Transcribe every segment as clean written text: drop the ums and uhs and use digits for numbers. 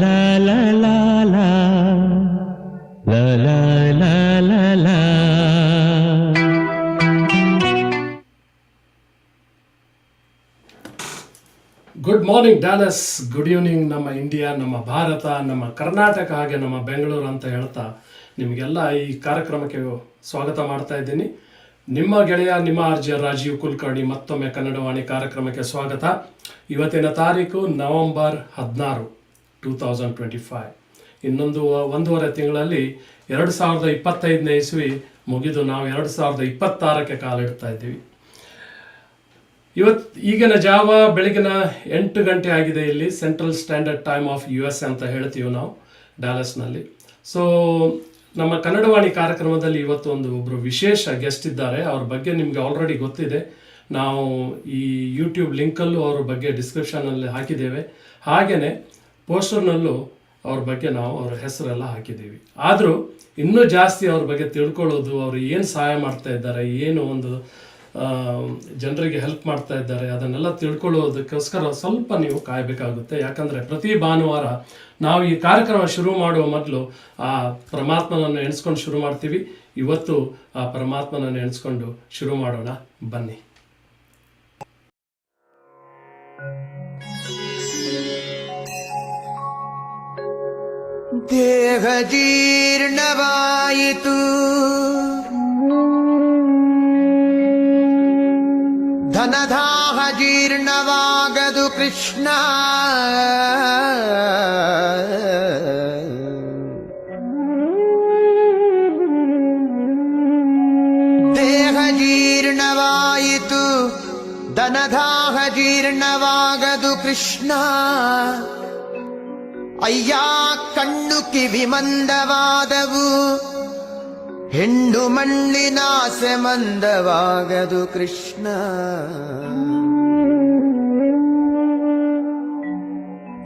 la la la la la la la la la. Good morning Dallas, good evening ನಮ್ಮ India, ನಮ್ಮ ಭಾರತ, ನಮ್ಮ ಕರ್ನಾಟಕ, ಹಾಗೆ ನಮ್ಮ ಬೆಂಗಳೂರು ಅಂತ ಹೇಳ್ತಾ ನಿಮಗೆಲ್ಲ ಈ ಕಾರ್ಯಕ್ರಮಕ್ಕೆ ಸ್ವಾಗತ ಮಾಡ್ತಾ ಇದ್ದೀನಿ. ನಿಮ್ಮ ಗೆಳೆಯ ನಿಮ್ಮ ಆರ್ಜೆ ರಾಜೀವ್ ಕುಲಕರ್ಣಿ ಮತ್ತೊಮ್ಮೆ ಕನ್ನಡವಾಣಿ ಕಾರ್ಯಕ್ರಮಕ್ಕೆ ಸ್ವಾಗತ. ಇವತ್ತಿನ ತಾರೀಕು ನವೆಂಬರ್ 16, 2025. ಇನ್ನೊಂದು ಒಂದೂವರೆ ತಿಂಗಳಲ್ಲಿ 2025ನೇ ಇಸ್ವಿ ಮುಗಿದು ನಾವು 2026ಕ್ಕೆ ಕಾಲಿಡ್ತಾ ಇದ್ದೀವಿ. ಈಗಿನ ಜಾವ ಬೆಳಗಿನ 8 ಗಂಟೆ ಆಗಿದೆ. ಇಲ್ಲಿ central standard time of US ಅಂತ ಹೇಳ್ತೀವಿ ನಾವು ಡ್ಯಾಲಸ್ನಲ್ಲಿ. ಸೊ ನಮ್ಮ ಕನ್ನಡವಾಣಿ ಕಾರ್ಯಕ್ರಮದಲ್ಲಿ ಇವತ್ತು ಒಬ್ಬರು ವಿಶೇಷ ಗೆಸ್ಟ್ ಇದ್ದಾರೆ. ಅವ್ರ ಬಗ್ಗೆ ನಿಮಗೆ ಆಲ್ರೆಡಿ ಗೊತ್ತಿದೆ. ನಾವು ಈ ಯೂಟ್ಯೂಬ್ ಲಿಂಕಲ್ಲೂ ಅವ್ರ ಬಗ್ಗೆ ಡಿಸ್ಕ್ರಿಪ್ಷನಲ್ಲಿ ಹಾಕಿದ್ದೇವೆ. ಹಾಗೆಯೇ ಪೋಸ್ಟರ್ನಲ್ಲೂ ಅವ್ರ ಬಗ್ಗೆ ನಾವು ಅವ್ರ ಹೆಸರೆಲ್ಲ ಹಾಕಿದ್ದೀವಿ. ಆದರೂ ಇನ್ನೂ ಜಾಸ್ತಿ ಅವ್ರ ಬಗ್ಗೆ ತಿಳ್ಕೊಳ್ಳೋದು, ಅವರು ಏನು ಸಹಾಯ ಮಾಡ್ತಾ ಇದ್ದಾರೆ, ಏನು ಒಂದು ಜನರಿಗೆ ಹೆಲ್ಪ್ ಮಾಡ್ತಾ ಇದ್ದಾರೆ, ಅದನ್ನೆಲ್ಲ ತಿಳ್ಕೊಳ್ಳೋದಕ್ಕೋಸ್ಕರ ಸ್ವಲ್ಪ ನೀವು ಕಾಯಬೇಕಾಗುತ್ತೆ. ಯಾಕಂದರೆ ಪ್ರತಿ ಭಾನುವಾರ ನಾವು ಈ ಕಾರ್ಯಕ್ರಮ ಶುರು ಮಾಡುವ ಮೊದಲು ಆ ಪರಮಾತ್ಮನನ್ನು ಎಣಿಸ್ಕೊಂಡು ಶುರು ಮಾಡ್ತೀವಿ. ಇವತ್ತು ಆ ಪರಮಾತ್ಮನನ್ನು ಎಣಿಸ್ಕೊಂಡು ಶುರು ಮಾಡೋಣ, ಬನ್ನಿ. ದೇಹ ಜೀರ್ಣವಾಯಿತು, ಧನದಾಹ ಜೀರ್ಣವಾಗದು ಕೃಷ್ಣ. ದೇಹ ಜೀರ್ಣವಾಯಿತು, ಧನದಾಹ ಜೀರ್ಣವಾಗದು ಕೃಷ್ಣ. ಅಯ್ಯ ಕಣ್ಣು ಕಿವಿ ಮಂದವಾದವು, ಹೆಣ್ಣು ಮಣ್ಣಿನಾಸೆ ಮಂದವಾಗದು ಕೃಷ್ಣ.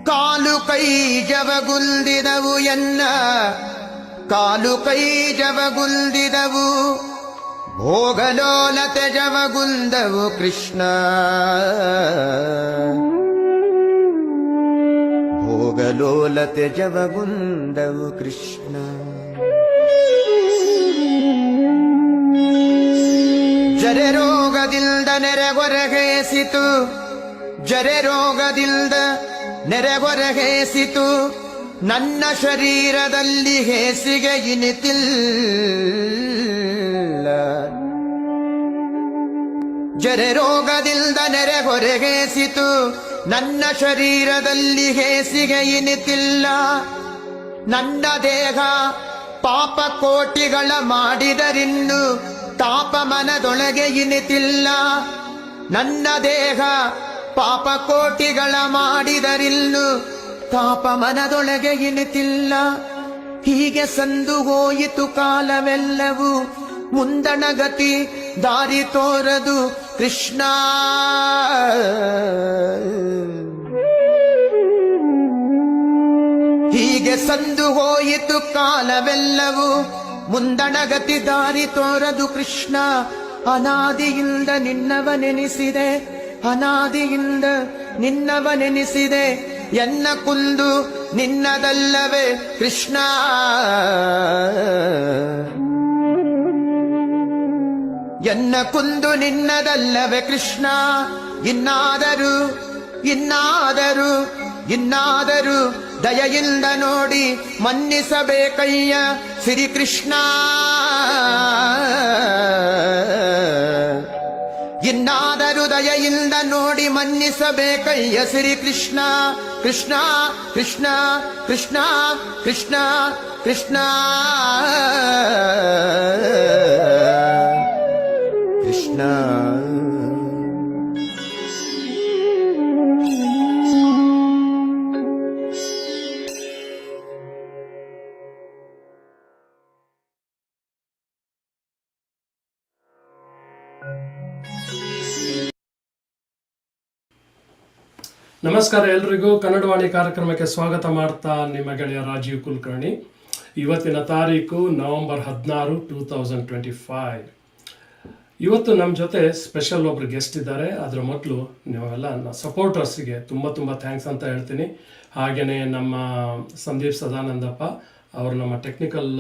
ಕಾಲು ಕೈ ಜವಗುಲ್ದಿದವು ಎನ್ನ, ಕಾಲು ಕೈ ಜವಗುಲ್ದಿದವು, ಭೋಗಲೋಲತೆ ಜವಗುಲ್ದವು ಕೃಷ್ಣ. ಭೋಗಲೋಲತೆ ಜವಗುಂದವು ಕೃಷ್ಣ. ಜರೆ ರೋಗದಿಲ್ದ ನೆರೆಗೊರಗೇಸಿತು, ಜರೆ ರೋಗದಿಲ್ದ ನೆರೆಗೊರಗೇಸಿತು, ನನ್ನ ಶರೀರದಲ್ಲಿ ಹೇಸಿಗೆ ಇನಿತಿಲ್ಲ. ಜರೆ ರೋಗದಿಲ್ದ ನೆರೆಗೊರಗೇಸಿತು, ನನ್ನ ಶರೀರದಲ್ಲಿ ಹೇಸಿಗೆ ಇನಿತಿಲ್ಲ. ನನ್ನ ದೇಹ ಪಾಪ ಕೋಟಿಗಳ ಮಾಡಿದರಿನ್ನು ತಾಪ ಮನದೊಳಗೆ ಇನಿತಿಲ್ಲ. ನನ್ನ ದೇಹ ಪಾಪ ಕೋಟಿಗಳ ಮಾಡಿದರಿನ್ನು ತಾಪ ಮನದೊಳಗೆ ಇನಿತಿಲ್ಲ. ಹೀಗೆ ಸಂದು ಹೋಯಿತು ಕಾಲವೆಲ್ಲವೂ, ಮುಂದಣ ಗತಿ ದಾರಿ ತೋರದು ಕೃಷ್ಣ. ಹೀಗೆ ಸಂದು ಹೋಯಿತು ಕಾಲವೆಲ್ಲವೂ, ಮುಂದಣಗತಿ ದಾರಿ ತೋರದು ಕೃಷ್ಣ. ಅನಾದಿಯಿಂದ ನಿನ್ನವನೆನಿಸಿದೆ, ಅನಾದಿಯಿಂದ ನಿನ್ನವನೆನಿಸಿದೆ, ಎನ್ನ ಕುಂದು ನಿನ್ನದಲ್ಲವೇ ಕೃಷ್ಣ. ಎನ್ನ ಕುಂದು ನಿನ್ನದಲ್ಲವೇ ಕೃಷ್ಣ. ಇನ್ನಾದರೂ ಇನ್ನಾದರೂ ಇನ್ನಾದರೂ ದಯೆಯಿಂದ ನೋಡಿ ಮನ್ನಿಸಬೇಕಯ್ಯ ಶ್ರೀಕೃಷ್ಣ. ಇನ್ನಾದರೂ ದಯೆಯಿಂದ ನೋಡಿ ಮನ್ನಿಸಬೇಕಯ್ಯ ಶ್ರೀಕೃಷ್ಣ. ಕೃಷ್ಣ ಕೃಷ್ಣ ಕೃಷ್ಣ ಕೃಷ್ಣ ಕೃಷ್ಣ ಕೃಷ್ಣ. ನಮಸ್ಕಾರ ಎಲ್ರಿಗೂ. ಕನ್ನಡವಾಣಿ ಕಾರ್ಯಕ್ರಮಕ್ಕೆ ಸ್ವಾಗತ ಮಾಡ್ತಾ ನಿಮ್ಮ ಗೆಳೆಯ ರಾಜೀವ್ ಕುಲಕರ್ಣಿ. ಇವತ್ತಿನ ತಾರೀಕು ನವೆಂಬರ್ 16, 2025. ಇವತ್ತು ನಮ್ಮ ಜೊತೆ ಸ್ಪೆಷಲ್ ಒಬ್ರು ಗೆಸ್ಟ್ ಇದ್ದಾರೆ. ಅದರ ಮೊದಲು ನೀವೆಲ್ಲ ಸಪೋರ್ಟರ್ಸ್ಗೆ ತುಂಬ ತುಂಬ ಥ್ಯಾಂಕ್ಸ್ ಅಂತ ಹೇಳ್ತೀನಿ. ಹಾಗೆಯೇ ನಮ್ಮ ಸಂದೀಪ್ ಸದಾನಂದಪ್ಪ ಅವರು ನಮ್ಮ ಟೆಕ್ನಿಕಲ್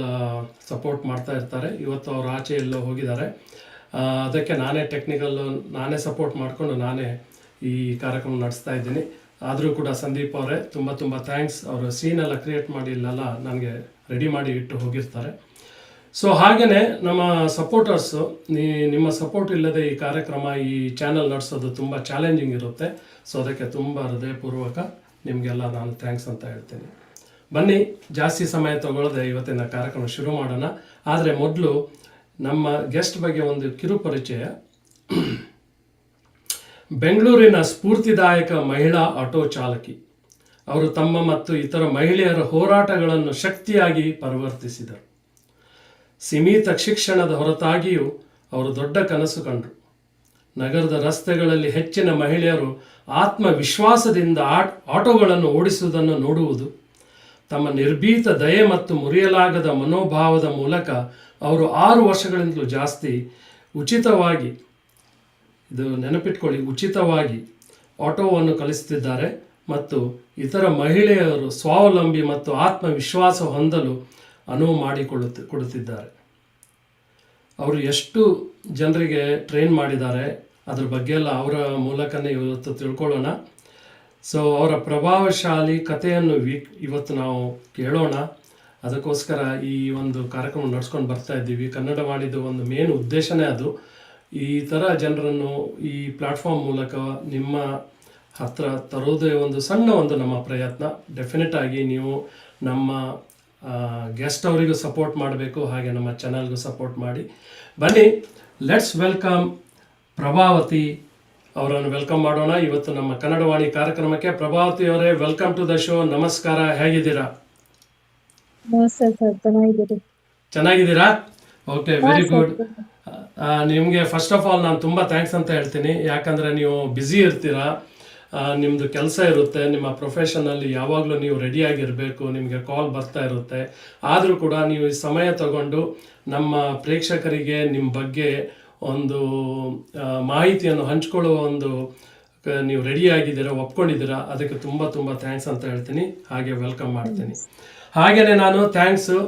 ಸಪೋರ್ಟ್ ಮಾಡ್ತಾ ಇರ್ತಾರೆ. ಇವತ್ತು ಅವ್ರು ಆಚೆ ಎಲ್ಲೋ ಹೋಗಿದ್ದಾರೆ. ಅದಕ್ಕೆ ನಾನೇ ಸಪೋರ್ಟ್ ಮಾಡಿಕೊಂಡು ನಾನೇ ಈ ಕಾರ್ಯಕ್ರಮ ನಡೆಸ್ತಾ ಇದ್ದೀನಿ. ಆದರೂ ಕೂಡ ಸಂದೀಪ್ ಅವರೇ ತುಂಬ ತುಂಬ ಥ್ಯಾಂಕ್ಸ್. ಅವರು ಸೀನೆಲ್ಲ ಕ್ರಿಯೇಟ್ ಮಾಡಿ ಇಲ್ಲೆಲ್ಲ ನನಗೆ ರೆಡಿ ಮಾಡಿ ಇಟ್ಟು ಹೋಗಿರ್ತಾರೆ. ಸೊ ಹಾಗೆಯೇ ನಮ್ಮ ಸಪೋರ್ಟರ್ಸು, ನಿಮ್ಮ ಸಪೋರ್ಟ್ ಇಲ್ಲದೆ ಈ ಕಾರ್ಯಕ್ರಮ, ಈ ಚಾನಲ್ ನಡೆಸೋದು ತುಂಬ ಚಾಲೆಂಜಿಂಗ್ ಇರುತ್ತೆ. ಸೊ ಅದಕ್ಕೆ ತುಂಬ ಹೃದಯಪೂರ್ವಕ ನಿಮಗೆಲ್ಲ ನಾನು ಥ್ಯಾಂಕ್ಸ್ ಅಂತ ಹೇಳ್ತೀನಿ. ಬನ್ನಿ, ಜಾಸ್ತಿ ಸಮಯ ತಗೊಳ್ಳದೆ ಇವತ್ತಿನ ಕಾರ್ಯಕ್ರಮ ಶುರು ಮಾಡೋಣ. ಆದರೆ ಮೊದಲು ನಮ್ಮ ಗೆಸ್ಟ್ ಬಗ್ಗೆ ಒಂದು ಕಿರು ಪರಿಚಯ. ಬೆಂಗಳೂರಿನ ಸ್ಫೂರ್ತಿದಾಯಕ ಮಹಿಳಾ ಆಟೋ ಚಾಲಕಿ. ಅವರು ತಮ್ಮ ಮತ್ತು ಇತರ ಮಹಿಳೆಯರ ಹೋರಾಟಗಳನ್ನು ಶಕ್ತಿಯಾಗಿ ಪರಿವರ್ತಿಸಿದರು. ಸೀಮಿತ ಶಿಕ್ಷಣದ ಹೊರತಾಗಿಯೂ ಅವರು ದೊಡ್ಡ ಕನಸು ಕಂಡರು. ನಗರದ ರಸ್ತೆಗಳಲ್ಲಿ ಹೆಚ್ಚಿನ ಮಹಿಳೆಯರು ಆತ್ಮವಿಶ್ವಾಸದಿಂದ ಆಟೋಗಳನ್ನು ಓಡಿಸುವುದನ್ನು ನೋಡುವುದು, ತಮ್ಮ ನಿರ್ಭೀತ ದಯೆ ಮತ್ತು ಮುರಿಯಲಾಗದ ಮನೋಭಾವದ ಮೂಲಕ ಅವರು 6 ವರ್ಷಗಳಿಂದಲೂ ಜಾಸ್ತಿ ಉಚಿತವಾಗಿ, ಇದು ನೆನಪಿಟ್ಕೊಳ್ಳಿ, ಉಚಿತವಾಗಿ ಆಟೋವನ್ನು ಕಲಿಸುತ್ತಿದ್ದಾರೆ ಮತ್ತು ಇತರ ಮಹಿಳೆಯರು ಸ್ವಾವಲಂಬಿ ಮತ್ತು ಆತ್ಮವಿಶ್ವಾಸ ಹೊಂದಲು ಅನುವು ಕೊಡುತ್ತಿದ್ದಾರೆ. ಅವರು ಎಷ್ಟು ಜನರಿಗೆ ಟ್ರೈನ್ ಮಾಡಿದ್ದಾರೆ ಅದ್ರ ಬಗ್ಗೆ ಎಲ್ಲ ಅವರ ಮೂಲಕನೇ ಇವತ್ತು ತಿಳ್ಕೊಳ್ಳೋಣ. ಸೊ ಅವರ ಪ್ರಭಾವಶಾಲಿ ಕಥೆಯನ್ನು ಇವತ್ತು ನಾವು ಕೇಳೋಣ. ಅದಕ್ಕೋಸ್ಕರ ಈ ಒಂದು ಕಾರ್ಯಕ್ರಮ ನಡೆಸ್ಕೊಂಡು ಬರ್ತಾ ಇದ್ದೀವಿ. ಕನ್ನಡವಾಣಿದು ಒಂದು ಮೇನ್ ಉದ್ದೇಶನೇ ಅದು. ಈ ಥರ ಜನರನ್ನು ಈ ಪ್ಲ್ಯಾಟ್ಫಾರ್ಮ್ ಮೂಲಕ ನಿಮ್ಮ ಹತ್ರ ತರೋದೇ ಒಂದು ಸಣ್ಣ ಒಂದು ನಮ್ಮ ಪ್ರಯತ್ನ. ಡೆಫಿನೆಟ್ ಆಗಿ ನೀವು ನಮ್ಮ ಗೆಸ್ಟ್ ಅವರಿಗೂ ಸಪೋರ್ಟ್ ಮಾಡಬೇಕು, ಹಾಗೆ ನಮ್ಮ ಚಾನಲ್ಗೂ ಸಪೋರ್ಟ್ ಮಾಡಿ. ಬನ್ನಿ, ಲೆಟ್ಸ್ ವೆಲ್ಕಮ್ ಪ್ರಭಾವತಿ ಅವರನ್ನು ವೆಲ್ಕಮ್ ಮಾಡೋಣ ಇವತ್ತು ನಮ್ಮ ಕನ್ನಡವಾಣಿ ಕಾರ್ಯಕ್ರಮಕ್ಕೆ. ಪ್ರಭಾವತಿ ಅವರೇ, ವೆಲ್ಕಮ್ ಟು ದ ಶೋ. ನಮಸ್ಕಾರ, ಹೇಗಿದ್ದೀರಾ? ಚೆನ್ನಾಗಿದ್ದೀರಾ? Okay, very good. ನಿಮಗೆ ಫಸ್ಟ್ ಆಫ್ ಆಲ್ ನಾನು ತುಂಬ ಥ್ಯಾಂಕ್ಸ್ ಅಂತ ಹೇಳ್ತೀನಿ. ಯಾಕಂದರೆ ನೀವು ಬ್ಯುಸಿ ಇರ್ತೀರಾ, ನಿಮ್ಮದು ಕೆಲಸ ಇರುತ್ತೆ, ನಿಮ್ಮ ಪ್ರೊಫೆಷನಲ್ಲಿ ಯಾವಾಗಲೂ ನೀವು ರೆಡಿಯಾಗಿರಬೇಕು, ನಿಮಗೆ ಕಾಲ್ ಬರ್ತಾ ಇರುತ್ತೆ. ಆದರೂ ಕೂಡ ನೀವು ಈ ಸಮಯ ತಗೊಂಡು ನಮ್ಮ ಪ್ರೇಕ್ಷಕರಿಗೆ ನಿಮ್ಮ ಬಗ್ಗೆ ಒಂದು ಮಾಹಿತಿಯನ್ನು ಹಂಚ್ಕೊಳ್ಳುವ ಒಂದು ನೀವು ರೆಡಿಯಾಗಿದ್ದೀರಾ, ಒಪ್ಕೊಂಡಿದ್ದೀರಾ. ಅದಕ್ಕೆ ತುಂಬ ತುಂಬ ಥ್ಯಾಂಕ್ಸ್ ಅಂತ ಹೇಳ್ತೀನಿ, ಹಾಗೆ ವೆಲ್ಕಮ್ ಮಾಡ್ತೀನಿ. ಹಾಗೆಯೇ ನಾನು ಥ್ಯಾಂಕ್ಸು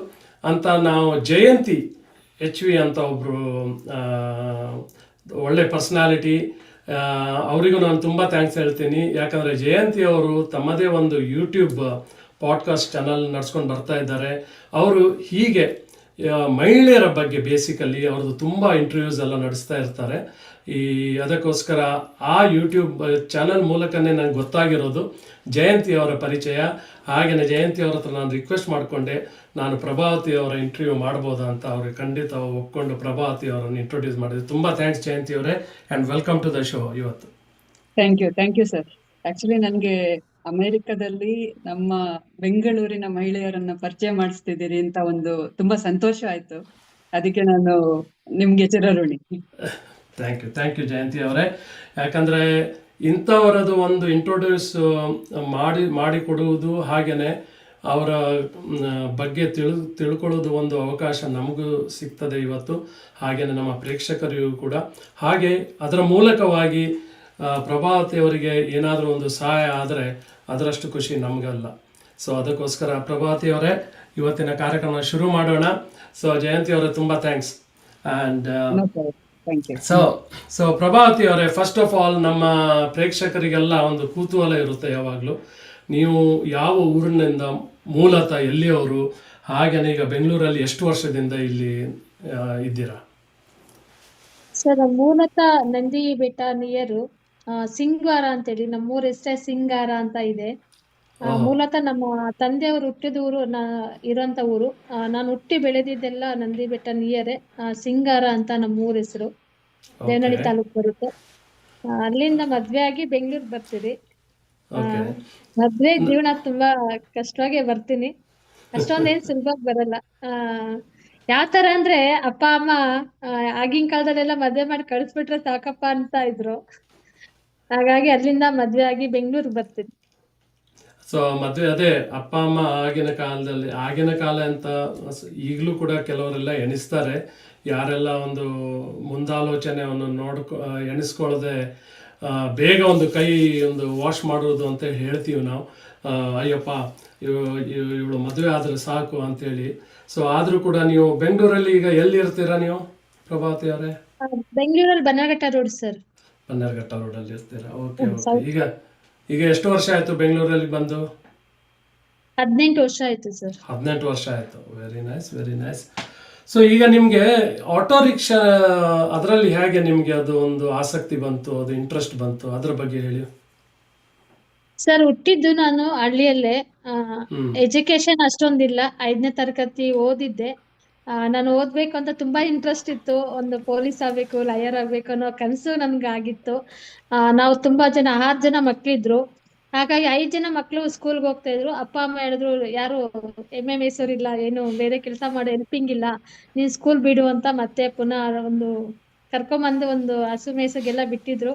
ಅಂತ ನಾವು ಜಯಂತಿ HV ಅಂತ ಒಬ್ಬರು ಒಳ್ಳೆ ಪರ್ಸ್ನಾಲಿಟಿ, ಅವರಿಗೂ ನಾನು ತುಂಬ ಥ್ಯಾಂಕ್ಸ್ ಹೇಳ್ತೀನಿ. ಯಾಕಂದರೆ ಜಯಂತಿ ಅವರು ತಮ್ಮದೇ ಒಂದು ಯೂಟ್ಯೂಬ್ ಪಾಡ್ಕಾಸ್ಟ್ ಚಾನಲ್ ನಡ್ಸ್ಕೊಂಡು ಬರ್ತಾ ಇದ್ದಾರೆ. ಅವರು ಹೀಗೆ ಮಹಿಳೆಯರ ಬಗ್ಗೆ ಬೇಸಿಕಲಿ ಅವ್ರದ್ದು ತುಂಬ ಇಂಟರ್ವ್ಯೂಸ್ ಎಲ್ಲ ನಡೆಸ್ತಾ ಇರ್ತಾರೆ. ಅದಕ್ಕೋಸ್ಕರ ಆ ಯೂಟ್ಯೂಬ್ ಚಾನಲ್ ಮೂಲಕನೇ ನನಗೆ ಗೊತ್ತಾಗಿರೋದು ಜಯಂತಿ ಅವರ ಪರಿಚಯ. ಹಾಗೆಯೇ ಜಯಂತಿ ಅವ್ರ ಹತ್ರ ನಾನು ರಿಕ್ವೆಸ್ಟ್ ಮಾಡಿಕೊಂಡೆ, ನಾನು ಪ್ರಭಾವತಿ ಅವರ ಇಂಟರ್ವ್ಯೂ ಮಾಡ್ಬೋದಾ ಅಂತ. ಅವ್ರಿಗೆ ಖಂಡಿತ ಒಪ್ಕೊಂಡು ಪ್ರಭಾವತಿ ಅವರನ್ನು ಇಂಟ್ರೊಡ್ಯೂಸ್ ಮಾಡಿದೆ. ತುಂಬ ಥ್ಯಾಂಕ್ಸ್ ಜಯಂತಿ ಅವರೇ, and welcome to the show ಇವತ್ತು. Thank you sir. ಆಕ್ಚುಲಿ ನನಗೆ ಅಮೆರಿಕದಲ್ಲಿ ನಮ್ಮ ಬೆಂಗಳೂರಿನ ಮಹಿಳೆಯರನ್ನ ಪರಿಚಯ ಮಾಡಿಸ್ತಿದ್ದೀರಿ ಅಂತ ಒಂದು ತುಂಬಾ ಸಂತೋಷ ಆಯ್ತು. ಅದಕ್ಕೆ ನಾನು ನಿಮ್ಗೆ ಚಿರಋಣಿ. ಥ್ಯಾಂಕ್ ಯು ಜಯಂತಿ ಅವರೇ. ಯಾಕಂದರೆ ಇಂಥವರದು ಒಂದು ಇಂಟ್ರೊಡ್ಯೂಸ್ ಮಾಡಿಕೊಡುವುದು, ಹಾಗೆಯೇ ಅವರ ಬಗ್ಗೆ ತಿಳ್ಕೊಳ್ಳೋದು ಒಂದು ಅವಕಾಶ ನಮಗೂ ಸಿಗ್ತದೆ ಇವತ್ತು, ಹಾಗೆಯೇ ನಮ್ಮ ಪ್ರೇಕ್ಷಕರಿಗೂ ಕೂಡ. ಹಾಗೆ ಅದರ ಮೂಲಕವಾಗಿ ಪ್ರಭಾವತಿಯವರಿಗೆ ಏನಾದರೂ ಒಂದು ಸಹಾಯ ಆದರೆ ಅದರಷ್ಟು ಖುಷಿ ನಮಗಲ್ಲ. ಸೊ ಅದಕ್ಕೋಸ್ಕರ ಪ್ರಭಾವತಿಯವರೇ, ಇವತ್ತಿನ ಕಾರ್ಯಕ್ರಮ ಶುರು ಮಾಡೋಣ. ಸೊ ಜಯಂತಿ ಅವರೇ, ತುಂಬ ಥ್ಯಾಂಕ್ಸ್. ಆ್ಯಂಡ್ ಸೊ ಪ್ರಭಾವತಿ ಅವರೇ, ಫಸ್ಟ್ ಆಫ್ ಆಲ್ ನಮ್ಮ ಪ್ರೇಕ್ಷಕರಿಗೆಲ್ಲ ಒಂದು ಕುತೂಹಲ ಇರುತ್ತೆ ಯಾವಾಗಲೂ, ನೀವು ಯಾವ ಊರಿನಿಂದ, ಮೂಲತಃ ಎಲ್ಲಿಯವರು, ಹಾಗೆಯೇ ಈಗ ಬೆಂಗಳೂರಲ್ಲಿ ಎಷ್ಟು ವರ್ಷದಿಂದ ಇಲ್ಲಿ ಇದ್ದೀರಾ? ಸರ್, ಮೂಲತಃ ನಂದಿ ಬೆಟ್ಟ ನಿಯರು ಸಿಂಗಾರ ಅಂತೇಳಿ, ನಮ್ಮೂರ ಹೆಸರೇ ಸಿಂಗಾರ ಅಂತ ಇದೆ. ಮೂಲತಃ ನಮ್ಮ ತಂದೆಯವರು ಹುಟ್ಟಿದ ಊರು ಇರೋಂಥ ಊರು. ನಾನು ಹುಟ್ಟಿ ಬೆಳೆದಿದ್ದೆಲ್ಲ ನಂದಿ ಬೆಟ್ಟ ನಿಯರೇ, ಸಿಂಗಾರ ಅಂತ ನಮ್ಮ ಊರ ಹೆಸರು. ದೇವನಹಳ್ಳಿ ತಾಲೂಕು ಬರುತ್ತೆ. ಅಲ್ಲಿಂದ ಮದ್ವೆ ಆಗಿ ಬೆಂಗಳೂರು ಬರ್ತೀರಿ. ಮದ್ವೆ ಜೀವನ ತುಂಬಾ ಕಷ್ಟವಾಗೇ ಬರ್ತೀನಿ. ಅಷ್ಟೊಂದೇನ್ ಸುಲಭವಾಗಿ ಬರಲ್ಲ. ಯಾವ ತರ ಅಂದ್ರೆ, ಅಪ್ಪ ಅಮ್ಮ ಆಗಿನ ಕಾಲದಲ್ಲೆಲ್ಲ ಮದ್ವೆ ಮಾಡಿ ಕಳಿಸ್ಬಿಟ್ರೆ ಸಾಕಪ್ಪ ಅಂತ ಇದ್ರು. ಹಾಗಾಗಿ ಅಲ್ಲಿಂದ ಮದ್ವೆ ಆಗಿ ಬೆಂಗಳೂರು ಬರ್ತೀನಿ. ಸೊ ಮದುವೆ, ಅದೇ ಅಪ್ಪ ಅಮ್ಮ ಆಗಿನ ಕಾಲದಲ್ಲಿ, ಆಗಿನ ಕಾಲ ಅಂತ ಈಗಲೂ ಕೂಡ ಕೆಲವರೆಲ್ಲ ಎಣಿಸ್ತಾರೆ, ಯಾರೆಲ್ಲ ಒಂದು ಮುಂದಾಲೋಚನೆಯನ್ನು ಎಣಿಸ್ಕೊಳ್ಳದೆ ಬೇಗ ಒಂದು ಕೈ ಒಂದು ವಾಶ್ ಮಾಡೋದು ಅಂತ ಹೇಳ್ತೀವಿ ನಾವು. ಅಯ್ಯಪ್ಪ ಇವಳು ಮದುವೆ ಆದರೆ ಸಾಕು ಅಂತೇಳಿ. ಸೊ ಆದರೂ ಕೂಡ ನೀವು ಬೆಂಗಳೂರಲ್ಲಿ ಈಗ ಎಲ್ಲಿ ಇರ್ತೀರಾ ನೀವು ಪ್ರಭಾವತಿ ಅವರೇ? ಬೆಂಗಳೂರಲ್ಲಿ ಬನ್ನಘಟ್ಟ ರೋಡ್ ಸರ್. ಬನ್ನರ್ಘಟ್ಟ ರೋಡಲ್ಲಿ ಇರ್ತೀರಾ? Okay okay. ಈಗ ಎಷ್ಟು ವರ್ಷ ಆಯಿತು ಬೆಂಗಳೂರಲ್ಲಿ ಬಂದು? 18 ವರ್ಷ ಆಯ್ತು ಸರ್. 18 ವರ್ಷ ಆಯಿತು. Very nice, very nice. So ಈಗ ನಿಮಗೆ ಆಟೋ ರಿಕ್ಷಾ ಅದರಲ್ಲಿ ಹೇಗೆ ನಿಮಗೆ ಅದು ಒಂದು ಆಸಕ್ತಿ ಬಂತು, ಅದು ಇಂಟ್ರೆಸ್ಟ್ ಬಂತು, ಅದ್ರ ಬಗ್ಗೆ ಹೇಳಿ. ಸರ್ ಹುಟ್ಟಿದ್ದು ನಾನು ಹಳ್ಳಿಯಲ್ಲೇ. ಹ್ಮ್ ಎಜುಕೇಶನ್ ಅಷ್ಟೊಂದಿಲ್ಲ. 5ನೇ ತರಗತಿ ಓದಿದ್ದೆ. ನಾನು ಓದ್ಬೇಕು ಅಂತ ತುಂಬಾ ಇಂಟ್ರೆಸ್ಟ್ ಇತ್ತು. ಒಂದು ಪೊಲೀಸ್ ಆಗ್ಬೇಕು, ಲಾಯರ್ ಆಗ್ಬೇಕು ಅನ್ನೋ ಕನಸು ನನ್ಗಾಗಿತ್ತು. ನಾವು ತುಂಬಾ ಜನ 6 ಜನ ಮಕ್ಳಿದ್ರು. ಹಾಗಾಗಿ 5 ಜನ ಮಕ್ಳು ಸ್ಕೂಲ್ಗೆ ಹೋಗ್ತಾ ಇದ್ರು. ಅಪ್ಪ ಅಮ್ಮ ಹೇಳಿದ್ರು, ಯಾರು ಎಮ್ಮೆ ಮೇಯ್ಸೋರಿಲ್ಲ, ಏನು ಬೇರೆ ಕೆಲಸ ಮಾಡೋ ಹೆಲ್ಪಿಂಗ್ ಇಲ್ಲ, ನೀನ್ ಸ್ಕೂಲ್ ಬಿಡು ಅಂತ ಮತ್ತೆ ಪುನಃ ಒಂದು ಕರ್ಕೊಂಬಂದು ಒಂದು ಹಸು ಮೇಯ್ಸೋಗೆಲ್ಲ ಬಿಟ್ಟಿದ್ರು.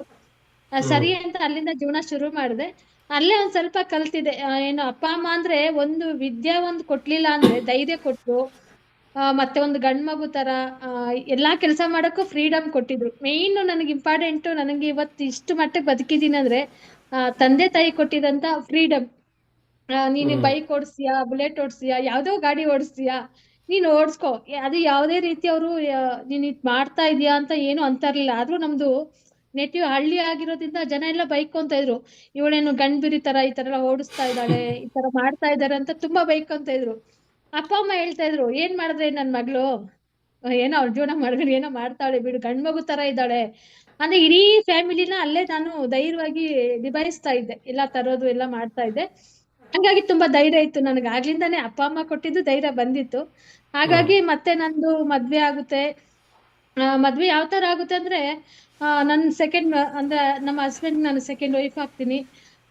ಸರಿ ಅಂತ ಅಲ್ಲಿಂದ ಜೀವನ ಶುರು ಮಾಡಿದೆ. ಅಲ್ಲೇ ಒಂದ್ ಸ್ವಲ್ಪ ಕಲ್ತಿದೆ. ಏನು ಅಪ್ಪ ಅಮ್ಮ ಅಂದ್ರೆ ಒಂದು ವಿದ್ಯೆ ಒಂದು ಕೊಡ್ಲಿಲ್ಲ ಅಂದ್ರೆ ಧೈರ್ಯ ಕೊಟ್ರು. ಮತ್ತೆ ಒಂದು ಗಂಡ್ ಮಗು ತರ ಎಲ್ಲಾ ಕೆಲಸ ಮಾಡಕ್ಕೂ ಫ್ರೀಡಮ್ ಕೊಟ್ಟಿದ್ರು. ಮೇನ್ ನನಗೆ ಇಂಪಾರ್ಟೆಂಟ್, ನನಗೆ ಇವತ್ತು ಇಷ್ಟು ಮಟ್ಟಕ್ಕೆ ಬದುಕಿದೀನಿ ಅಂದ್ರೆ ತಂದೆ ತಾಯಿ ಕೊಟ್ಟಿದಂತ ಫ್ರೀಡಮ್. ನೀನು ಬೈಕ್ ಓಡಿಸ್ತೀಯಾ, ಬುಲೆಟ್ ಓಡಿಸ್ತೀಯಾ, ಯಾವ್ದೋ ಗಾಡಿ ಓಡಿಸ್ತೀಯಾ, ನೀನ್ ಓಡಿಸ್ಕೋ. ಅದು ಯಾವುದೇ ರೀತಿ ಅವರು ನೀನ್ ಇದ್ ಮಾಡ್ತಾ ಇದೀಯಾ ಅಂತ ಏನು ಅಂತಾರಲಿಲ್ಲ. ಆದ್ರೂ ನಮ್ದು ನೇಟಿವ್ ಹಳ್ಳಿ ಆಗಿರೋದ್ರಿಂದ ಜನ ಎಲ್ಲ ಬೈಕೊಂತ ಇದ್ರು, ಇವಳೇನು ಗಂಡ್ಬಿರಿ ತರ ಈ ತರ ಎಲ್ಲ ಓಡಿಸ್ತಾ ಇದ್ದಾಳೆ, ಈ ತರ ಮಾಡ್ತಾ ಇದಾರೆ ಅಂತ ತುಂಬಾ ಬೈಕೊಂತ ಇದ್ರು. ಅಪ್ಪ ಅಮ್ಮ ಹೇಳ್ತಾ ಇದ್ರು, ಏನ್ ಮಾಡಿದ್ರೆ ನನ್ ಮಗಳು ಏನೋ ಅವ್ಳ ಜೀವನ ಮಾಡಿದ್ರೆ ಏನೋ ಮಾಡ್ತಾಳೆ ಬಿಡು, ಗಂಡ್ ಮಗು ತರ ಇದ್ದಾಳೆ ಅಂದ್ರೆ ಇಡೀ ಫ್ಯಾಮಿಲಿನ ಅಲ್ಲೇ ನಾನು ಧೈರ್ಯವಾಗಿ ನಿಭಾಯಿಸ್ತಾ ಇದ್ದೆ. ಎಲ್ಲಾ ತರೋದು ಎಲ್ಲ ಮಾಡ್ತಾ ಇದ್ದೆ. ಹಂಗಾಗಿ ತುಂಬಾ ಧೈರ್ಯ ಇತ್ತು ನನಗೆ. ಆಗ್ಲಿಂದಾನೇ ಅಪ್ಪ ಅಮ್ಮ ಕೊಟ್ಟಿದ್ದು ಧೈರ್ಯ ಬಂದಿತ್ತು. ಹಾಗಾಗಿ ಮತ್ತೆ ನಂದು ಮದ್ವೆ ಆಗುತ್ತೆ. ಮದ್ವೆ ಯಾವ ತರ ಆಗುತ್ತೆ ಅಂದ್ರೆ ನನ್ ಸೆಕೆಂಡ್ ಅಂದ್ರೆ ನಮ್ಮ ಹಸ್ಬೆಂಡ್ ನಾನು ಸೆಕೆಂಡ್ ವೈಫ್ ಆಗ್ತೀನಿ.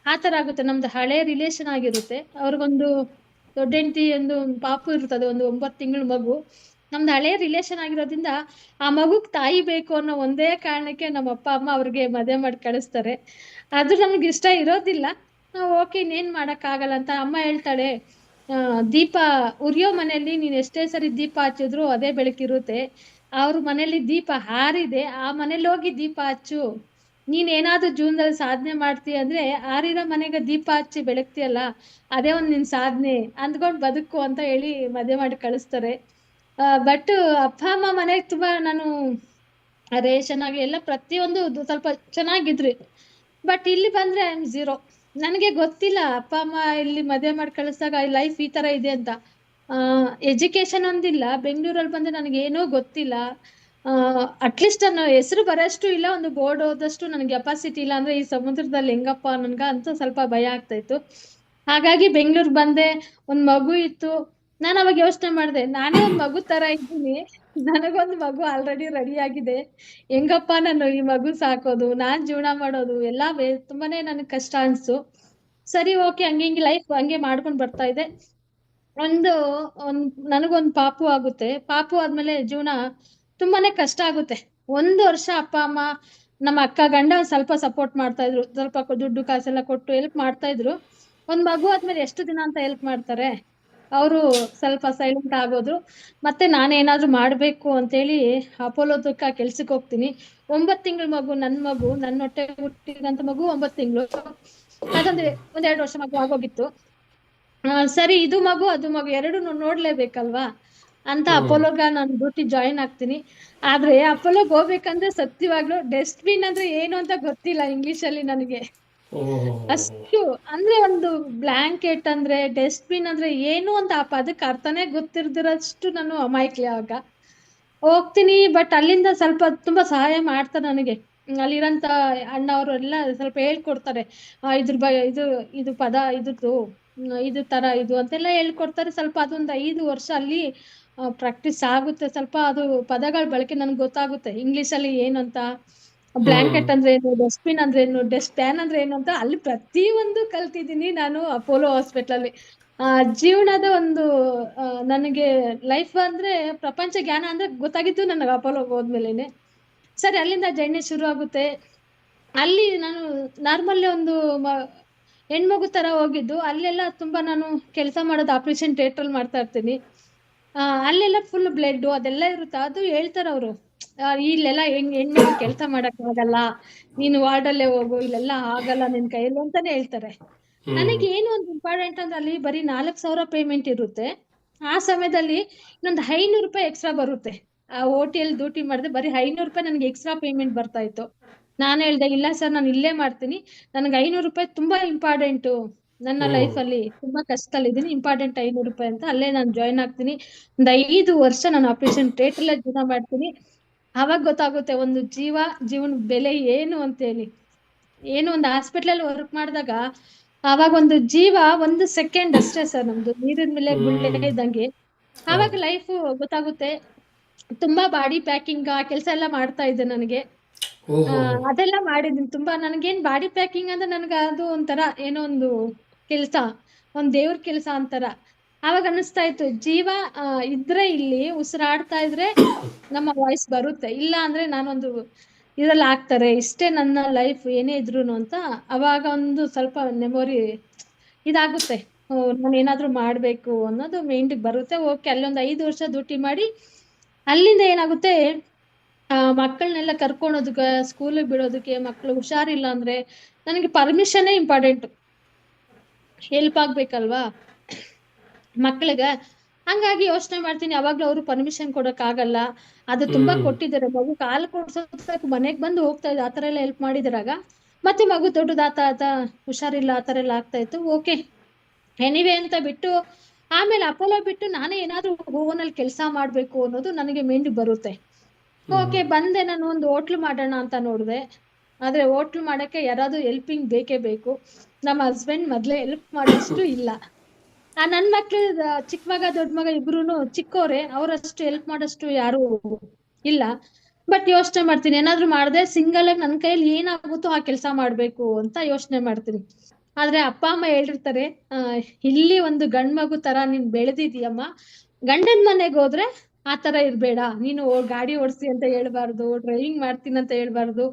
ಆ ತರ ಆಗುತ್ತೆ. ನಮ್ದು ಹಳೆ ರಿಲೇಶನ್ ಆಗಿರುತ್ತೆ. ಅವ್ರಿಗೊಂದು ದೊಡ್ಡ ಹೆಂಡತಿ ಒಂದು ಪಾಪು ಇರ್ತದೆ, ಒಂದು 9 ತಿಂಗಳ ಮಗು. ನಮ್ದು ಹಳೆ ರಿಲೇಶನ್ ಆಗಿರೋದ್ರಿಂದ ಆ ಮಗುಗ್ ತಾಯಿ ಬೇಕು ಅನ್ನೋ ಒಂದೇ ಕಾರಣಕ್ಕೆ ನಮ್ಮ ಅಪ್ಪ ಅಮ್ಮ ಅವ್ರಿಗೆ ಮದುವೆ ಮಾಡಿ ಕಳಿಸ್ತಾರೆ. ಅದು ನಮ್ಗೆ ಇಷ್ಟ ಇರೋದಿಲ್ಲ. ಓಕೆ, ಇನ್ನೇನ್ ಮಾಡಕ್ ಆಗಲ್ಲ ಅಂತ ಅಮ್ಮ ಹೇಳ್ತಾಳೆ, ದೀಪ ಉರಿಯೋ ಮನೆಯಲ್ಲಿ ನೀನ್ ಎಷ್ಟೇ ಸರಿ ದೀಪ ಹಚ್ಚಿದ್ರು ಅದೇ ಬೆಳಕಿರುತ್ತೆ. ಅವ್ರ ಮನೇಲಿ ದೀಪ ಹಾರಿದೆ, ಆ ಮನೇಲಿ ಹೋಗಿ ದೀಪ ಹಚ್ಚು. ನೀನ್ ಏನಾದ್ರೂ ಜೀವನದಲ್ಲಿ ಸಾಧನೆ ಮಾಡ್ತೀಯ ಅಂದ್ರೆ ಆರಿರೋ ಮನೆಗೆ ದೀಪ ಹಚ್ಚಿ ಬೆಳಗ್ತೀಯಲ್ಲ, ಅದೇ ಒಂದ್ ನಿನ್ ಸಾಧನೆ ಅಂದ್ಕೊಂಡ್ ಬದುಕು ಅಂತ ಹೇಳಿ ಮದುವೆ ಮಾಡಿ ಕಳಿಸ್ತಾರೆ. ಬಟ್ ಅಪ್ಪ ಅಮ್ಮ ಮನೆಗೆ ತುಂಬಾ ನಾನು ರೇಷನ್ ಆಗ್ಲಿ ಎಲ್ಲ ಪ್ರತಿಯೊಂದು ಸ್ವಲ್ಪ ಚೆನ್ನಾಗಿದ್ರಿ. ಬಟ್ ಇಲ್ಲಿ ಬಂದ್ರೆ ಐ ಆಮ್ ಝೀರೋ. ನನಗೆ ಗೊತ್ತಿಲ್ಲ ಅಪ್ಪ ಅಮ್ಮ ಇಲ್ಲಿ ಮದುವೆ ಮಾಡಿ ಕಳಿಸ್ದಾಗ ಲೈಫ್ ಈ ತರ ಇದೆ ಅಂತ. ಎಜುಕೇಶನ್ ಒಂದಿಲ್ಲ. ಬೆಂಗಳೂರಲ್ಲಿ ಬಂದ್ರೆ ನನಗೆ ಏನೂ ಗೊತ್ತಿಲ್ಲ. ಅಟ್ಲೀಸ್ಟ್ ನನ್ನ ಹೆಸರು ಬರೋಷ್ಟು ಇಲ್ಲ, ಒಂದು ಬೋರ್ಡ್ ಓದಷ್ಟು ನನಗೆ ಕೆಪಾಸಿಟಿ ಇಲ್ಲ ಅಂದ್ರೆ ಈ ಸಮುದ್ರದಲ್ಲಿ ಹೆಂಗಪ್ಪ ನನ್ಗ ಅಂತ ಸ್ವಲ್ಪ ಭಯ ಆಗ್ತಾ ಇತ್ತು. ಹಾಗಾಗಿ ಬೆಂಗಳೂರು ಬಂದೆ. ಒಂದ್ ಮಗು ಇತ್ತು. ನಾನು ಅವಾಗ ಯೋಚನೆ ಮಾಡಿದೆ, ನಾನೇ ಒಂದ್ ಮಗು ತರ ಇದ್ದೀನಿ, ನನಗೊಂದು ಮಗು ಆಲ್ರೆಡಿ ರೆಡಿ ಆಗಿದೆ, ಹೆಂಗಪ್ಪ ನಾನು ಈ ಮಗು ಸಾಕೋದು, ನಾನ್ ಜೀವನ ಮಾಡೋದು ಎಲ್ಲ ತುಂಬಾನೇ ನನಗೆ ಕಷ್ಟ ಅನ್ಸ್ತು. ಸರಿ, ಓಕೆ, ಹಂಗೆ ಹಿಂಗೆ ಲೈಫ್ ಹಂಗೆ ಮಾಡ್ಕೊಂಡ್ ಬರ್ತಾ ಇದೆ. ನನಗೊಂದು ಪಾಪು ಆಗುತ್ತೆ. ಪಾಪು ಆದ್ಮೇಲೆ ಜೀವನ ತುಂಬಾನೇ ಕಷ್ಟ ಆಗುತ್ತೆ. 1 ವರ್ಷ ಅಪ್ಪ ಅಮ್ಮ ನಮ್ಮ ಅಕ್ಕ ಗಂಡ ಸ್ವಲ್ಪ ಸಪೋರ್ಟ್ ಮಾಡ್ತಾ ಇದ್ರು, ಸ್ವಲ್ಪ ದುಡ್ಡು ಕಾಸೆಲ್ಲ ಕೊಟ್ಟು ಹೆಲ್ಪ್ ಮಾಡ್ತಾ ಇದ್ರು. ಒಂದ್ ಮಗು ಆದ್ಮೇಲೆ ಎಷ್ಟು ದಿನ ಅಂತ ಹೆಲ್ಪ್ ಮಾಡ್ತಾರೆ. ಅವರು ಸ್ವಲ್ಪ ಸೈಲೆಂಟ್ ಆಗೋದ್ರು. ಮತ್ತೆ ನಾನೇನಾದ್ರೂ ಮಾಡ್ಬೇಕು ಅಂತೇಳಿ ಅಪೋಲೋದಕ್ಕ ಕೆಲ್ಸಕ್ಕೆ ಹೋಗ್ತೀನಿ. 9 ತಿಂಗಳ ಮಗು, ನನ್ನ ಹೊಟ್ಟೆ ಹುಟ್ಟಿದಂತ ಮಗು 9 ತಿಂಗಳು. ಅದಂದ್ರೆ 1-2 ವರ್ಷ ಮಗು ಆಗೋಗಿತ್ತು. ಸರಿ, ಇದು ಮಗು ಅದು ಮಗು ಎರಡು ನೋಡ್ಲೇಬೇಕಲ್ವಾ ಅಂತ ಅಪೋಲೋಗ ನಾನು ಡ್ಯೂಟಿ ಜಾಯಿನ್ ಆಗ್ತೀನಿ. ಆದ್ರೆ ಅಪೋಲೋಗ್ ಹೋಗ್ಬೇಕಂದ್ರೆ ಸತ್ಯವಾಗ್ಲೂ ಡಸ್ಟ್ಬಿನ್ ಅಂದ್ರೆ ಏನು ಅಂತ ಗೊತ್ತಿಲ್ಲ ಇಂಗ್ಲಿಷ್ ಅಲ್ಲಿ ನನಗೆ. ಅಷ್ಟು ಅಂದ್ರೆ ಒಂದು ಬ್ಲಾಂಕೆಟ್ ಅಂದ್ರೆ ಡಸ್ಟ್ಬಿನ್ ಅಂದ್ರೆ ಏನು ಅಂತ ಆ ಪದಕ್ಕೆ ಅರ್ಥನೇ ಗೊತ್ತಿರ್ದಿರಷ್ಟು ನಾನು ಅಮಾಯಕಲೆ. ಆವಾಗ ಹೋಗ್ತೀನಿ. ಬಟ್ ಅಲ್ಲಿಂದ ಸ್ವಲ್ಪ ತುಂಬಾ ಸಹಾಯ ಮಾಡ್ತಾರೆ ನನಗೆ. ಅಲ್ಲಿರಂತ ಅಣ್ಣ ಅವರು ಎಲ್ಲ ಸ್ವಲ್ಪ ಹೇಳ್ಕೊಡ್ತಾರೆ. ಇದು ಪದ ಇದ್ರದ್ದು, ಇದು ತರ ಇದು ಅಂತೆಲ್ಲ ಹೇಳ್ಕೊಡ್ತಾರೆ. ಸ್ವಲ್ಪ ಅದೊಂದು 5 ವರ್ಷ ಅಲ್ಲಿ ಪ್ರಾಕ್ಟೀಸ್ ಆಗುತ್ತೆ. ಸ್ವಲ್ಪ ಅದು ಪದಗಳ ಬಳಕೆ ನನ್ಗೆ ಗೊತ್ತಾಗುತ್ತೆ ಇಂಗ್ಲಿಷ್ ಅಲ್ಲಿ ಏನು ಅಂತ. ಬ್ಲಾಂಕೆಟ್ ಅಂದ್ರೆ ಏನು, ಡಸ್ಟ್ಬಿನ್ ಅಂದ್ರೆ ಏನು, ಡಸ್ಟ್ ಪ್ಯಾನ್ ಅಂದ್ರೆ ಏನು ಅಂತ ಅಲ್ಲಿ ಪ್ರತಿಯೊಂದು ಕಲ್ತಿದ್ದೀನಿ ನಾನು ಅಪೋಲೋ ಹಾಸ್ಪಿಟಲ್ ಅಲ್ಲಿ. ಜೀವನದ ಒಂದು ನನಗೆ ಲೈಫ್ ಅಂದ್ರೆ ಪ್ರಪಂಚ ಜ್ಞಾನ ಅಂದ್ರೆ ಗೊತ್ತಾಗಿದ್ದು ನನಗೆ ಅಪೋಲೋಗೆ ಹೋದ್ಮೇಲೆನೆ. ಸರಿ, ಅಲ್ಲಿಂದ ಜರ್ನಿ ಶುರು ಆಗುತ್ತೆ. ಅಲ್ಲಿ ನಾನು ನಾರ್ಮಲ್ ಒಂದು ಹೆಣ್ಮಗು ತರ ಹೋಗಿದ್ದು. ಅಲ್ಲೆಲ್ಲ ತುಂಬಾ ನಾನು ಕೆಲಸ ಮಾಡೋದು ಆಪರೇಷನ್ ಥಿಯೇಟರ್ ಮಾಡ್ತಾ ಇರ್ತೀನಿ. ಅಲ್ಲೆಲ್ಲ ಫುಲ್ ಬ್ಲಡ್ ಅದೆಲ್ಲ ಇರುತ್ತೆ. ಅದು ಹೇಳ್ತಾರ ಅವರು, ಇಲ್ಲೆಲ್ಲ ಹೆಣ್ಣು ಕೆಲಸ ಮಾಡಕ್ ಆಗಲ್ಲ, ನೀನು ವಾರ್ಡಲ್ಲೇ ಹೋಗು, ಇಲ್ಲೆಲ್ಲ ಆಗಲ್ಲ ನಿನ್ ಕೈಯಲ್ಲಿ ಅಂತಾನೆ ಹೇಳ್ತಾರೆ. ನನಗೆ ಏನು ಒಂದು ಇಂಪಾರ್ಟೆಂಟ್ ಅಂದ್ರೆ ಅಲ್ಲಿ ಬರೀ 4,000 ಪೇಮೆಂಟ್ ಇರುತ್ತೆ. ಆ ಸಮಯದಲ್ಲಿ ಇನ್ನೊಂದು 500 ರೂಪಾಯಿ ಎಕ್ಸ್ಟ್ರಾ ಬರುತ್ತೆ. ಆ OT ಡ್ಯೂಟಿ ಮಾಡಿದ್ರೆ ಬರೀ 500 ರೂಪಾಯಿ ನನಗೆ ಎಕ್ಸ್ಟ್ರಾ ಪೇಮೆಂಟ್ ಬರ್ತಾ ಇತ್ತು. ನಾನು ಹೇಳ್ದೆ, ಇಲ್ಲ ಸರ್ ನಾನು ಇಲ್ಲೇ ಮಾಡ್ತೀನಿ, ನನಗೆ 500 ರೂಪಾಯಿ ತುಂಬಾ ಇಂಪಾರ್ಟೆಂಟು, ನನ್ನ ಲೈಫಲ್ಲಿ ತುಂಬಾ ಕಷ್ಟದಲ್ಲಿದ್ದೀನಿ, ಇಂಪಾರ್ಟೆಂಟ್ 500 ರೂಪಾಯಿ ಅಂತ, ಅಲ್ಲೇ ನಾನು ಜಾಯ್ನ್ ಆಗ್ತೀನಿ, ಒಂದು 5 ವರ್ಷ ನಾನು ಆಪರೇಷನ್ ಥಿಯೇಟರ್ಲೇ ಜೀವನ ಮಾಡ್ತೀನಿ. ಅವಾಗ ಗೊತ್ತಾಗುತ್ತೆ ಒಂದು ಜೀವನ ಬೆಲೆ ಏನು ಅಂತೇಳಿ. ಏನು ಒಂದು ಹಾಸ್ಪಿಟ್ಲಲ್ಲಿ ವರ್ಕ್ ಮಾಡಿದಾಗ ಅವಾಗ ಒಂದು ಜೀವ 1 ಸೆಕೆಂಡ್ ಅಷ್ಟೇ ಸರ್, ನಮ್ದು ನೀರಿನ ಮೇಲೆ ಗುಳ್ಳೆ ಇದ್ದಂಗೆ. ಆವಾಗ ಲೈಫ್ ಗೊತ್ತಾಗುತ್ತೆ. ತುಂಬಾ ಬಾಡಿ ಪ್ಯಾಕಿಂಗ್ ಆ ಕೆಲಸ ಎಲ್ಲ ಮಾಡ್ತಾ ಇದ್ದೆ ನನಗೆ. ಓಹೋ. ಅದೆಲ್ಲ ಮಾಡಿದೀನಿ ತುಂಬಾ. ನನಗೇನ್ ಬಾಡಿ ಪ್ಯಾಕಿಂಗ್ ಅಂದ್ರೆ ನನಗೆ ಅದು ಒಂಥರ ಏನೋ ಒಂದು ಕೆಲ್ಸ, ಒಂದ್ ದೇವ್ರ ಕೆಲ್ಸ ಅಂತಾರ. ಆವಾಗ ಅನಿಸ್ತಾ ಇತ್ತು, ಜೀವ ಇದ್ರೆ ಇಲ್ಲಿ ಉಸಿರಾಡ್ತಾ ಇದ್ರೆ ನಮ್ಮ ವಾಯ್ಸ್ ಬರುತ್ತೆ, ಇಲ್ಲ ಅಂದ್ರೆ ನಾನೊಂದು ಇದ್ರಲ್ಲಿ ಆಗ್ತಾರೆ, ಇಷ್ಟೇ ನನ್ನ ಲೈಫ್ ಏನೇ ಇದ್ರೂನು ಅಂತ. ಅವಾಗ ಒಂದು ಸ್ವಲ್ಪ ಮೆಮೊರಿ ಇದಾಗುತ್ತೆ. ನಾನು ಏನಾದ್ರೂ ಮಾಡ್ಬೇಕು ಅನ್ನೋದು ಮೈಂಡ್ ಬರುತ್ತೆ. ಓಕೆ, ಅಲ್ಲೊಂದು 5 ವರ್ಷ ಡ್ಯೂಟಿ ಮಾಡಿ ಅಲ್ಲಿಂದ ಏನಾಗುತ್ತೆ, ಮಕ್ಕಳನ್ನೆಲ್ಲ ಕರ್ಕೊಳೋದಕ್ಕೆ, ಸ್ಕೂಲಿಗೆ ಬಿಡೋದಕ್ಕೆ, ಮಕ್ಳು ಹುಷಾರಿಲ್ಲ ಅಂದ್ರೆ ನನಗೆ ಪರ್ಮಿಷನ್ನೇ ಇಂಪಾರ್ಟೆಂಟ್, ಹೆಲ್ಪ್ ಆಗ್ಬೇಕಲ್ವಾ ಮಕ್ಳಿಗೆ. ಹಂಗಾಗಿ ಯೋಚನೆ ಮಾಡ್ತೀನಿ, ಅವಾಗ್ಲೂ ಅವರು ಪರ್ಮಿಷನ್ ಕೊಡಕ್ ಆಗಲ್ಲ. ಅದು ತುಂಬಾ ಕೊಟ್ಟಿದ್ದಾರೆ, ಮಗು ಕಾಲು ಕೊಡ್ಸೋದಕ್ಕೆ ಮನೆಗ್ ಬಂದು ಹೋಗ್ತಾ ಇದೆ, ಆತರ ಎಲ್ಲ ಹೆಲ್ಪ್ ಮಾಡಿದ್ರಾಗ. ಮತ್ತೆ ಮಗು ದೊಡ್ಡದಾತ ಹುಷಾರಿಲ್ಲ, ಆತರ ಎಲ್ಲ ಆಗ್ತಾ ಇತ್ತು. ಓಕೆ ಎನಿವೆ ಅಂತ ಬಿಟ್ಟು, ಆಮೇಲೆ ಅಪೋಲೋ ಬಿಟ್ಟು ನಾನೇ ಏನಾದ್ರೂ ಓನಲ್ಲಿ ಕೆಲಸ ಮಾಡ್ಬೇಕು ಅನ್ನೋದು ನನಗೆ ಮೈಂಡ್ ಬರುತ್ತೆ. ಓಕೆ ಬಂದೆ, ನಾನು ಒಂದು ಹೋಟ್ಲು ಮಾಡೋಣ ಅಂತ ನೋಡಿದೆ. ಆದ್ರೆ ಹೋಟ್ಲು ಮಾಡಕ್ಕೆ ಯಾರಾದ್ರೂ ಹೆಲ್ಪಿಂಗ್ ಬೇಕೇ ಬೇಕು. ನಮ್ಮ ಹಸ್ಬೆಂಡ್ ಮೊದ್ಲೇ ಹೆಲ್ಪ್ ಮಾಡೋಷ್ಟು ಇಲ್ಲ. ನನ್ ಮಕ್ಳು ಚಿಕ್ಕ ಮಗ ದೊಡ್ಡ ಮಗ ಇಬ್ರುನು ಚಿಕ್ಕವ್ರೆ, ಅವರಷ್ಟು ಹೆಲ್ಪ್ ಮಾಡೋಷ್ಟು ಯಾರು ಇಲ್ಲ. ಬಟ್ ಯೋಚನೆ ಮಾಡ್ತೀನಿ, ಏನಾದ್ರೂ ಮಾಡ್ದೆ ಸಿಂಗಲ್ ಆಗಿ ನನ್ ಕೈಯಲ್ಲಿ ಏನಾಗುತ್ತೋ ಆ ಕೆಲಸ ಮಾಡ್ಬೇಕು ಅಂತ ಯೋಚನೆ ಮಾಡ್ತೀನಿ. ಆದ್ರೆ ಅಪ್ಪ ಅಮ್ಮ ಹೇಳಿರ್ತಾರೆ, ಇಲ್ಲಿ ಒಂದು ಗಂಡ್ ಮಗು ತರ ನೀನ್ ಬೆಳೆದಿದ್ಯಮ್ಮ, ಗಂಡನ್ ಮನೆಗ್ ಹೋದ್ರೆ ಆ ತರ ಇರ್ಬೇಡ, ನೀನು ಗಾಡಿ ಓಡಿಸಿ ಅಂತ ಹೇಳ್ಬಾರ್ದು, ಡ್ರೈವಿಂಗ್ ಮಾಡ್ತೀನಿ ಅಂತ ಹೇಳ್ಬಾರ್ದು,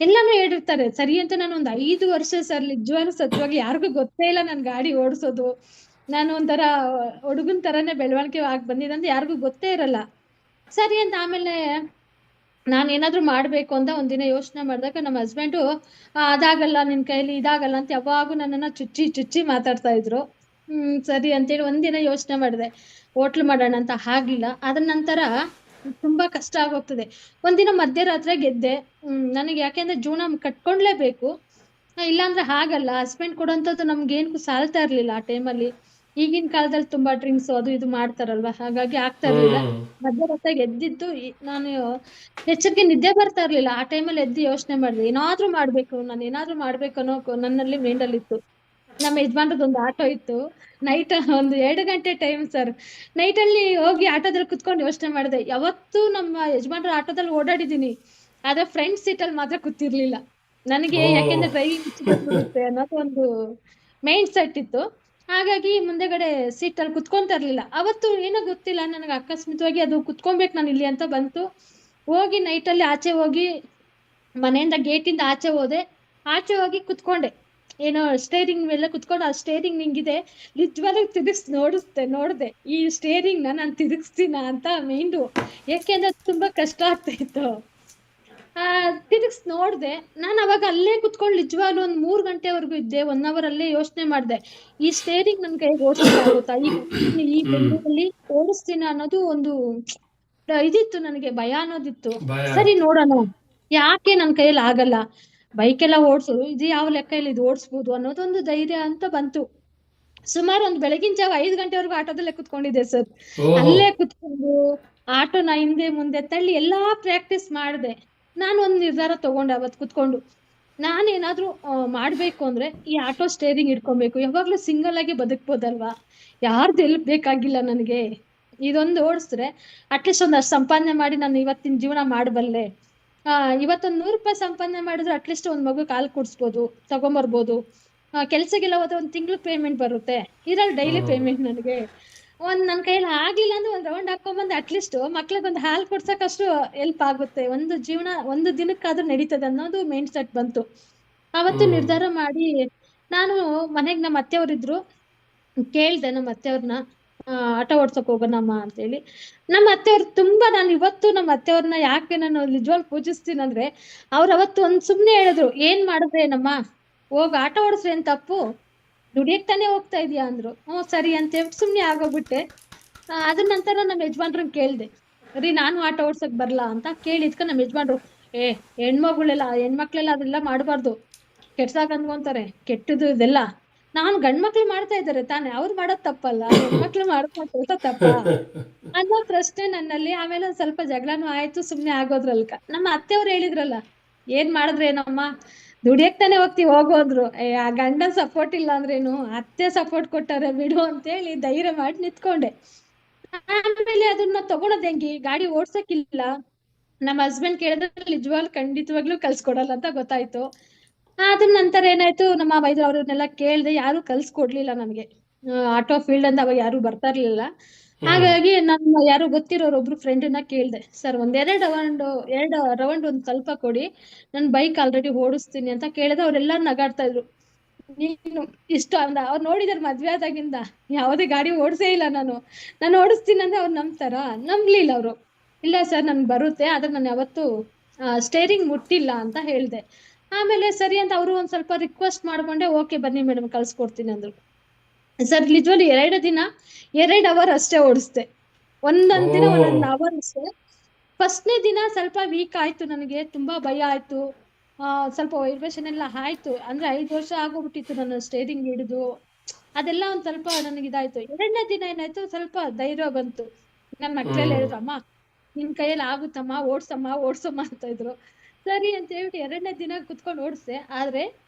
ಎಲ್ಲಾನು ಹೇಳಿರ್ತಾರೆ. ಸರಿ ಅಂತ ನಾನು ಒಂದು 5 ವರ್ಷ ಸರ್ ನಿಜವಾಗ್ಲೂ ಸತ್ಯವಾಗಿ ಯಾರಿಗೂ ಗೊತ್ತೇ ಇಲ್ಲ ನನ್ ಗಾಡಿ ಓಡಿಸೋದು. ನಾನು ಒಂಥರ ಹುಡುಗನ್ ತರಾನೇ ಬೆಳವಣಿಗೆ ಆಗಿ ಬಂದಿದಂತ ಯಾರಿಗೂ ಗೊತ್ತೇ ಇರಲ್ಲ. ಸರಿ ಅಂತ ಆಮೇಲೆ ನಾನು ಏನಾದ್ರೂ ಮಾಡ್ಬೇಕು ಅಂತ ಒಂದಿನ ಯೋಚನೆ ಮಾಡಿದಾಗ ನಮ್ಮ ಹಸ್ಬೆಂಡು ಅದಾಗಲ್ಲ ನಿನ್ ಕೈಲಿ, ಇದಾಗಲ್ಲ ಅಂತ ಯಾವಾಗೂ ನನ್ನನ್ನ ಚುಚ್ಚಿ ಮಾತಾಡ್ತಾ ಇದ್ರು. ಸರಿ ಅಂತೇಳಿ ಒಂದಿನ ಯೋಚನೆ ಮಾಡಿದೆ, ಹೋಟ್ಲು ಮಾಡೋಣ ಅಂತ. ಆಗ್ಲಿಲ್ಲ. ಅದ್ರ ನಂತರ ತುಂಬಾ ಕಷ್ಟ ಆಗೋಗ್ತದೆ. ಒಂದಿನ ಮಧ್ಯರಾತ್ರಿ ಗೆದ್ದೆ. ನನಗೆ ಯಾಕೆಂದ್ರೆ ಜೀವನ ಕಟ್ಕೊಂಡ್ಲೇಬೇಕು, ಇಲ್ಲಾಂದ್ರೆ ಆಗಲ್ಲ. ಹಸ್ಬೆಂಡ್ ಕೊಡೋಂಥದ್ದು ನಮ್ಗೇನು ಸಾಲ್ತಾ ಇರ್ಲಿಲ್ಲ ಆ ಟೈಮಲ್ಲಿ. ಈಗಿನ ಕಾಲದಲ್ಲಿ ತುಂಬಾ ಡ್ರಿಂಕ್ಸ್ ಅದು ಇದು ಮಾಡ್ತಾರಲ್ವಾ, ಹಾಗಾಗಿ ಆಗ್ತಾ ಇರ್ಲಿಲ್ಲ. ಮಧ್ಯರಾತ್ರಿಗೆ ಎದ್ದಿದ್ದು ನಾನು ಎಚ್ಚರಿಕೆ ನಿದ್ದೆ ಬರ್ತಾ ಇರ್ಲಿಲ್ಲ. ಆ ಟೈಮಲ್ಲಿ ಎದ್ದು ಯೋಚನೆ ಮಾಡಿದೆ, ಏನಾದ್ರೂ ಮಾಡ್ಬೇಕು, ನಾನು ಏನಾದ್ರೂ ಮಾಡ್ಬೇಕು ಅನ್ನೋ ನನ್ನಲ್ಲಿ ಮೈಂಡಲ್ಲಿ ಇತ್ತು. ನಮ್ಮ ಯಜಮಾನ್ರದ್ದು ಒಂದು ಆಟೋ ಇತ್ತು. ನೈಟ್ ಒಂದು 2 ಗಂಟೆ ಟೈಮ್ ಸರ್. ನೈಟ್ ಅಲ್ಲಿ ಹೋಗಿ ಆಟೋದಲ್ಲಿ ಕುತ್ಕೊಂಡು ಯೋಚನೆ ಮಾಡಿದೆ, ಯಾವತ್ತೂ ನಮ್ಮ ಯಜಮಾನ್ರ ಆಟೋದಲ್ಲಿ ಓಡಾಡಿದೀನಿ, ಆದ್ರೆ ಫ್ರಂಟ್ ಸೀಟ್ ಅಲ್ಲಿ ಮಾತ್ರ ಕೂತಿರ್ಲಿಲ್ಲ ನನಗೆ. ಯಾಕೆಂದ್ರೆ ಡ್ರೈವಿಂಗ್ ಬರುತ್ತೆ ಅನ್ನೋದು ಒಂದು ಮೈಂಡ್ ಸೆಟ್ ಇತ್ತು. ಹಾಗಾಗಿ ಮುಂದೆಗಡೆ ಸೀಟ್ ಅಲ್ಲಿ ಕುತ್ಕೊಂತ ಇರ್ಲಿಲ್ಲ. ಅವತ್ತು ಏನೋ ಗೊತ್ತಿಲ್ಲ, ನನಗೆ ಅಕಸ್ಮಿತವಾಗಿ ಅದು ಕುತ್ಕೊಬೇಕು ನಾನು ಇಲ್ಲಿ ಅಂತ ಬಂತು. ಹೋಗಿ ನೈಟ್ ಅಲ್ಲಿ ಆಚೆ ಹೋಗಿ ಮನೆಯಿಂದ ಗೇಟಿಂದ ಆಚೆ ಹೋದೆ. ಆಚೆ ಹೋಗಿ ಕುತ್ಕೊಂಡೆ, ಏನೋ ಸ್ಟೇರಿಂಗ್ ಮೇಲೆ ಕುತ್ಕೊಂಡು, ಆ ಸ್ಟೇರಿಂಗ್ ನಿಂಗಿದೆ ನಿಜವಾಗ್ಲೂ ನೋಡ್ದೆ ಈ ಸ್ಟೇರಿಂಗ್ ನಾನು ತಿರುಗಿಸ್ತೀನ ಅಂತ ಮೈಂಡು. ಯಾಕೆಂದ್ರೆ ತುಂಬಾ ಕಷ್ಟ ಆಗ್ತಾ ಇತ್ತು. ತಿರುಗಿಸ್ ನೋಡ್ದೆ. ನಾನು ಅವಾಗ ಅಲ್ಲೇ ಕುತ್ಕೊಂಡು ನಿಜವಾಗ್ಲೂ ಒಂದು 3 ಗಂಟೆವರೆಗೂ ಇದ್ದೆ. 1 ಅವರ್ ಅಲ್ಲೇ ಯೋಚನೆ ಮಾಡ್ದೆ, ಈ ಸ್ಟೇರಿಂಗ್ ನನ್ ಕೈಗೆ ಓಡಿಸ್ಲಿಕ್ಕಾಗುತ್ತಾ, ಈ ಬೆಂಗಳೂರಲ್ಲಿ ಓಡಿಸ್ತೀನ ಅನ್ನೋದು ಒಂದು ಇದಿತ್ತು, ನನಗೆ ಭಯ ಅನ್ನೋದಿತ್ತು. ಸರಿ ನೋಡೋಣ, ಯಾಕೆ ನನ್ ಕೈಯಲ್ಲಿ ಆಗಲ್ಲ, ಬೈಕ್ ಎಲ್ಲ ಓಡಿಸೋದು ಇದು ಯಾವ ಲೆಕ್ಕ, ಇದು ಓಡಿಸ್ಬೋದು ಅನ್ನೋದೊಂದು ಧೈರ್ಯ ಅಂತ ಬಂತು. ಸುಮಾರು ಒಂದು ಬೆಳಗಿನ ಜಾವ 5 ಗಂಟೆವರೆಗೂ ಆಟೋದಲ್ಲೇ ಕುತ್ಕೊಂಡಿದ್ದೆ ಸರ್. ಅಲ್ಲೇ ಕುತ್ಕೊಂಡು ಆಟೋನ ಹಿಂದೆ ಮುಂದೆ ತಳ್ಳಿ ಎಲ್ಲಾ ಪ್ರಾಕ್ಟೀಸ್ ಮಾಡಿದೆ. ನಾನು ಒಂದು ನಿರ್ಧಾರ ತಗೊಂಡೆ ಅವತ್ತು ಕುತ್ಕೊಂಡು, ನಾನೇನಾದ್ರೂ ಮಾಡ್ಬೇಕು ಅಂದ್ರೆ ಈ ಆಟೋ ಸ್ಟೇರಿಂಗ್ ಇಟ್ಕೊಬೇಕು. ಯಾವಾಗ್ಲೂ ಸಿಂಗಲ್ ಆಗಿ ಬದುಕ್ಬೋದಲ್ವಾ, ಯಾರ್ದು ಹೆಲ್ಪ್ ಬೇಕಾಗಿಲ್ಲ ನನಗೆ. ಇದೊಂದು ಓಡಿಸಿದ್ರೆ ಅಟ್ಲೀಸ್ಟ್ ಒಂದಷ್ಟು ಸಂಪಾದನೆ ಮಾಡಿ ನಾನು ಇವತ್ತಿನ ಜೀವನ ಮಾಡಬಲ್ಲೆ. ಇವತ್ತೊಂದು 100 ರೂಪಾಯಿ ಸಂಪಾದನೆ ಮಾಡಿದ್ರೆ ಅಟ್ಲೀಸ್ಟ್ ಒಂದ್ ಮಗು ಕಾಲ್ ಕೊಡ್ಸ್ಬೋದು, ತಗೊಂಬರ್ಬೋದು. ಕೆಲ್ಸಕ್ಕೆಲ್ಲ ಹೋದ್ರೆ ಒಂದು ತಿಂಗ್ಳು ಪೇಮೆಂಟ್ ಬರುತ್ತೆ, ಇದ್ರಲ್ಲಿ ಡೈಲಿ ಪೇಮೆಂಟ್ ನನಗೆ. ನನ್ ಕೈಯಲ್ಲಿ ಆಗ್ಲಿಲ್ಲ ಅಂದ್ರೆ ಒಂದ್ ರೌಂಡ್ ಹಾಕೊಂಡ್ಬಂದು ಅಟ್ಲೀಸ್ಟ್ ಮಕ್ಳಿಗೆ ಒಂದು ಹಾಲು ಕೊಡ್ಸಕ್ಕಷ್ಟು ಹೆಲ್ಪ್ ಆಗುತ್ತೆ, ಒಂದು ಜೀವನ ಒಂದು ದಿನಕ್ಕಾದ್ರೂ ನಡೀತದೆ ಅನ್ನೋದು ಮೈಂಡ್ ಸೆಟ್ ಬಂತು. ಅವತ್ತು ನಿರ್ಧಾರ ಮಾಡಿ ನಾನು ಮನೆಗೆ ನಮ್ಮ ಅತ್ತೆಯವ್ರಿದ್ರು, ಕೇಳ್ದೆ ನಮ್ಮ ಅತ್ತೆಯವ್ರನ್ನ, ಆಟೋ ಓಡ್ಸಕ್ ಹೋಗೋಣಮ್ಮ ಅಂತೇಳಿ. ನಮ್ಮ ಅತ್ತೆಯವ್ರು ತುಂಬಾ, ನಾನು ಇವತ್ತು ನಮ್ಮ ಅತ್ತೆಯವ್ರನ್ನ ಯಾಕೆ ನಾನು ನಿಜವಾಗ್ಲೂ ಪೂಜಿಸ್ತೀನಿ ಅಂದ್ರೆ, ಅವ್ರು ಅವತ್ತು ಒಂದ್ ಸುಮ್ನೆ ಹೇಳಿದ್ರು, ಏನ್ ಮಾಡಿದ್ರೆ ನಮ್ಮ ಹೋಗ್ ಆಟೋ ಓಡಿಸ್ರಿ, ಏನ್ ತಪ್ಪು, ದುಡಿಯಕ್ ತಾನೇ ಹೋಗ್ತಾ ಇದೀಯಾ ಅಂದ್ರು. ಹ್ಞೂ ಸರಿ ಅಂತ ಹೇಳ್ಬಿಟ್ಟು ಸುಮ್ನೆ ಆಗೋಗ್ಬಿಟ್ಟೆ. ಅದ್ರ ನಂತರ ನಮ್ಮ ಯಜಮಾನ್ರನ್ನ ಕೇಳ್ದೆ, ರೀ ನಾನು ಆಟೋ ಓಡ್ಸಕ್ ಬರ್ಲಾ ಅಂತ ಕೇಳಿದ್ಕ ನಮ್ಮ ಯಜಮಾನ್ರು, ಹೆಣ್ಮಕ್ಳೆಲ್ಲ ಅದೆಲ್ಲ ಮಾಡಬಾರ್ದು, ಕೆಟ್ಸಾಗ ಅನ್ಕೊಂತಾರೆ, ಕೆಟ್ಟದು ಇದೆಲ್ಲ. ನಾನು ಗಂಡ್ಮಕ್ಳು ಮಾಡ್ತಾ ಇದಾರೆ ತಾನೆ, ಅವ್ರು ಮಾಡೋದ್ ತಪ್ಪಲ್ಲ, ಹೆಣ್ಮಕ್ಳು ಮಾಡೋ ಕೆಲ್ಸ ತಪ್ಪ ಅನ್ನೋ ಪ್ರಶ್ನೆ ನನ್ನಲ್ಲಿ. ಆಮೇಲೆ ಒಂದ್ ಸ್ವಲ್ಪ ಜಗಳನೂ ಆಯ್ತು, ಸುಮ್ನೆ ಆಗೋದ್ರಲ್ಕ. ನಮ್ಮ ಅತ್ತೆಯವ್ರು ಹೇಳಿದ್ರಲ್ಲ, ಏನ್ ಮಾಡಿದ್ರೆ ಏನಮ್ಮ, ದುಡಿಯಕ್ ತಾನೇ ಹೋಗ್ತೀವಿ ಹೋಗು ಅಂದ್ರು. ಆ ಗಂಡನ್ ಸಪೋರ್ಟ್ ಇಲ್ಲ ಅಂದ್ರೇನು, ಅತ್ತೆ ಸಪೋರ್ಟ್ ಕೊಟ್ಟಾರೆ ಬಿಡು ಅಂತೇಳಿ ಧೈರ್ಯ ಮಾಡಿ ನಿಂತ್ಕೊಂಡೆ. ಆಮೇಲೆ ಅದನ್ನ ತಗೊಳೋದ್ ಹೆಂಗೆ, ಗಾಡಿ ಓಡ್ಸಕ್ಕಿಲ್ಲ. ನಮ್ಮ ಹಸ್ಬೆಂಡ್ ಕೇಳಿದ್ರೆ ನಿಜವಾಗ್ಲೂ ಖಂಡಿತವಾಗ್ಲೂ ಕಲ್ಸ್ಕೊಡಲ್ಲ ಅಂತ ಗೊತ್ತಾಯ್ತು. ಅದ್ರ ನಂತರ ಏನಾಯ್ತು, ನಮ್ಮ ವೈದ್ಯರು ಅವ್ರನ್ನೆಲ್ಲ ಕೇಳ್ದೆ, ಯಾರು ಕಲ್ಸ್ಕೊಡ್ಲಿಲ್ಲ ನನ್ಗೆ. ಆಟೋ ಫೀಲ್ಡ್ ಅಂತ ಅವಾಗ ಯಾರು ಬರ್ತಾ ಇರ್ಲಿಲ್ಲ. ಹಾಗಾಗಿ ನನ್ನ ಯಾರು ಗೊತ್ತಿರೋರು ಒಬ್ರು ಫ್ರೆಂಡನ್ನ ಕೇಳ್ದೆ, ಸರ್ ಎರಡು ರೌಂಡ್ ಒಂದ್ ಸ್ವಲ್ಪ ಕೊಡಿ, ನನ್ ಬೈಕ್ ಆಲ್ರೆಡಿ ಓಡಿಸ್ತೀನಿ ಅಂತ ಕೇಳಿದ್ರೆ ಅವ್ರೆಲ್ಲ ನಗಾಡ್ತಾ ಇದ್ರು. ನೀನು ಇಷ್ಟ ಅಂದ, ಅವ್ರು ನೋಡಿದಾರೆ ಮದ್ವೆ ಆದಾಗಿಂದ ಯಾವುದೇ ಗಾಡಿ ಓಡ್ಸೇ ಇಲ್ಲ ನಾನು ಓಡಿಸ್ತೀನಿ ಅಂದ್ರೆ ಅವ್ರು ನಂಬ್ಲಿಲ್ಲ ಅವ್ರು. ಇಲ್ಲ ಸರ್ ನನ್ಗೆ ಬರುತ್ತೆ, ಆದ್ರೆ ನಾನು ಯಾವತ್ತು ಸ್ಟೇರಿಂಗ್ ಮುಟ್ಟಿಲ್ಲ ಅಂತ ಹೇಳ್ದೆ. ಆಮೇಲೆ ಸರಿ ಅಂತ ಅವರು ಒಂದ್ ಸ್ವಲ್ಪ ರಿಕ್ವೆಸ್ಟ್ ಮಾಡ್ಕೊಂಡೆ, ಓಕೆ ಬನ್ನಿ ಮೇಡಮ್ ಕಳ್ಸ್ಕೊಡ್ತೀನಿ ಅಂದ್ರು. ಸರ್ ನಿಜವಲ್ಲಿ 2 ಅವರ್ ಅಷ್ಟೇ ಓಡಿಸ್ದೆ, ಒಂದೊಂದ್ ದಿನ 1 ಅವರ್ ಅಷ್ಟೇ. ಫಸ್ಟ್ನೇ ದಿನ ಸ್ವಲ್ಪ ವೀಕ್ ಆಯ್ತು, ನನಗೆ ತುಂಬಾ ಭಯ ಆಯ್ತು. ಸ್ವಲ್ಪ ವೈಬ್ರೇಷನ್ ಎಲ್ಲ ಆಯ್ತು, ಅಂದ್ರೆ 5 ವರ್ಷ ಆಗೋಗ್ಬಿಟ್ಟಿತ್ತು ನನ್ನ ಸ್ಟೇರಿಂಗ್ ಹಿಡಿದು, ಅದೆಲ್ಲ ಒಂದ್ ಸ್ವಲ್ಪ ನನಗೆ ಇದಾಯ್ತು. 2ನೇ ದಿನ ಏನಾಯ್ತು, ಸ್ವಲ್ಪ ಧೈರ್ಯ ಬಂತು. ನನ್ನ ಮಕ್ಳೆಲ್ಲ ಹೇಳಿದ್ರು, ಅಮ್ಮ ನಿನ್ ಕೈಯಲ್ಲಿ ಆಗುತ್ತಮ್ಮ, ಓಡ್ಸಮ್ಮ ಅಂತ ಇದ್ರು. ಸರಿ ಅಂತ ಹೇಳ್ಬಿಟ್ಟು 2ನೇ ದಿನ ಕುತ್ಕೊಂಡು ಓಡಿಸ್ದೆ. ಆದ್ರೆ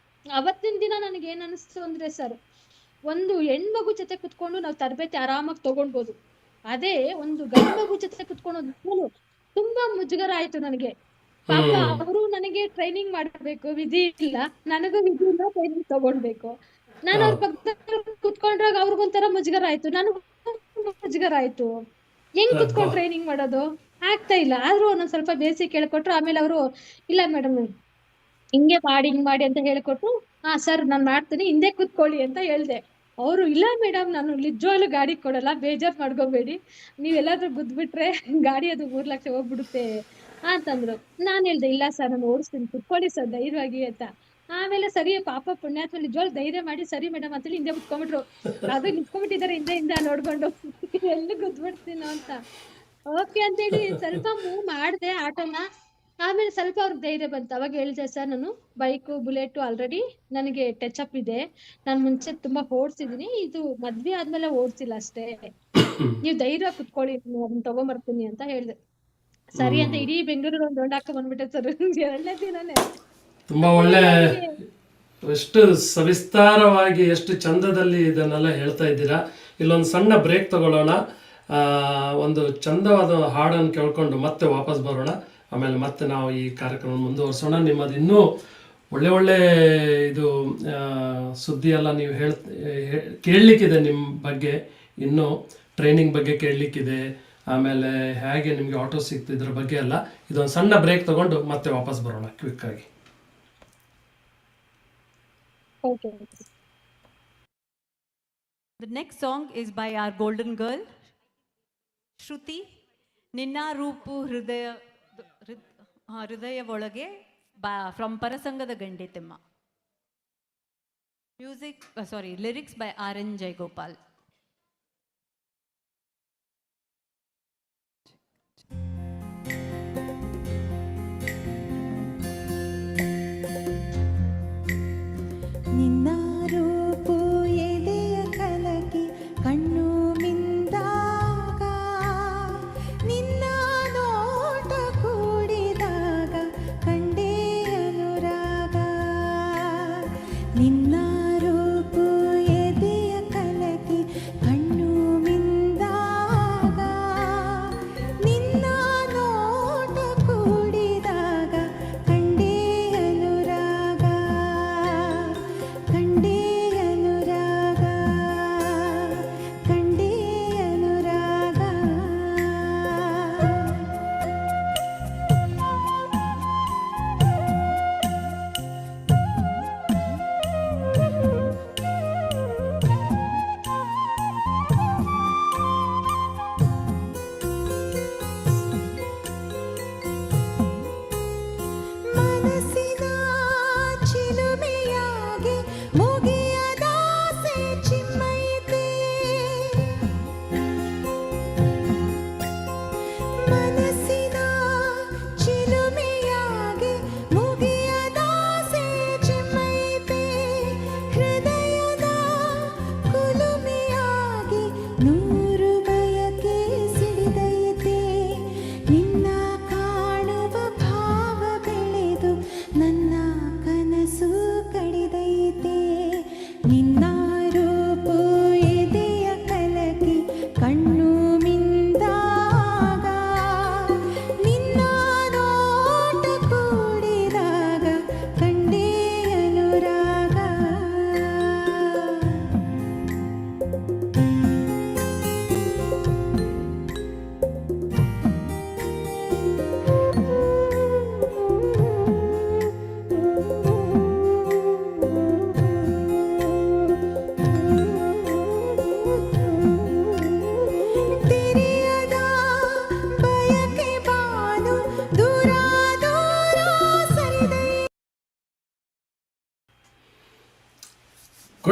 ಅವತ್ತಿನ ದಿನ ನನಗೆ ಏನ್ ಅನಿಸ್ತು ಅಂದ್ರೆ, ಸರ್ ಒಂದು ಹೆಣ್ಮಗು ಜೊತೆ ಕುತ್ಕೊಂಡು ನಾವು ತರಬೇತಿ ಆರಾಮಾಗಿ ತಗೊಳ್ಬೋದು, ಅದೇ ಒಂದು ಗಂಡು ಮಗು ಜೊತೆ ಕುತ್ಕೊಂಡು ತುಂಬಾ ಮುಜುಗರ ಆಯ್ತು ನನಗೆ. ಪಾಪ ಅವರು ನನಗೆ ಟ್ರೈನಿಂಗ್ ಮಾಡಬೇಕು, ವಿಧಿ ಇಲ್ಲ, ನನಗೂ ವಿಧಿ ಇಲ್ಲ, ಟ್ರೈನಿಂಗ್ ತಗೊಳ್ಬೇಕು. ನಾನು ಅವ್ರ ಪಕ್ಕದಲ್ಲಿ ಕುತ್ಕೊಂಡ್ರಾಗ ಅವ್ರಿಗೊಂಥರ ಮುಜುಗರ ಆಯ್ತು, ನನಗೂ ಮುಜುಗರ ಆಯ್ತು. ಹೆಂಗ್ ಕುತ್ಕೊಂಡು ಟ್ರೈನಿಂಗ್ ಮಾಡೋದು ಆಗ್ತಾ ಇಲ್ಲ. ಆದ್ರೂ ಒಂದೊಂದ್ ಸ್ವಲ್ಪ ಬೇಸಿಕ್ ಹೇಳ್ಕೊಟ್ರು. ಆಮೇಲೆ ಅವರು, ಇಲ್ಲ ಮೇಡಮ್ ಹಿಂಗ್ ಮಾಡಿ ಅಂತ ಹೇಳ್ಕೊಟ್ರು. ಸರ್ ನಾನ್ ಮಾಡ್ತೀನಿ, ಹಿಂದೆ ಕೂತ್ಕೊಳ್ಳಿ ಅಂತ ಹೇಳ್ದೆ. ಅವರು, ಇಲ್ಲ ಮೇಡಮ್ ನಾನು ನಿಜವಾಗ್ಲೂ ಗಾಡಿ ಕೊಡಲ್ಲ, ಬೇಜಾರ್ ಮಾಡ್ಕೋಬೇಡಿ, ನೀವೆಲ್ಲಾದ್ರೂ ಗುದ್ಬಿಟ್ರೆ ಗಾಡಿ ಅದು 3 ಲಕ್ಷ ಹೋಗ್ಬಿಡುತ್ತೆ ಅಂತಂದ್ರು. ನಾನ್ ಹೇಳ್ದೆ, ಇಲ್ಲ ಸರ್ ನಾನು ಓಡಿಸ್ತೀನಿ, ಕುತ್ಕೊಳ್ಳಿ ಸರ್ ಧೈರ್ಯವಾಗಿ ಅಂತ. ಆಮೇಲೆ ಸರಿ ಪಾಪ ಪುಣ್ಯಾತ್ಮ ನಿಜವಾಗ್ಲೂ ಧೈರ್ಯ ಮಾಡಿ ಸರಿ ಮೇಡಮ್ ಅಂತೇಳಿ ಹಿಂದೆ ಕುತ್ಕೊಂಡ್ಬಿಟ್ರು. ಅದು ನಿಂತ್ಕೊಂಡ್ಬಿಟ್ಟಿದ್ದಾರೆ ಹಿಂದೆ ನೋಡ್ಕೊಂಡು, ಎಲ್ಲಿ ಗುದ್ಬಿಡ್ತೀನೋ ಅಂತ. ಓಕೆ ಅಂತೇಳಿ ಸ್ವಲ್ಪ ಮೂವ್ ಮಾಡ್ದೆ ಆಟೋನ. ಆಮೇಲೆ ಸ್ವಲ್ಪ ಅವ್ರಿಗೆ ಧೈರ್ಯ ಬಂತು. ಅವಾಗ ಹೇಳಿದೆ, ಸರ್ ನಾನು ಬೈಕು ಬುಲೆಟ್ ಆಲ್ರೆಡಿ ನನಗೆ ಟಚ್ ಅಪ್ ಇದೆ, ನಾನು ಮುಂಚೆ ತುಂಬಾ ಓಡ್ಸಿದೀನಿ, ಇದು ಮದ್ವೆ ಆದ್ಮೇಲೆ ಓಡ್ಸಿಲ್ಲ ಅಷ್ಟೇ, ನೀವ್ ಧೈರ್ಯ ಕುತ್ಕೊಳ್ಳಿ, ಅದನ್ನ ತಗೊಂಬರ್ತೀನಿ ಅಂತ ಹೇಳ್ದೆ. ಸರಿ ಅಂತ ಇಡೀ ಬೆಂಗಳೂರು ಒಂದು ರೌಂಡ್ ಹಾಕ ಬಂದ್ಬಿಟ್ಟೆ ಸರ್ 2ನೇ ದಿನನೇ. ತುಂಬಾ ಒಳ್ಳೆ, ಎಷ್ಟು ಸವಿಸ್ತಾರವಾಗಿ ಎಷ್ಟು ಚಂದದಲ್ಲಿ ಇದನ್ನೆಲ್ಲ ಹೇಳ್ತಾ ಇದ್ದೀರಾ. ಇಲ್ಲೊಂದು ಸಣ್ಣ ಬ್ರೇಕ್ ತಗೊಳ್ಳೋಣ, ಒಂದು ಚಂದವಾದ ಹಾಡನ್ನು ಕೇಳ್ಕೊಂಡು ಮತ್ತೆ ವಾಪಸ್ ಬರೋಣ. ಆಮೇಲೆ ಮತ್ತೆ ನಾವು ಈ ಕಾರ್ಯಕ್ರಮ ಮುಂದುವರಿಸೋಣ. ನಿಮ್ಮದು ಇನ್ನೂ ಒಳ್ಳೆ ಇದು ಸುದ್ದಿ ಎಲ್ಲ ನೀವು ಕೇಳಲಿಕ್ಕಿದೆ, ನಿಮ್ಮ ಬಗ್ಗೆ ಇನ್ನೂ ಟ್ರೈನಿಂಗ್ ಬಗ್ಗೆ ಕೇಳಲಿಕ್ಕಿದೆ. ಆಮೇಲೆ ಹೇಗೆ ನಿಮಗೆ ಆಟೋ ಸಿಗ್ತಿದ್ರ ಬಗ್ಗೆ ಎಲ್ಲ. ಇದೊಂದು ಸಣ್ಣ ಬ್ರೇಕ್ ತಗೊಂಡು ಮತ್ತೆ ವಾಪಸ್ ಬರೋಣ ಕ್ವಿಕ್ ಆಗಿ. Okay. The next song is by our golden girl, Shruti. Ninna Roopu Hridaya Volage from Parasangada Gandetemma. Lyrics by R.N. Jayagopal. ನಿನ್ನ ರೂಪು ಎದೆಯ ಕಲಕಿ ಕಣ್ಣು ಮಿಂದಾಗ, ನಿನ್ನ ನೋಟ ಕೂಡಿದಾಗ ಕಂಡೇ ಅನುರಾಗ. ನಿನ್ನ ರೂಪು ಎದೆಯ ಕಲಕಿ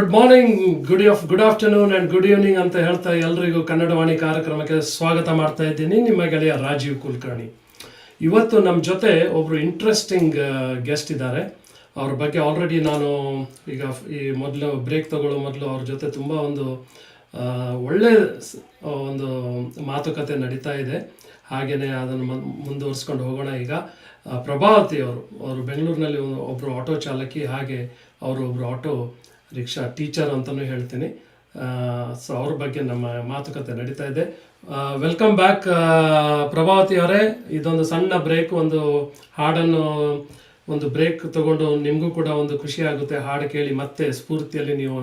good morning, good afternoon and good evening ಅಂತ ಹೇಳ್ತಾ ಎಲ್ರಿಗೂ ಕನ್ನಡವಾಣಿ ಕಾರ್ಯಕ್ರಮಕ್ಕೆ ಸ್ವಾಗತ ಮಾಡ್ತಾ ಇದ್ದೀನಿ. ನಿಮ್ಮ ಗೆಳೆಯ ರಾಜೀವ್ ಕುಲಕರ್ಣಿ. ಇವತ್ತು ನಮ್ಮ ಜೊತೆ ಒಬ್ಬರು ಇಂಟ್ರೆಸ್ಟಿಂಗ್ ಗೆಸ್ಟ್ ಇದ್ದಾರೆ. ಅವ್ರ ಬಗ್ಗೆ ಆಲ್ರೆಡಿ ನಾನು ಈಗ ಈ ಮೊದಲು ಬ್ರೇಕ್ ತಗೊಳ್ಳೋ ಮೊದಲು ಅವ್ರ ಜೊತೆ ತುಂಬ ಒಂದು ಒಳ್ಳೆ ಒಂದು ಮಾತುಕತೆ ನಡೀತಾ ಇದೆ. ಹಾಗೆಯೇ ಅದನ್ನು ಮುಂದುವರಿಸ್ಕೊಂಡು ಹೋಗೋಣ. ಈಗ ಪ್ರಭಾವತಿ ಅವರು ಬೆಂಗಳೂರಿನಲ್ಲಿ ಒಬ್ಬರು ಆಟೋ ಚಾಲಕಿ, ಹಾಗೆ ಅವರು ಒಬ್ಬರು ಆಟೋ ರಿಕ್ಷಾ ಟೀಚರ್ ಅಂತಲೂ ಹೇಳ್ತೀನಿ. ಸೊ ಅವ್ರ ಬಗ್ಗೆ ನಮ್ಮ ಮಾತುಕತೆ ನಡೀತಾ ಇದೆ. ವೆಲ್ಕಮ್ ಬ್ಯಾಕ್ ಪ್ರಭಾವತಿ ಅವರೇ. ಇದೊಂದು ಸಣ್ಣ ಬ್ರೇಕ್, ಒಂದು ಹಾಡನ್ನು ಒಂದು ಬ್ರೇಕ್ ತಗೊಂಡು ನಿಮಗೂ ಕೂಡ ಒಂದು ಖುಷಿ ಆಗುತ್ತೆ. ಹಾಡು ಕೇಳಿ ಮತ್ತೆ ಸ್ಫೂರ್ತಿಯಲ್ಲಿ ನೀವು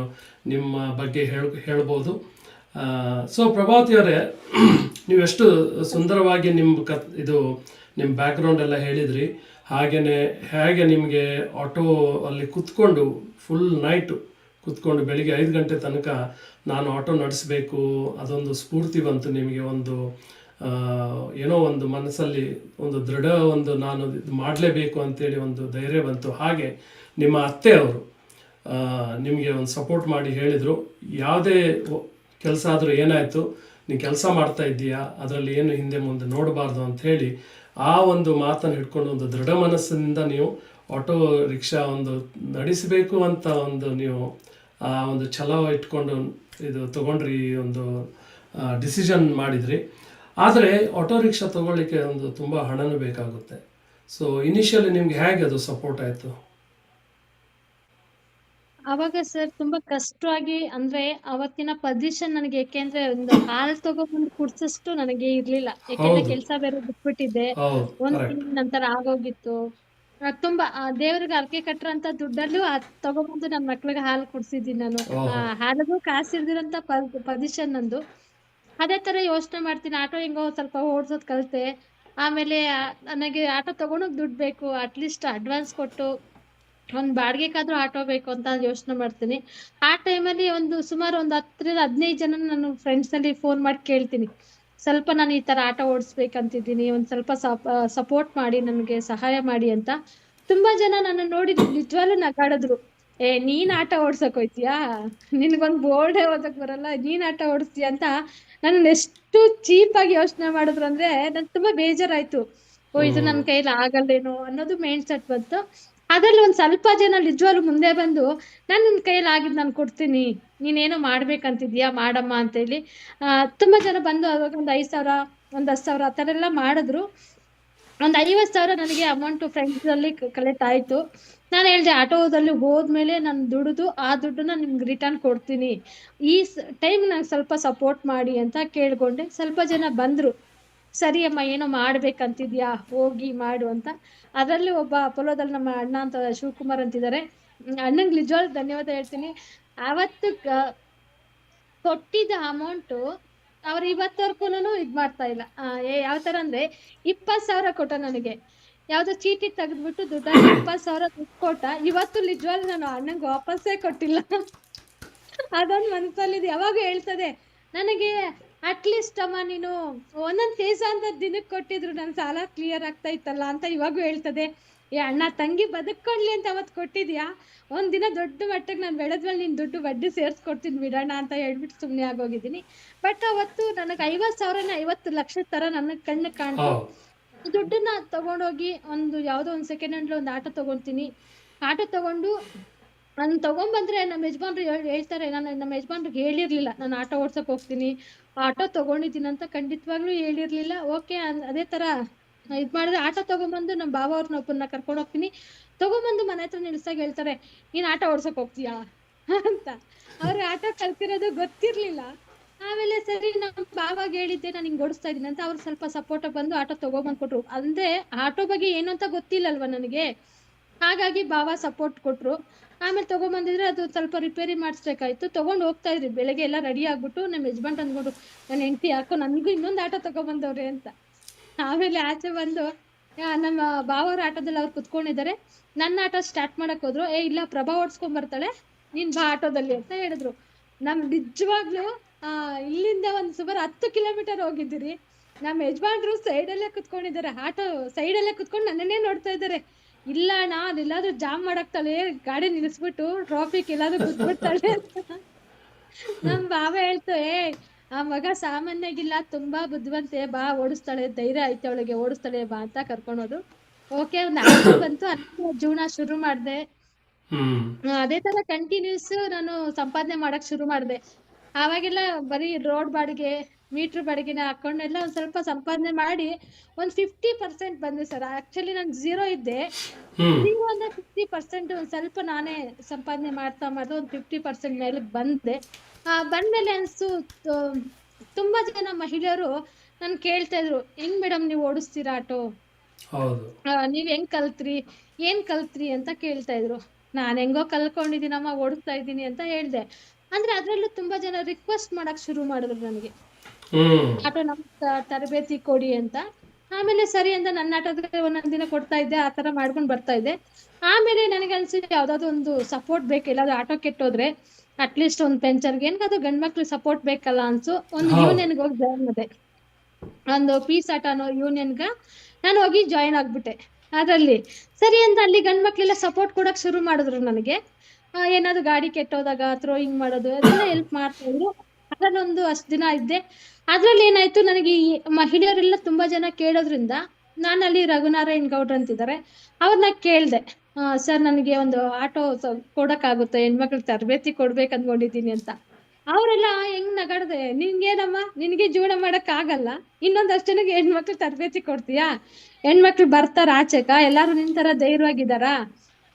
ನಿಮ್ಮ ಬಗ್ಗೆ ಹೇಳ್ಬೋದು. ಸೊ ಪ್ರಭಾವತಿ ಅವರೇ, ನೀವು ಎಷ್ಟು ಸುಂದರವಾಗಿ ನಿಮ್ಮ ಬ್ಯಾಕ್ಗ್ರೌಂಡ್ ಎಲ್ಲ ಹೇಳಿದ್ರಿ. ಹೇಗೆ ನಿಮಗೆ ಆಟೋ ಅಲ್ಲಿ ಕುತ್ಕೊಂಡು ಫುಲ್ ನೈಟು ಕುತ್ಕೊಂಡು ಬೆಳಿಗ್ಗೆ 5 ಗಂಟೆ ತನಕ ನಾನು ಆಟೋ ನಡೆಸಬೇಕು, ಅದೊಂದು ಸ್ಫೂರ್ತಿ ಬಂತು ನಿಮಗೆ. ಒಂದು ಏನೋ ಒಂದು ಮನಸ್ಸಲ್ಲಿ ಒಂದು ದೃಢ ನಾನು ಇದು ಮಾಡಲೇಬೇಕು ಅಂತೇಳಿ ಒಂದು ಧೈರ್ಯ ಬಂತು. ಹಾಗೆ ನಿಮ್ಮ ಅತ್ತೆಯವರು ನಿಮಗೆ ಒಂದು ಸಪೋರ್ಟ್ ಮಾಡಿ ಹೇಳಿದರು, ಯಾವುದೇ ಕೆಲಸ ಆದರೂ ಏನಾಯಿತು, ನೀನು ಕೆಲಸ ಮಾಡ್ತಾ ಇದ್ದೀಯಾ, ಅದರಲ್ಲಿ ಏನು ಹಿಂದೆ ಮುಂದೆ ನೋಡಬಾರ್ದು ಅಂತ ಹೇಳಿ ಆ ಒಂದು ಮಾತನ್ನು ಹಿಡ್ಕೊಂಡು ಒಂದು ದೃಢ ಮನಸ್ಸಿನಿಂದ ನೀವು ಆಟೋ ರಿಕ್ಷಾ ಒಂದು ನಡೆಸಬೇಕು ಅಂತ ನೀವು ಆ ಒಂದು ಛಲ ಇಟ್ಕೊಂಡು ಇದು ತೊಗೊಂಡ್ರಿ, ಒಂದು ಡಿಸಿಷನ್ ಮಾಡಿದ್ರಿ. ಆದರೆ ಆಟೋ ರಿಕ್ಷಾ ತೊಗೊಳ್ಳಿಕ್ಕೆ ಒಂದು ತುಂಬ ಹಣನೂ ಬೇಕಾಗುತ್ತೆ. ಸೊ ಇನಿಷಿಯಲಿ ನಿಮ್ಗೆ ಹೇಗೆ ಅದು ಸಪೋರ್ಟ್ ಆಯಿತು? ಅವಾಗ ಸರ್ ತುಂಬಾ ಕಷ್ಟವಾಗಿ, ಅಂದ್ರೆ ಅವತ್ತಿನ ಪೊಸಿಷನ್ ನನಗೆ, ಯಾಕೆಂದ್ರೆ ಒಂದು ಹಾಲ್ ತಗೊಬಂದು ಕುಡ್ಸಷ್ಟು ನನಗೆ ಇರ್ಲಿಲ್ಲ. ಯಾಕೆಂದ್ರೆ ಹೌದು, ಕೆಲ್ಸ ಬೇರೆ ಬಿಟ್ಬಿಟ್ಟಿದ್ದೆ. ಹೌದು, ಒಂದ್ ಕರೆಕ್ಟ್. ತಿಂಗಳ ನಂತರ ಆಗೋಗಿತ್ತು. ತುಂಬಾ ದೇವ್ರಿಗೆ ಅರ್ಕೆ ಕಟ್ರಂತ ದುಡ್ಡಲ್ಲೂ ತಗೊಬಂದು ನನ್ನ ಮಕ್ಳಿಗೆ ಹಾಲು ಕುಡ್ಸಿದ್ದೀನಿ ನಾನು. ಓಹೋ, ಹಾಲಿಗೂ ಕಾಸು ಇಲ್ದಿರಂತ ಪೊಸಿಷನ್ ನಂದು. ಅದೇ ತರ ಯೋಚನೆ ಮಾಡ್ತೀನಿ. ಆಟೋ ಹೆಂಗೋ ಸ್ವಲ್ಪ ಓಡ್ಸೋದ್ ಕಲ್ತೆ. ಆಮೇಲೆ ನನಗೆ ಆಟೋ ತಗೊಂಡೋಗ್ ದುಡ್ಡು ಬೇಕು, ಅಟ್ಲೀಸ್ಟ್ ಅಡ್ವಾನ್ಸ್ ಕೊಟ್ಟು ಒಂದ್ ಬಾಡಿಗೆಗಾದ್ರೂ ಆಟೋ ಬೇಕು ಅಂತ ಯೋಚನೆ ಮಾಡ್ತೀನಿ. ಆ ಟೈಮಲ್ಲಿ ಸುಮಾರು 10-15 ಜನ ನಾನು ಫ್ರೆಂಡ್ಸ್ ಅಲ್ಲಿ ಫೋನ್ ಮಾಡಿ ಕೇಳ್ತೀನಿ, ಸ್ವಲ್ಪ ನಾನು ಈ ತರ ಆಟೋ ಓಡಿಸ್ಬೇಕಂತಿದ್ದೀನಿ, ಒಂದ್ ಸ್ವಲ್ಪ ಸಪೋರ್ಟ್ ಮಾಡಿ, ನನಗೆ ಸಹಾಯ ಮಾಡಿ ಅಂತ. ತುಂಬಾ ಜನ ನನ್ನ ನೋಡಿ ನಿಜವಾಗ್ಲೂ ನಗಾಡಿದ್ರು. ನೀನ್ ಆಟೋ ಓಡ್ಸಕ್ ಹೋಯ್ತೀಯಾ, ನಿನ್ಗೊಂದ್ ಬೋರ್ಡೇ ಓದಕ್ ಬರಲ್ಲ, ನೀನ್ ಆಟೋ ಓಡಿಸ್ತೀಯ ಅಂತ ನನ್ನ ಎಷ್ಟು ಚೀಪ್ ಆಗಿ ಯೋಚನೆ ಮಾಡಿದ್ರು ಅಂದ್ರೆ ನನ್ಗೆ ತುಂಬಾ ಬೇಜಾರಾಯ್ತು. ಇದು ನನ್ನ ಕೈಲಿ ಆಗಲ್ಲೇನೋ ಅನ್ನೋದು ಮೈಂಡ್ ಸೆಟ್ ಬಂತು. ಅದ್ರಲ್ಲಿ ಒಂದ್ ಸ್ವಲ್ಪ ಜನ ನಿಜವಾಗ್ಲೂ ಮುಂದೆ ಬಂದು, ನಿನ್ ಕೈಯಲ್ಲಿ ಆಗಿದ್ ನಾನು ಕೊಡ್ತೀನಿ, ನೀನೇನೋ ಮಾಡ್ಬೇಕಂತಿದ್ಯಾ ಮಾಡಮ್ಮ ಅಂತ ಹೇಳಿ ತುಂಬಾ ಜನ ಬಂದು ಅವಾಗ ಒಂದ್ 5,000 ಒಂದ್ 10,000 ಆ ತರ ಎಲ್ಲ ಮಾಡಿದ್ರು. ಒಂದ್ 50,000 ನನಗೆ ಅಮೌಂಟ್ ಫ್ರೆಂಡ್ಸ್ ಅಲ್ಲಿ ಕಲೆಕ್ಟ್ ಆಯ್ತು. ನಾನು ಹೇಳ್ದೆ, ಆಟೋದಲ್ಲಿ ಹೋದ್ಮೇಲೆ ನಾನು ದುಡಿದು ಆ ದುಡ್ಡನ್ನ ನಿಮ್ಗೆ ರಿಟರ್ನ್ ಕೊಡ್ತೀನಿ, ಈ ಟೈಮ್ ನಂಗೆ ಸ್ವಲ್ಪ ಸಪೋರ್ಟ್ ಮಾಡಿ ಅಂತ ಕೇಳ್ಕೊಂಡೆ. ಸ್ವಲ್ಪ ಜನ ಬಂದ್ರು, ಸರಿ ಅಮ್ಮ ಏನೋ ಮಾಡ್ಬೇಕಂತಿದ್ಯಾ ಹೋಗಿ ಮಾಡು ಅಂತ. ಅದರಲ್ಲಿ ಒಬ್ಬ ಅಪೋಲೋದಲ್ಲಿ ನಮ್ಮ ಅಣ್ಣ ಅಂತ ಶಿವಕುಮಾರ್ ಅಂತಿದ್ದಾರೆ, ಅಣ್ಣಂಗೆ ನಿಜವಾಗ್ಲೂ ಧನ್ಯವಾದ ಹೇಳ್ತೀನಿ. ಅವತ್ತು ಕೊಟ್ಟಿದ್ದ ಅಮೌಂಟ್ ಅವ್ರು ಇವತ್ತವರ್ಗೂನು ಇದ್ ಮಾಡ್ತಾ ಇಲ್ಲ. ಯಾವ ತರ ಅಂದ್ರೆ 20,000 ಕೊಟ್ಟ ನನಗೆ. ಯಾವ್ದೋ ಚೀಟಿ ತೆಗೆದ್ಬಿಟ್ಟು ದುಡ್ಡಲ್ಲಿ 20,000 ದುಡ್ಡು ಕೊಟ್ಟ. ಇವತ್ತು ನಿಜವಾಗ್ಲೂ ನಾನು ಅಣ್ಣಂಗೆ ವಾಪಸ್ಸೇ ಕೊಟ್ಟಿಲ್ಲ. ಅದೊಂದು ಮನಸ್ಸಲ್ಲಿದೆ. ಯಾವಾಗ ಹೇಳ್ತದೆ ನನಗೆ, ಅಟ್ಲೀಸ್ಟ್ ಅಮ್ಮ ನೀನು ಒಂದೊಂದ್ ಕೇಸ ಅಂತ ದಿನಕ್ಕೆ ಕೊಟ್ಟಿದ್ರು ನನ್ನ ಸಾಲ ಕ್ಲಿಯರ್ ಆಗ್ತಾ ಇತ್ತಲ್ಲ ಅಂತ ಇವಾಗೂ ಹೇಳ್ತದೆ. ಅಣ್ಣ ತಂಗಿ ಬದುಕೊಳ್ಳಿ ಅಂತ ಅವತ್ತು ಕೊಟ್ಟಿದ್ಯಾ, ಒಂದಿನ ದೊಡ್ಡ ಮಟ್ಟಕ್ಕೆ ನಾನು ಬೆಳೆದ್ಮೇಲೆ ನೀನ್ ದುಡ್ಡು ಬಡ್ಡಿ ಸೇರ್ಸ್ಕೊಡ್ತೀನಿ ಬಿಡೋಣ ಅಂತ ಹೇಳ್ಬಿಟ್ಟು ಸುಮ್ಮನೆ ಆಗೋಗಿದ್ದೀನಿ. ಬಟ್ ಅವತ್ತು ನನಗೆ 50,000ನ 50 ಲಕ್ಷದ ತರ ನನ್ನ ಕಣ್ಣು ಕಾಣ್ತು. ದುಡ್ಡನ್ನ ತಗೊಂಡೋಗಿ ಯಾವ್ದೋ ಒಂದು ಸೆಕೆಂಡ್ ಹ್ಯಾಂಡ್ ಒಂದು ಆಟೋ ತಗೊಂತೀನಿ. ಆಟೋ ತಗೊಂಡು ನಾನು ತಗೊಂಡ್ಬಂದ್ರೆ ನಮ್ಮ ಯಜಮಾನ್ರು ಹೇಳ್ತಾರೆ, ನಾನು ನಮ್ಮ ಯಜಮಾನ್ರಿಗೆ ಹೇಳಿರ್ಲಿಲ್ಲ ನಾನು ಆಟೋ ಓಡ್ಸಕ್ ಹೋಗ್ತೀನಿ, ಆಟೋ ತಗೊಂಡಿದ್ದೀನಿ ಅಂತ ಖಂಡಿತವಾಗ್ಲೂ ಹೇಳಿರ್ಲಿಲ್ಲ. ಓಕೆ, ಅದೇ ತರ ಇದ್ ಮಾಡಿದ್ರೆ ಆಟೋ ತಗೊಂಡ್ಬಂದು ನಮ್ಮ ಬಾವ ಅವ್ರನ್ನ ಒಬ್ಬರನ್ನ ಕರ್ಕೊಂಡು ಹೋಗ್ತೀನಿ. ತಗೊಂಡ್ಬಂದು ಮನೆ ಹತ್ರ ನಿಲ್ಸಾಗ ಹೇಳ್ತಾರೆ, ನೀನ್ ಆಟೋ ಓಡ್ಸಕ್ ಹೋಗ್ತೀಯಾ ಅಂತ. ಅವ್ರಿಗೆ ಆಟೋ ಕಲ್ತಿರೋದು ಗೊತ್ತಿರ್ಲಿಲ್ಲ. ಆಮೇಲೆ ಸರಿ ನಮ್ಮ ಬಾವಾಗ ಹೇಳಿದ್ದೆ ನಾನು ಹಿಂಗ್ ಓಡಿಸ್ತಾ ಇದೀನಿ ಅಂತ. ಅವ್ರು ಸ್ವಲ್ಪ ಸಪೋರ್ಟ್ ಬಂದು ಆಟೋ ತಗೊಂಡ್ಬಂದ್ ಕೊಟ್ರು. ಅಂದ್ರೆ ಆಟೋ ಬಗ್ಗೆ ಏನು ಅಂತ ಗೊತ್ತಿಲ್ಲಲ್ವಾ ನನಗೆ, ಹಾಗಾಗಿ ಬಾವ ಸಪೋರ್ಟ್ ಕೊಟ್ರು. ಆಮೇಲೆ ತಗೊಂಡ್ಬಂದಿದ್ರೆ ಅದು ಸ್ವಲ್ಪ ರಿಪೇರಿ ಮಾಡಿಸ್ಬೇಕಾಯ್ತು. ತಗೊಂಡ್ ಹೋಗ್ತಾ ಇದ್ರಿ, ಬೆಳಗ್ಗೆ ಎಲ್ಲ ರೆಡಿ ಆಗ್ಬಿಟ್ಟು ನಮ್ಮ ಯಜಮಾನ್ ಅಂದ್ಕೊಂಡು, ನನ್ನ ಹೆಂಡತಿ ಯಾಕೋ ನನಗೂ ಇನ್ನೊಂದು ಆಟೋ ತಗೊಂಡ್ಬಂದವ್ರೆ ಅಂತ. ಆಮೇಲೆ ಆಚೆ ಬಂದು ನಮ್ಮ ಬಾವವ್ರ ಆಟೋದಲ್ಲಿ ಅವ್ರು ಕುತ್ಕೊಂಡಿದ್ದಾರೆ. ನನ್ನ ಆಟೋ ಸ್ಟಾರ್ಟ್ ಮಾಡಕ್ ಹೋದ್ರು. ಇಲ್ಲ ಪ್ರಭಾ ಓಡಿಸ್ಕೊಂಡ್ ಬರ್ತಾಳೆ, ನೀನ್ ಬಾ ಆಟೋದಲ್ಲಿ ಅಂತ ಹೇಳಿದ್ರು. ನಮ್ ನಿಜವಾಗ್ಲೂ ಇಲ್ಲಿಂದ ಸುಮಾರು 10 ಕಿಲೋಮೀಟರ್ ಹೋಗಿದ್ದೀರಿ. ನಮ್ಮ ಯಜಮಾನ್ರು ಸೈಡಲ್ಲೇ ಕುತ್ಕೊಂಡಿದ್ದಾರೆ, ಆಟೋ ಸೈಡಲ್ಲೇ ಕುತ್ಕೊಂಡು ನನ್ನನ್ನೇ ನೋಡ್ತಾ ಇದ್ದಾರೆ. ಇಲ್ಲ ಅಣ್ಣ ಅದೆಲ್ಲಾದ್ರೂ ಜಾಮ್ ಮಾಡಾಕ್ತಾಳೆ, ಗಾಡಿ ನಿಲ್ಲಿಸ್ಬಿಟ್ಟು ಟ್ರಾಫಿಕ್ ಎಲ್ಲಾದ್ರೂ ಬಿದ್ಬಿಡ್ತಾಳೆ ಅಂತ ನಮ್ ಬಾವ ಹೇಳ್ತು, ಆ ಮಗ ಸಾಮಾನ್ಯಾಗಿಲ್ಲ, ತುಂಬಾ ಬುದ್ಧಿವಂತೆ, ಬಾ ಓಡಿಸ್ತಾಳೆ, ಧೈರ್ಯ ಐತೆ ಅವಳಿಗೆ, ಓಡಿಸ್ತಾಳೆ ಬಾ ಅಂತ ಕರ್ಕೊಂಡೋದು. ಓಕೆ, ಒಂದು ಆಟೋ ಬಂತು, ಅಲ್ಲಿಂದ ಜೀವನ ಶುರು ಮಾಡ್ದೆ. ಹ್ಮ್ ಅದೇ ತರ ಕಂಟಿನ್ಯೂಸ್ ನಾನು ಸಂಪಾದನೆ ಮಾಡಕ್ ಶುರು ಮಾಡ್ದೆ. ಆವಾಗೆಲ್ಲ ಬರೀ ರೋಡ್ ಬಾಡಿಗೆ, ಮೀಟರ್ ಬಾಡಿಗೆನ ಹಾಕೊಂಡೆಲ್ಲ ಒಂದ್ ಸ್ವಲ್ಪ ಸಂಪಾದನೆ ಮಾಡಿ ಒಂದ್ 50% ಬಂದೆ ಸರ್. ಆಕ್ಚುಲಿ ನಾನು ಝೀರೋ ಇದ್ದೆ. ಹ್ಮ್ 50% ಒಂದ್ ಸ್ವಲ್ಪ ನಾನೇ ಸಂಪಾದನೆ ಮಾಡ್ತಾ ಒಂದ್ 50% ಮೇಲೆ ಬಂದೆ. ಬಂದ್ಮೇಲೆ ಅನ್ಸ್ತು, ತುಂಬಾ ಜನ ಮಹಿಳೆಯರು ನನ್ ಕೇಳ್ತಾ ಇದ್ರು, ಹೆಂಗ್ ಮೇಡಮ್ ನೀವು ಓಡಿಸ್ತೀರಾ ಆಟೋ, ಹೌದು. ನೀವ್ ಹೆಂಗ್ ಕಲ್ತ್ರಿ, ಏನ್ ಕಲ್ತ್ರಿ ಅಂತ ಕೇಳ್ತಾ ಇದ್ರು. ನಾನ್ ಹೆಂಗೋ ಕಲ್ತ್ಕೊಂಡಿದ್ದೀನಮ್ಮ, ಓಡಿಸ್ತಾ ಇದ್ದೀನಿ ಅಂತ ಹೇಳ್ದೆ. ಅಂದ್ರೆ ಅದ್ರಲ್ಲೂ ತುಂಬಾ ಜನ ರಿಕ್ವೆಸ್ಟ್ ಮಾಡಕ್ ಶುರು ಮಾಡಿದ್ರು ನನಗೆ, ಹ್ಮ್ ಆಟೋ ನಮ್ ತರಬೇತಿ ಕೊಡಿ ಅಂತ. ಆಮೇಲೆ ಸರಿ ಅಂತ ನನ್ನ ಆಟೋದಲ್ಲಿ ಒಂದೊಂದ್ ದಿನ ಕೊಡ್ತಾ ಇದ್ದೆ, ಆ ತರ ಮಾಡ್ಕೊಂಡ್ ಬರ್ತಾ ಇದ್ದೆ. ಆಮೇಲೆ ನನಗೆ ಅನ್ಸಿದ್ದು ಯಾವ್ದಾದ್ರು ಒಂದು ಸಪೋರ್ಟ್ ಬೇಕು, ಎಲ್ಲಾದ್ರೂ ಆಟೋ ಕೆಟ್ಟೋದ್ರೆ ಅಟ್ಲೀಸ್ಟ್ ಒಂದ್ ಪೆಂಚರ್ಗೆ ಏನಾದ್ರು ಗಂಡ್ ಮಕ್ಳು ಸಪೋರ್ಟ್ ಬೇಕಲ್ಲ ಅನ್ಸು. ಒಂದು ಹೌದು. ಯೂನಿಯನ್ಗೆ ಹೋಗಿ ಜಾಯ್ನ್ ಆದೆ. ಒಂದು ಪೀಸ್ ಆಟೋನೋ ಯೂನಿಯನ್ಗ ನಾನು ಹೋಗಿ ಜಾಯಿನ್ ಆಗ್ಬಿಟ್ಟೆ. ಅದ್ರಲ್ಲಿ ಸರಿ ಅಂತ ಅಲ್ಲಿ ಗಂಡ್ ಮಕ್ಳೆಲ್ಲ ಸಪೋರ್ಟ್ ಕೊಡಕ್ ಶುರು ಮಾಡಿದ್ರು ನನಗೆ. ಏನಾದ್ರು ಗಾಡಿ ಕೆಟ್ಟೋದಾಗ ಥ್ರೋಯಿಂಗ್ ಮಾಡೋದು ಅದೆಲ್ಲ ಹೆಲ್ಪ್ ಮಾಡ್ತಾ ಇದ್ರು. ಅದನ್ನೊಂದು ಅಷ್ಟ್ ದಿನ ಇದ್ದೆ. ಅದ್ರಲ್ಲಿ ಏನಾಯ್ತು, ನನಗೆ ಈ ಮಹಿಳೆಯರೆಲ್ಲ ತುಂಬಾ ಜನ ಕೇಳೋದ್ರಿಂದ ನಾನು ಅಲ್ಲಿ ರಘುನಾರಾಯಣ್ ಗೌಡ್ರು ಅಂತಿದ್ದಾರೆ, ಅವ್ರನ್ನ ಕೇಳ್ದೆ, ಸರ್ ನನಗೆ ಒಂದು ಆಟೋ ಕೊಡಕ್ಕಾಗುತ್ತೆ, ಹೆಣ್ಮಕ್ಳು ತರಬೇತಿ ಕೊಡ್ಬೇಕು ಅನ್ಕೊಂಡಿದ್ದೀನಿ ಅಂತ. ಅವರೆಲ್ಲ ಹೆಂಗ್ ನಗಾಡ್ದೆ, ನಿನ್ಗೇನಮ್ಮ, ನಿನ್ಗೆ ಜೀವನ ಮಾಡಕ್ ಆಗಲ್ಲ, ಇನ್ನೊಂದಷ್ಟು ಜನಕ್ಕೆ ಹೆಣ್ಮಕ್ಳು ತರಬೇತಿ ಕೊಡ್ತೀಯಾ, ಹೆಣ್ಮಕ್ಳು ಬರ್ತಾರ ಆಚೆಕ, ಎಲ್ಲಾರು ನಿನ್ ತರ ಧೈರ್ಯವಾಗಿದ್ದಾರಾ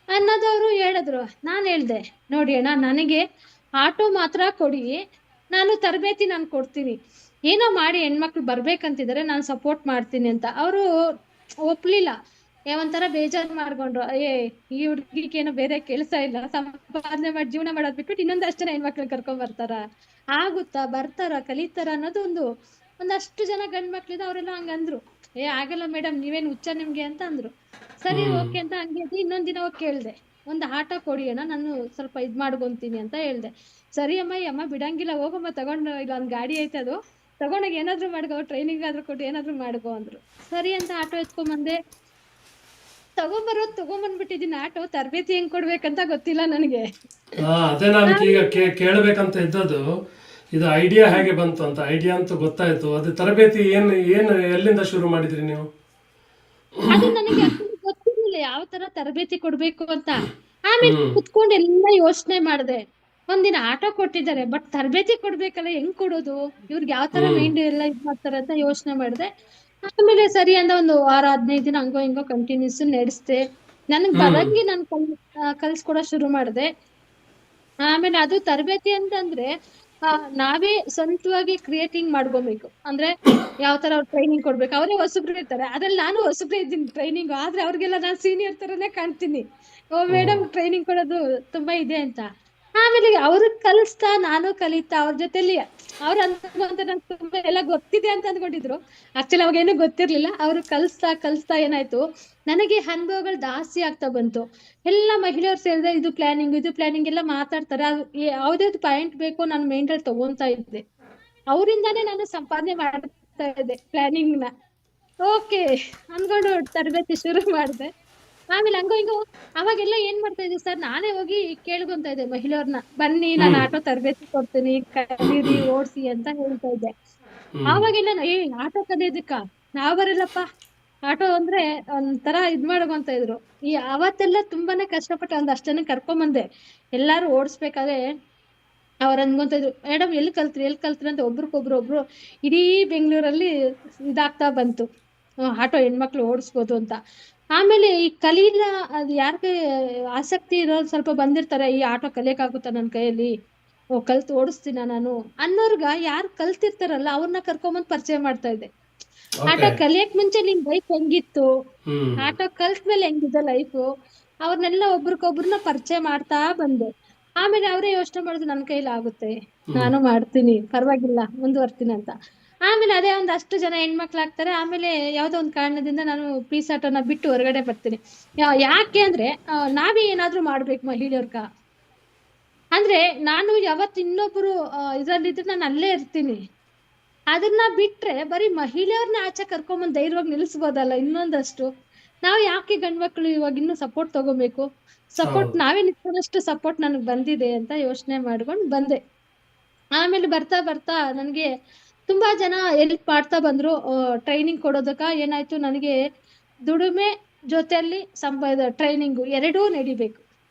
ಅನ್ನೋದವ್ರು ಹೇಳಿದ್ರು. ನಾನ್ ಹೇಳ್ದೆ, ನೋಡಿ ಅಣ್ಣ, ನನಗೆ ಆಟೋ ಮಾತ್ರ ಕೊಡಿ, ನಾನು ತರಬೇತಿ ನಾನು ಕೊಡ್ತೀನಿ, ಏನೋ ಮಾಡಿ ಹೆಣ್ಮಕ್ಳು ಬರ್ಬೇಕಂತಿದ್ದಾರೆ, ನಾನು ಸಪೋರ್ಟ್ ಮಾಡ್ತೀನಿ ಅಂತ. ಅವರು ಒಪ್ಲಿಲ್ಲ, ಒಂಥರ ಬೇಜಾರು ಮಾಡ್ಕೊಂಡ್ರು. ಈ ಹುಡುಗಿಗೇನೋ ಬೇರೆ ಕೆಲಸ ಇಲ್ಲ, ಸಂಪಾದನೆ ಮಾಡಿ ಜೀವನ ಮಾಡೋದ್ ಬಿಟ್ಬಿಟ್ಟು ಇನ್ನೊಂದಷ್ಟು ಜನ ಹೆಣ್ಮಕ್ಳು ಕರ್ಕೊಂಡ್ ಬರ್ತಾರ, ಆಗುತ್ತಾ, ಬರ್ತಾರ, ಕಲಿತಾರ ಅನ್ನೋದು ಒಂದಷ್ಟು ಜನ ಗಂಡ್ ಮಕ್ಳಿದ. ಅವರೆಲ್ಲ ಹಂಗಂದ್ರು, ಆಗಲ್ಲ ಮೇಡಮ್, ನೀವೇನ್ ಹುಚ್ಚ ನಿಮ್ಗೆ ಅಂತ ಅಂದ್ರು. ಸರಿ ಓಕೆ ಅಂತ ಹಂಗೆ ಇನ್ನೊಂದ್ ದಿನ ಹೋಗಿ ಕೇಳ್ದೆ, ಒಂದು ಆಟೋ ಕೊಡಿ ಅಣ್ಣ, ನಾನು ಸ್ವಲ್ಪ ಇದ್ ಮಾಡ್ಕೊಂತೀನಿ ಅಂತ ಹೇಳ್ದೆ. ಸರಿ ಅಮ್ಮ, ಈ ಅಮ್ಮ ಬಿಡಂಗಿಲ್ಲ, ಹೋಗಮ್ಮ ತಗೊಂಡು, ಇಲ್ಲ ಒಂದ್ ಗಾಡಿ ಐತೆ, ಅದು ತಗೊಂಡೋಗಿ ಏನಾದ್ರು ಮಾಡ್ಕೋ, ಟ್ರೈನಿಂಗ್ ಆದ್ರೂ ಕೊಟ್ಟು ಏನಾದ್ರು ಮಾಡ್ಕೋ ಅಂದ್ರು. ಸರಿ ಅಂತ ಆಟೋ ಎತ್ಕೊಂಬಂದೆ. ತಗೊಂಬಂದ್ಬಿಟ್ಟಿದೀನಿ ಆಟೋ, ತರಬೇತಿ ಹೆಂಗ್ ಕೊಡ್ಬೇಕಂತ ಗೊತ್ತಿಲ್ಲ ನನಗೆ. ಅದೇ ನಾನು ಈಗ ಕೇಳಬೇಕಂತ ಇದ್ದದ್ದು, ಇದು ಐಡಿಯಾ ಹೇಗೆ ಬಂತು ಅಂತ. ಐಡಿಯಾ ಅಂತ ಗೊತ್ತಾಯ್ತು, ಅದು ತರಬೇತಿ ಏನು ಎಲ್ಲಿಂದ ಶುರು ಮಾಡಿದ್ರಿ ನೀವು? ಅದು ನನಗೆ actually ಗೊತ್ತಿರ್ಲಿಲ್ಲ ಯಾವ ತರ ತರಬೇತಿ ಕೊಡ್ಬೇಕು ಅಂತ. ಆಮೇಲೆ ಕುತ್ಕೊಂಡು ಎಲ್ಲ ಯೋಚನೆ ಮಾಡ್ದೆ. ಒಂದಿನ ಆಟೋ ಕೊಟ್ಟಿದ್ದಾರೆ, ಬಟ್ ತರಬೇತಿ ಕೊಡ್ಬೇಕಲ್ಲ, ಹೆಂಗ್ ಕೊಡೋದು, ಇವ್ರಿಗೆ ಯಾವ ತರ ಮೈಂಡ್ ಎಲ್ಲ ಇದ್ ಮಾಡ್ತಾರೆ ಅಂತ ಯೋಚನೆ ಮಾಡ್ದೆ. ಆಮೇಲೆ ಸರಿ ಅಂದ ಒಂದು ವಾರ 15 ದಿನ ಹಂಗೋ ಹಿಂಗೋ ಕಂಟಿನ್ಯೂಸ್ ನಡೆಸ್ದೆ. ನನ್ಗ್ ಬರಂಗಿ ನಾನು ಕಲ್ಸ್ಕೊಡೋ ಶುರು ಮಾಡ್ದೆ. ಆಮೇಲೆ ಅದು ತರಬೇತಿ ಅಂತಂದ್ರೆ ನಾವೇ ಸ್ವಂತವಾಗಿ ಕ್ರಿಯೇಟಿಂಗ್ ಮಾಡ್ಕೊಬೇಕು. ಅಂದ್ರೆ ಯಾವ ತರ ಅವ್ರು ಟ್ರೈನಿಂಗ್ ಕೊಡ್ಬೇಕು, ಅವರೇ ಹೊಸಬ್ರು ಇರ್ತಾರೆ, ಅದ್ರಲ್ಲಿ ನಾನು ಹೊಸಬ್ರು ಇದ್ದೀನಿ ಟ್ರೈನಿಂಗ್, ಆದ್ರೆ ಅವ್ರಿಗೆಲ್ಲ ನಾನು ಸೀನಿಯರ್ ತರನೇ ಕಾಣ್ತೀನಿ. ಮೇಡಮ್ ಟ್ರೈನಿಂಗ್ ಕೊಡೋದು ತುಂಬಾ ಇದೆ ಅಂತ. ಆಮೇಲೆ ಅವ್ರಿಗೆ ಕಲಿಸ್ತಾ ನಾನು ಕಲಿತಾ ಅವ್ರ ಜೊತೆಲಿ, ಅವ್ರು ಅಂತ ನಂಗೆ ತುಂಬಾ ಎಲ್ಲ ಗೊತ್ತಿದೆ ಅಂತ ಅಂದ್ಕೊಂಡಿದ್ರು. ಆಕ್ಚುಲಿ ಅವಾಗ ಏನೂ ಗೊತ್ತಿರ್ಲಿಲ್ಲ. ಅವ್ರು ಕಲಿಸ್ತಾ ಏನಾಯ್ತು, ನನಗೆ ಅನುಭವಗಳು ಜಾಸ್ತಿ ಆಗ್ತಾ ಬಂತು. ಎಲ್ಲ ಮಹಿಳೆಯರು ಸೇರಿದ್ರೆ ಇದು ಪ್ಲಾನಿಂಗ್ ಎಲ್ಲ ಮಾತಾಡ್ತಾರೆ. ಯಾವ್ದಾವ್ದು ಪಾಯಿಂಟ್ ಬೇಕೋ ನಾನು ಮೈಂಡಲ್ಲಿ ತಗೊಂತಾ ಇದ್ದೆ. ಅವರಿಂದಾನೇ ನಾನು ಸಂಪಾದನೆ ಮಾಡ್ತಾ ಇದ್ದೆ ಪ್ಲಾನಿಂಗ್ ನ. ಓಕೆ ಅನ್ಕೊಂಡು ತರಬೇತಿ ಶುರು ಮಾಡಿದೆ. ಆಮೇಲೆ ಹಂಗೋ ಹಿಂಗೋ ಅವಾಗೆಲ್ಲ ಏನ್ ಮಾಡ್ತಾ ಇದ್ದೆ ಸರ್, ನಾನೇ ಹೋಗಿ ಕೇಳ್ಕೊಂತ ಇದ್ದೆ ಮಹಿಳೆಯರ್ನ, ಬನ್ನಿ ನಾನು ಆಟೋ ತರಬೇತಿ ಕೊಡ್ತೀನಿ, ಕಲೀರಿ, ಓಡ್ಸಿ ಅಂತ ಹೇಳ್ತಾ ಇದ್ದೆ. ಆವಾಗೆಲ್ಲ ಆಟೋ ಕಲಿಯೋದಕ್ಕ ನಾವ್ ಬರಲ್ಲಪ್ಪ, ಆಟೋ ಅಂದ್ರೆ ಒಂಥರ ಇದ್ ಮಾಡ್ಕೊಂತ ಇದ್ರು. ಅವತ್ತೆಲ್ಲ ತುಂಬಾನೇ ಕಷ್ಟಪಟ್ಟು ಒಂದಷ್ಟು ಜನ ಕರ್ಕೊಂಬಂದೆ. ಎಲ್ಲಾರು ಓಡಿಸ್ಬೇಕಾದ್ರೆ ಅವ್ರ ಅನ್ಕೊಂತ ಇದ್ರು, ಮೇಡಮ್ ಎಲ್ಲಿ ಕಲ್ತ್ರಿ ಅಂತ ಒಬ್ರು ಇಡೀ ಬೆಂಗಳೂರಲ್ಲಿ ಇದಾಗ್ತಾ ಬಂತು, ಆಟೋ ಹೆಣ್ಮಕ್ಳು ಓಡಿಸ್ಬೋದು ಅಂತ. ಆಮೇಲೆ ಈ ಕಲೀಲ, ಅದು ಯಾರಿಗೆ ಆಸಕ್ತಿ ಇರೋರು ಸ್ವಲ್ಪ ಬಂದಿರ್ತಾರೆ, ಈ ಆಟೋ ಕಲಿಯಕ್ಕಾಗುತ್ತಾ ನನ್ನ ಕೈಯಲ್ಲಿ, ಕಲ್ತು ಓಡಿಸ್ತೀನ ನಾನು ಅನ್ನೋರ್ಗ, ಯಾರು ಕಲ್ತಿರ್ತಾರಲ್ಲ ಅವ್ರನ್ನ ಕರ್ಕೊಂಬಂದ್ ಪರಿಚಯ ಮಾಡ್ತಾ ಇದ್ದೆ. ಆಟೋ ಕಲಿಯಕ್ ಮುಂಚೆ ನಿನ್ ಲೈಫ್ ಹೆಂಗಿತ್ತು, ಆಟೋ ಕಲ್ತ್ಮೇಲೆ ಹೆಂಗಿದೆ ಲೈಫು, ಅವ್ರನ್ನೆಲ್ಲ ಒಬ್ರಿಗೊಬ್ರನ್ನ ಪರಿಚಯ ಮಾಡ್ತಾ ಬಂದೆ. ಆಮೇಲೆ ಅವರೇ ಯೋಚನೆ ಮಾಡಿದ್ರು, ನನ್ನ ಕೈಲಿ ಆಗುತ್ತೆ, ನಾನು ಮಾಡ್ತೀನಿ, ಪರವಾಗಿಲ್ಲ, ಮುಂದುವರ್ತೀನಿ ಅಂತ. ಆಮೇಲೆ ಅದೇ ಒಂದಷ್ಟು ಜನ ಹೆಣ್ಮಕ್ಳು ಆಗ್ತಾರೆ. ಆಮೇಲೆ ಯಾವ್ದೋ ಒಂದ್ ಕಾರಣದಿಂದ ನಾನು ಪೀಸ್ ಆಟೋನ ಬಿಟ್ಟು ಹೊರಗಡೆ ಬರ್ತೀನಿ. ಯಾಕೆ ಅಂದ್ರೆ ನಾವೇ ಏನಾದ್ರೂ ಮಾಡ್ಬೇಕು ಮಹಿಳೆಯರ್ಗ. ಅಂದ್ರೆ ನಾನು ಯಾವತ್ತು ಇನ್ನೊಬ್ರು ಇದ್ರಲ್ಲಿದ್ರೆ ನಾನು ಅಲ್ಲೇ ಇರ್ತೀನಿ. ಅದನ್ನ ಬಿಟ್ರೆ ಬರೀ ಮಹಿಳೆಯರ್ನ ಆಚೆ ಕರ್ಕೊಂಬಂದ್ ಧೈರ್ಯವಾಗಿ ನಿಲ್ಸ್ಬೋದಲ್ಲ ಇನ್ನೊಂದಷ್ಟು. ನಾವು ಯಾಕೆ ಗಂಡ್ಮಕ್ಳು ಇವಾಗ ಇನ್ನೂ ಸಪೋರ್ಟ್ ತಗೋಬೇಕು, ಸಪೋರ್ಟ್ ಹೌದು. ನಾವೇ ನಿಂತ್ಕೊಳ್ಳೋಷ್ಟು ಸಪೋರ್ಟ್ ನನಗೆ ಬಂದಿದೆ ಅಂತ ಯೋಚನೆ ಮಾಡ್ಕೊಂಡು ಬಂದೆ. ಆಮೇಲೆ ಬರ್ತಾ ಬರ್ತಾ ನನಗೆ ತುಂಬಾ ಜನ ಹೆಲ್ಪ್ ಮಾಡ್ತಾ ಬಂದ್ರು. ಟ್ರೈನಿಂಗ್ ಕೊಡೋದಕ್ಕ ಏನಾಯ್ತು, ನನಗೆ ದುಡಿಮೆ ಜೊತೆಯಲ್ಲಿ ಟ್ರೈನಿಂಗು ಎರಡೂ ನಡಿಬೇಕು.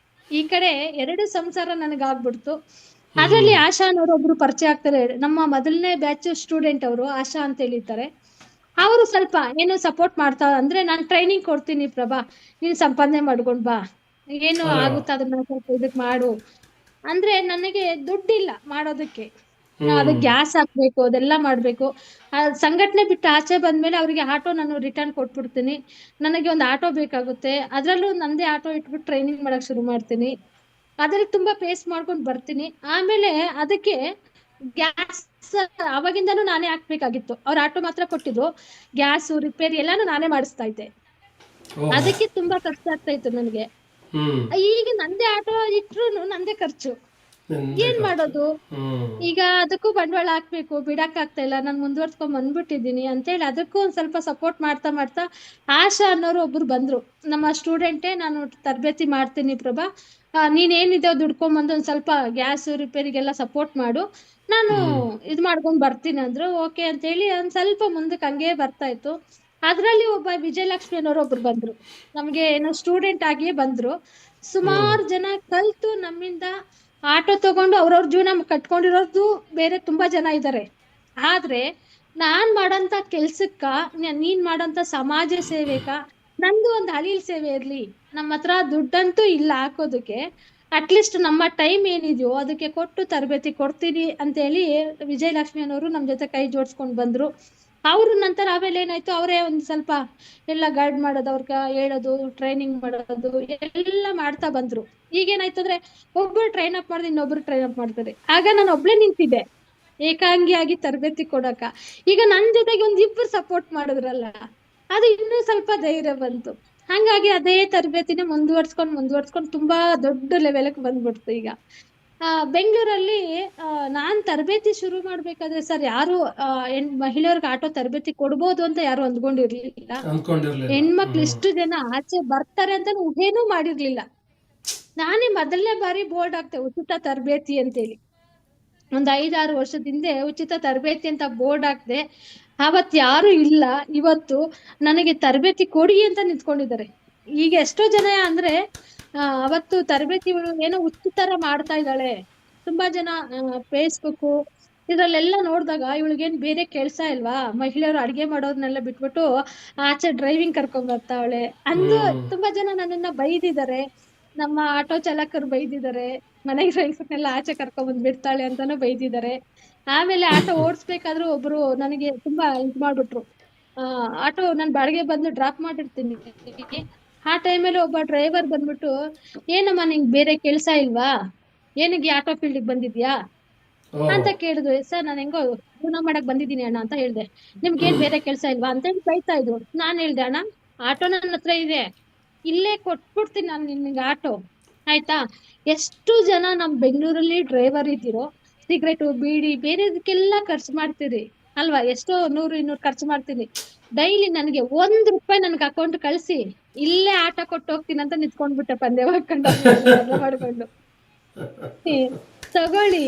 ಈ ಕಡೆ ಎರಡು ಸಂಸಾರ ನನಗಾಗ್ಬಿಡ್ತು. ಅದ್ರಲ್ಲಿ ಆಶಾ ಅನ್ನೋರು ಒಬ್ರು ಪರಿಚಯ ಆಗ್ತಾರೆ. ನಮ್ಮ ಮೊದಲನೇ ಬ್ಯಾಚ್ ಸ್ಟೂಡೆಂಟ್ ಅವರು, ಆಶಾ ಅಂತ ಹೇಳಿರ್ತಾರೆ. ಅವರು ಸ್ವಲ್ಪ ಏನೋ ಸಪೋರ್ಟ್ ಮಾಡ್ತಾ, ಅಂದ್ರೆ ನಾನು ಟ್ರೈನಿಂಗ್ ಕೊಡ್ತೀನಿ ಪ್ರಭಾ, ನೀನ್ ಸಂಪಾದನೆ ಮಾಡ್ಕೊಂಡ್ ಬಾ, ಏನು ಅರೆ ವಾ. ಆಗುತ್ತ ಅದನ್ನ ಸ್ವಲ್ಪ ಇದಕ್ ಮಾಡು ಅಂದ್ರೆ. ನನಗೆ ದುಡ್ಡಿಲ್ಲ ಮಾಡೋದಕ್ಕೆ. ಅದಕ್ಕೆ ಗ್ಯಾಸ್ ಹಾಕ್ಬೇಕು, ಅದೆಲ್ಲ ಮಾಡ್ಬೇಕು. ಸಂಘಟನೆ ಬಿಟ್ಟು ಆಚೆ ಬಂದ್ಮೇಲೆ ಅವರಿಗೆ ಆಟೋ ನಾನು ರಿಟರ್ನ್ ಕೊಟ್ಬಿಡ್ತೀನಿ. ನನಗೆ ಒಂದು ಆಟೋ ಬೇಕಾಗುತ್ತೆ, ಅದ್ರಲ್ಲೂ ನಂದೇ ಆಟೋ ಇಟ್ಬಿಟ್ಟು ಟ್ರೈನಿಂಗ್ ಮಾಡಕ್ ಶುರು ಮಾಡ್ತೀನಿ. ಅದ್ರಲ್ಲಿ ತುಂಬಾ ಫೇಸ್ ಮಾಡ್ಕೊಂಡು ಬರ್ತೀನಿ. ಆಮೇಲೆ ಅದಕ್ಕೆ ಗ್ಯಾಸ್ ಅವಾಗಿಂದನೂ ನಾನೇ ಹಾಕ್ಬೇಕಾಗಿತ್ತು. ಅವ್ರ ಆಟೋ ಮಾತ್ರ ಕೊಟ್ಟಿದ್ರು, ಗ್ಯಾಸು ರಿಪೇರಿ ಎಲ್ಲಾನು ನಾನೇ ಮಾಡಿಸ್ತಾ ಇದ್ದೆ. ಓಹ್. ಅದಕ್ಕೆ ತುಂಬಾ ಖರ್ಚು ಆಗ್ತಾ ಇತ್ತು ನನಗೆ. ಹ್ಮ್. ಈಗ ನಂದೇ ಆಟೋ ಇಟ್ರು ನಂದೇ ಖರ್ಚು, ನಿಂದೆ ಏನ್ ಖರ್ಚು. ಮಾಡೋದು? ಹ್ಮ್. ಈಗ ಅದಕ್ಕೂ ಬಂಡವಾಳ ಹಾಕ್ಬೇಕು, ಬಿಡಕ್ ಆಗ್ತಾ ಇಲ್ಲ, ನಾನು ಮುಂದುವರ್ಸ್ಕೊಂಡ್ ಬಂದ್ಬಿಟ್ಟಿದೀನಿ ಅಂತೇಳಿ ಅದಕ್ಕೂ ಒಂದ್ ಸ್ವಲ್ಪ ಸಪೋರ್ಟ್ ಮಾಡ್ತಾ ಮಾಡ್ತಾ ಆಶಾ ಅನ್ನೋರು ಒಬ್ರು ಬಂದ್ರು. ನಮ್ಮ ಸ್ಟೂಡೆಂಟೇ, ನಾನು ತರಬೇತಿ ಮಾಡ್ತೀನಿ ಪ್ರಭಾ, ನೀನ್ ಏನಿದೆ ದುಡ್ಕೊಂಬಂದು ಒಂದ್ ಸ್ವಲ್ಪ ಗ್ಯಾಸ್ ರಿಪೇರಿಗೆಲ್ಲ ಸಪೋರ್ಟ್ ಮಾಡು, ನಾನು ಇದ್ ಮಾಡ್ಕೊಂಡ್ ಬರ್ತೀನಿ ಅಂದ್ರು. ಓಕೆ ಅಂತೇಳಿ ಒಂದ್ ಸ್ವಲ್ಪ ಮುಂದಕ್ಕೆ ಹಂಗೆ ಬರ್ತಾ ಇತ್ತು. ಅದ್ರಲ್ಲಿ ಒಬ್ಬ ವಿಜಯಲಕ್ಷ್ಮಿ ಅನ್ನೋರು ಒಬ್ರು ಬಂದ್ರು. ನಮ್ಗೆ ಏನೋ ಸ್ಟೂಡೆಂಟ್ ಆಗಿಯೇ ಬಂದ್ರು. ಸುಮಾರು ಜನ ಕಲ್ತು ನಮ್ಮಿಂದ ಆಟೋ ತಗೊಂಡು ಅವ್ರವ್ರ ಜೀವನ ಕಟ್ಕೊಂಡಿರೋದು ಬೇರೆ ತುಂಬಾ ಜನ ಇದ್ದಾರೆ. ಆದ್ರೆ ನಾನ್ ಮಾಡಂತ ಕೆಲ್ಸಕ್ಕ, ನೀನ್ ಮಾಡಂತ ಸಮಾಜ ಸೇವೆಕ ನಂದು ಒಂದು ಅಳಿಲ್ ಸೇವೆ ಇರ್ಲಿ. ನಮ್ಮ ಹತ್ರ ದುಡ್ಡಂತೂ ಇಲ್ಲ ಹಾಕೋದಕ್ಕೆ, ಅಟ್ಲೀಸ್ಟ್ ನಮ್ಮ ಟೈಮ್ ಏನಿದೆಯೋ ಅದಕ್ಕೆ ಕೊಟ್ಟು ತರಬೇತಿ ಕೊಡ್ತೀನಿ ಅಂತ ಹೇಳಿ ವಿಜಯಲಕ್ಷ್ಮಿ ಅನ್ನೋರು ನಮ್ ಜೊತೆ ಕೈ ಜೋಡಿಸ್ಕೊಂಡ್ ಬಂದ್ರು. ಅವ್ರ ನಂತರ ಆಮೇಲೆ ಏನಾಯ್ತು, ಅವರೇ ಒಂದ್ ಸ್ವಲ್ಪ ಎಲ್ಲ ಗೈಡ್ ಮಾಡೋದು, ಅವ್ರಗ ಹೇಳೋದು, ಟ್ರೈನಿಂಗ್ ಮಾಡೋದು ಎಲ್ಲ ಮಾಡ್ತಾ ಬಂದ್ರು. ಈಗೇನಾಯ್ತು ಅಂದ್ರೆ ಒಬ್ರು ಟ್ರೈನ್ ಅಪ್ ಮಾಡಿದ್ರೆ ಇನ್ನೊಬ್ರು ಟ್ರೈನ್ ಅಪ್ ಮಾಡ್ತಾರೆ. ಆಗ ನಾನು ಒಬ್ಳೆ ನಿಂತಿದ್ದೆ ಏಕಾಂಗಿಯಾಗಿ ತರಬೇತಿ ಕೊಡಕ. ಈಗ ನನ್ ಜೊತೆಗೆ ಒಂದ್ ಇಬ್ರು ಸಪೋರ್ಟ್ ಮಾಡಿದ್ರಲ್ಲ, ಅದು ಇನ್ನೂ ಸ್ವಲ್ಪ ಧೈರ್ಯ ಬಂತು. ಹಂಗಾಗಿ ಅದೇ ತರಬೇತಿನ ಮುಂದುವರ್ಸ್ಕೊಂಡ್ ತುಂಬಾ ದೊಡ್ಡ ಲೆವೆಲ್ಗೆ ಬಂದ್ಬಿಡ್ತು. ಈಗ ಬೆಂಗಳೂರಲ್ಲಿ ನಾನ್ ತರಬೇತಿ ಶುರು ಮಾಡ್ಬೇಕಾದ್ರೆ ಸರ್ ಯಾರು ಮಹಿಳೆಯರ್ಗೆ ಆಟೋ ತರಬೇತಿ ಕೊಡ್ಬೋದು ಅಂತ ಯಾರು ಅಂದ್ಕೊಂಡಿರ್ಲಿಲ್ಲ. ಅಂದ್ಕೊಂಡಿರ್ಲಿಲ್ಲ. ಹೆಣ್ಮಕ್ಳು ಇಷ್ಟು ಜನ ಆಚೆ ಬರ್ತಾರೆ ಅಂತ ಊಹೆನೂ ಮಾಡಿರ್ಲಿಲ್ಲ. ನಾನೇ ಮೊದಲನೇ ಬಾರಿ ಬೋರ್ಡ್ ಹಾಕ್ತೆ, ಉಚಿತ ತರಬೇತಿ ಅಂತೇಳಿ. ಒಂದ್ 5-6 ವರ್ಷದ ಹಿಂದೆ ಉಚಿತ ತರಬೇತಿ ಅಂತ ಬೋರ್ಡ್ ಹಾಕ್ದೆ. ಅವತ್ ಯಾರು ಇಲ್ಲ. ಇವತ್ತು ನನಗೆ ತರಬೇತಿ ಕೊಡಿ ಅಂತ ನಿಂತ್ಕೊಂಡಿದ್ದಾರೆ. ಈಗ ಎಷ್ಟೋ ಜನ ಅಂದ್ರೆ ಅವತ್ತು ತರಬೇತಿ ಏನೋ ಉಚಿತರ ಮಾಡ್ತಾ ಇದ್ದಾಳೆ. ತುಂಬಾ ಜನ ಫೇಸ್ಬುಕ್ ಇದ್ರಲ್ಲೆಲ್ಲ ನೋಡಿದಾಗ ಇವಳಿಗೇನ್ ಬೇರೆ ಕೆಲ್ಸ ಇಲ್ವಾ, ಮಹಿಳೆಯರು ಅಡ್ಗೆ ಮಾಡೋರ್ನೆಲ್ಲ ಬಿಟ್ಬಿಟ್ಟು ಆಚೆ ಡ್ರೈವಿಂಗ್ ಕರ್ಕೊಂಡ್ ಬರ್ತಾವಳೆ ಅಂದು ತುಂಬಾ ಜನ ನನ್ನನ್ನ ಬೈದಿದ್ದಾರೆ. ನಮ್ಮ ಆಟೋ ಚಾಲಕರು ಬೈದಿದ್ದಾರೆ, ಮನೆಗೆ ಫ್ರೆಂಡ್ಸ್ನೆಲ್ಲ ಆಚೆ ಕರ್ಕೊಂಡ್ ಬಂದ್ ಬಿಡ್ತಾಳೆ ಅಂತಾನು ಬೈದಿದ್ದಾರೆ. ಆಮೇಲೆ ಆಟೋ ಓಡಿಸ್ಬೇಕಾದ್ರೂ ಒಬ್ರು ನನಗೆ ತುಂಬಾ ಇದ್ ಮಾಡ್ಬಿಟ್ರು. ಆಟೋ ನಾನ್ ಬಾಡಿಗೆ ಬಂದು ಡ್ರಾಪ್ ಮಾಡಿರ್ತೀನಿ. ಆ ಟೈಮಲ್ಲಿ ಒಬ್ಬ ಡ್ರೈವರ್ ಬಂದ್ಬಿಟ್ಟು, ಏನಮ್ಮ ನಿಂಗ್ ಬೇರೆ ಕೆಲ್ಸ ಇಲ್ವಾ, ಏನಿಗೆ ಆಟೋ ಫೀಲ್ಡ್ ಬಂದಿದ್ಯಾ ಅಂತ ಕೇಳಿದ್ರು. ಸರ್ ನಾನು ಹೆಂಗೋ ಜೀವನ ಮಾಡಕ್ ಬಂದಿದ್ದೀನಿ ಅಣ್ಣ ಅಂತ ಹೇಳ್ದೆ. ನಿಮ್ಗೆ ಏನ್ ಬೇರೆ ಕೆಲ್ಸ ಇಲ್ವಾ ಅಂತ ಹೇಳಿ ಬೈತಾ ಇದ್ರು. ನಾನ್ ಹೇಳ್ದೆ, ಅಣ್ಣ ಆಟೋ ನನ್ನ ಹತ್ರ ಇದೆ, ಇಲ್ಲೇ ಕೊಟ್ಬಿಡ್ತೀನಿ ನಾನು ನಿನ್ಗೆ ಆಟೋ, ಆಯ್ತಾ? ಎಷ್ಟು ಜನ ನಮ್ ಬೆಂಗಳೂರಲ್ಲಿ ಡ್ರೈವರ್ ಇದ್ದೀರೋ, ಸಿಗರೇಟು ಬೀಡಿ ಬೇರೆದಕ್ಕೆಲ್ಲ ಖರ್ಚು ಮಾಡ್ತೀರಿ ಅಲ್ವಾ? ಎಷ್ಟೋ 100-200 ಖರ್ಚು ಮಾಡ್ತೀನಿ. ಡೈಲಿ ನನಗೆ ₹1 ನನ್ಗೆ ಅಕೌಂಟ್ ಕಳ್ಸಿ, ಇಲ್ಲೇ ಆಟೋ ಕೊಟ್ಟು ಹೋಗ್ತೀನಿ ಅಂತ ನಿಂತ್ಕೊಂಡ್ಬಿಟ್ಟೆ ಪಂದ್ಯ ಮಾಡ್ಕೊಂಡು ಮಾಡ್ಕೊಂಡು. ತಗೊಳ್ಳಿ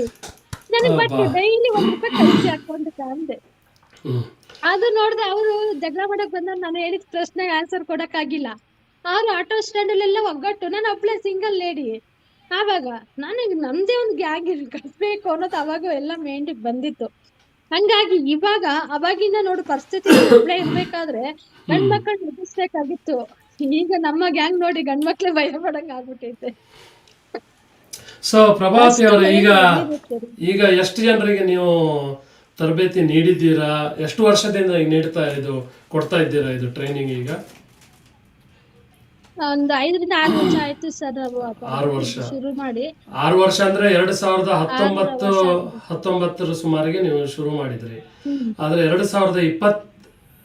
ನನಗೆ, ಬಟ್ ಡೈಲಿ ₹1 ಕಳ್ಸಿ ಅಕೌಂಟ್ ಅಂದೆ. ಅದು ನೋಡ್ದೆ ಅವರು ಜಗಳ ಮಾಡಕ್ ಬಂದ, ನಾನು ಹೇಳಿದ ಪ್ರಶ್ನೆಗೆ ಆನ್ಸರ್ ಕೊಡಕ್ ಆಗಿಲ್ಲ. ಅವ್ರು ಆಟೋ ಸ್ಟ್ಯಾಂಡ್ ಅಲ್ಲೆಲ್ಲ ಒಗ್ಗಟ್ಟು, ನಾನು ಒಬ್ಳೆ ಸಿಂಗಲ್ ಲೇಡಿ. ಆವಾಗ ನನಗೆ ನಮ್ದೇ ಒಂದು ಗ್ಯಾಂಗ್ ಕಟ್ಬೇಕು ಅನ್ನೋದು ಅವಾಗ ಎಲ್ಲ ಮೈಂಡಿಗೆ ಬಂದಿತ್ತು. ಹಂಗಾಗಿ ಇವಾಗ ಅವಾಗಿಂದ ನೋಡು ಪರಿಸ್ಥಿತಿ ಒಬ್ಳೆ ಇರ್ಬೇಕಾದ್ರೆ ಗಂಡ್ಮಕ್ಳು ಎದುರಿಸ್ಬೇಕಾಗಿತ್ತು. ಈಗ ನಮ್ಮ ಗ್ಯಾಂಗ್ ನೋಡಿ ಗಂಡ್ಮಕ್ಳೇ ಭಯ ಪಡಂಗ್ ಆಗ್ಬಿಟ್ಟೈತೆ. ಸೊ ಪ್ರಭಾವತಿ ಅವರೇ, ಈಗ ಎಷ್ಟು ಜನರಿಗೆ ನೀವು ತರಬೇತಿ ನೀಡಿದ್ದೀರಾ? ಎಷ್ಟು ವರ್ಷದಿಂದ ಈಗ ಕೊಡ್ತಾ ಇದ್ದೀರಾ ಇದು ಟ್ರೈನಿಂಗ್? ಈಗ ಒಂದು 5-6 ವರ್ಷ ಆಯ್ತು ಸರ್. 6 ವರ್ಷ ಶುರು ಮಾಡಿ 6 ವರ್ಷ ಅಂದ್ರೆ 2019 ಸುಮಾರಿಗೆ ನೀವು ಶುರು ಮಾಡಿದ್ರಿ. ಆದ್ರೆ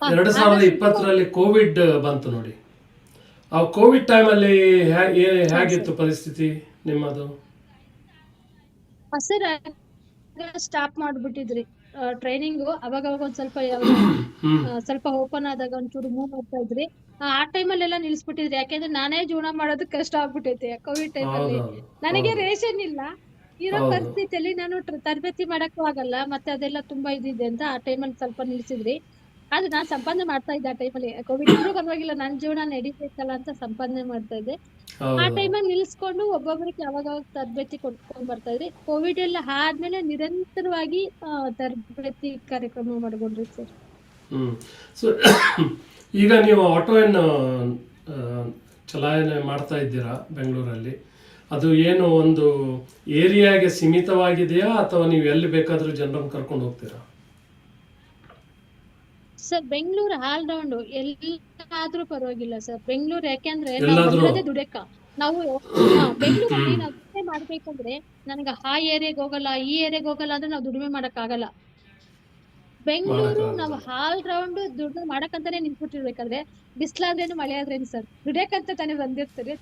2020ರಲ್ಲಿ ಕೋವಿಡ್ ಬಂತು ನೋಡಿ. ಆ ಕೋವಿಡ್ ಟೈಮಲ್ಲಿ ಹೇಗಿತ್ತು ಪರಿಸ್ಥಿತಿ ನಿಮ್ಮದು? ಸರ್ ಸ್ಟಾಪ್ ಮಾಡ್ಬಿಟ್ಟಿದ್ರಿ ಟ್ರೈನಿಂಗು. ಅವಾಗ ಒಂದ್ ಸ್ವಲ್ಪ ಯಾವ್ದೋ ಸ್ವಲ್ಪ ಓಪನ್ ಆದಾಗ ಒಂಚೂರು ಮೂವ್ ಮಾಡ್ತಾ ಇದ್ರಿ. ಆ ಟೈಮಲ್ಲೆಲ್ಲ ನಿಲ್ಸ್ಬಿಟ್ಟಿದ್ರಿ, ಯಾಕೆಂದ್ರೆ ನಾನೇ ಜೀವನ ಮಾಡೋದು ಕಷ್ಟ ಆಗ್ಬಿಟ್ಟೈತೆ ಕೋವಿಡ್ ಟೈಮಲ್ಲಿ. ಹೌದೌದು ನನಗೆ ಹೌದು ರೇಷನ್ ಇಲ್ಲ, ಇರೋ ಹೌದು ಪರಿಸ್ಥಿತಿಯಲ್ಲಿ ನಾನು ತರಬೇತಿ ಮಾಡಕ್ಕೂ ಆಗಲ್ಲ, ಮತ್ತೆ ಅದೆಲ್ಲ ತುಂಬಾ ಇದಿದೆ ಅಂತ ಆ ಟೈಮಲ್ಲಿ ಸ್ವಲ್ಪ ನಿಲ್ಸಿದ್ರಿ. ಆದ್ರೆ ನಾನ್ ಸಂಪಾದನೆ ಮಾಡ್ತಾ ಇದ್ದೆ ಆ ಟೈಮಲ್ಲಿ. ಕೋವಿಡ್ ಇದ್ರೂ ಪರವಾಗಿಲ್ಲ, ನನ್ ಜೀವನ ನಡೀಬೇಕಲ್ಲ ಅಂತ ಸಂಪಾದನೆ ಮಾಡ್ತಾ ಇದ್ದೆ. ಆ ಹೌದು ಟೈಮಲ್ಲಿ ನಿಲ್ಸ್ಕೊಂಡು ಒಬ್ಬೊಬ್ರಿಗೆ ಯಾವಾಗ ತರಬೇತಿ ಕೊಟ್ಕೊಂಡ್ ಬರ್ತಾ ಇದ್ರಿ. ಕೋವಿಡ್ ಎಲ್ಲ ಆದ್ಮೇಲೆ ನಿರಂತರವಾಗಿ ತರಬೇತಿ ಕಾರ್ಯಕ್ರಮ ಮಾಡ್ಕೊಂಡ್ರಿ ಸರ್. ಸೊ ಈಗ ನೀವು ಆಟೋವನ್ನು ಚಲಾವಣೆ ಮಾಡ್ತಾ ಇದ್ದೀರಾ ಬೆಂಗಳೂರಲ್ಲಿ. ಅದು ಏನು ಒಂದು ಏರಿಯಾಗೆ ಸೀಮಿತವಾಗಿದೆಯಾ ಅಥವಾ ನೀವು ಎಲ್ಲಿ ಬೇಕಾದರೂ ಜನರನ್ನು ಕರ್ಕೊಂಡು ಹೋಗ್ತೀರಾ? ಸರ್ ಬೆಂಗಳೂರು ಆಲ್ ರೌಂಡ್ ಎಲ್ಲಾದ್ರೂ ಪರವಾಗಿಲ್ಲ ಸರ್. ಬೆಂಗಳೂರು ಯಾಕೆಂದ್ರೆ ನಾವು ಎಲ್ಲಾದ್ರೂ ಬಂದಿರೋದೇ ದುಡಕ್ಕ. ನಾವು ಬೆಂಗಳೂರಲ್ಲಿ ನಾವು ದುಡಿಮೆ ಮಾಡ್ಬೇಕಂದ್ರೆ ನನಗೆ ಆ ಏರಿಯಾಗೆ ಹೋಗಲ್ಲ, ಈ ಏರಿಯಾಗೆ ಹೋಗಲ್ಲ ಅಂದ್ರೆ ನಾವು ದುಡಿಮೆ ಮಾಡಕ್ ಆಗಲ್ಲ. ಬೆಂಗಳೂರು ನಾವು ಮಾಡೋಕ್ಕಾಗಲ್ಲ. ಆಲ್ ರೌಂಡ್ ದುಡ್ಡು ಮಾಡಕ್ಕಂತಾನೆ ನಿಂತ್ಬಿಟ್ಟಿರ್ಬೇಕಾದ್ರೆ ಬಿಸ್ಲಾದ್ರೇನು ಮಳೆ ಆದ್ರೇನು ಸರ್, ದುಡಿಯಕ್ಕಂತ ತಾನೇ ಬಂದಿರ್ತೀರಿ.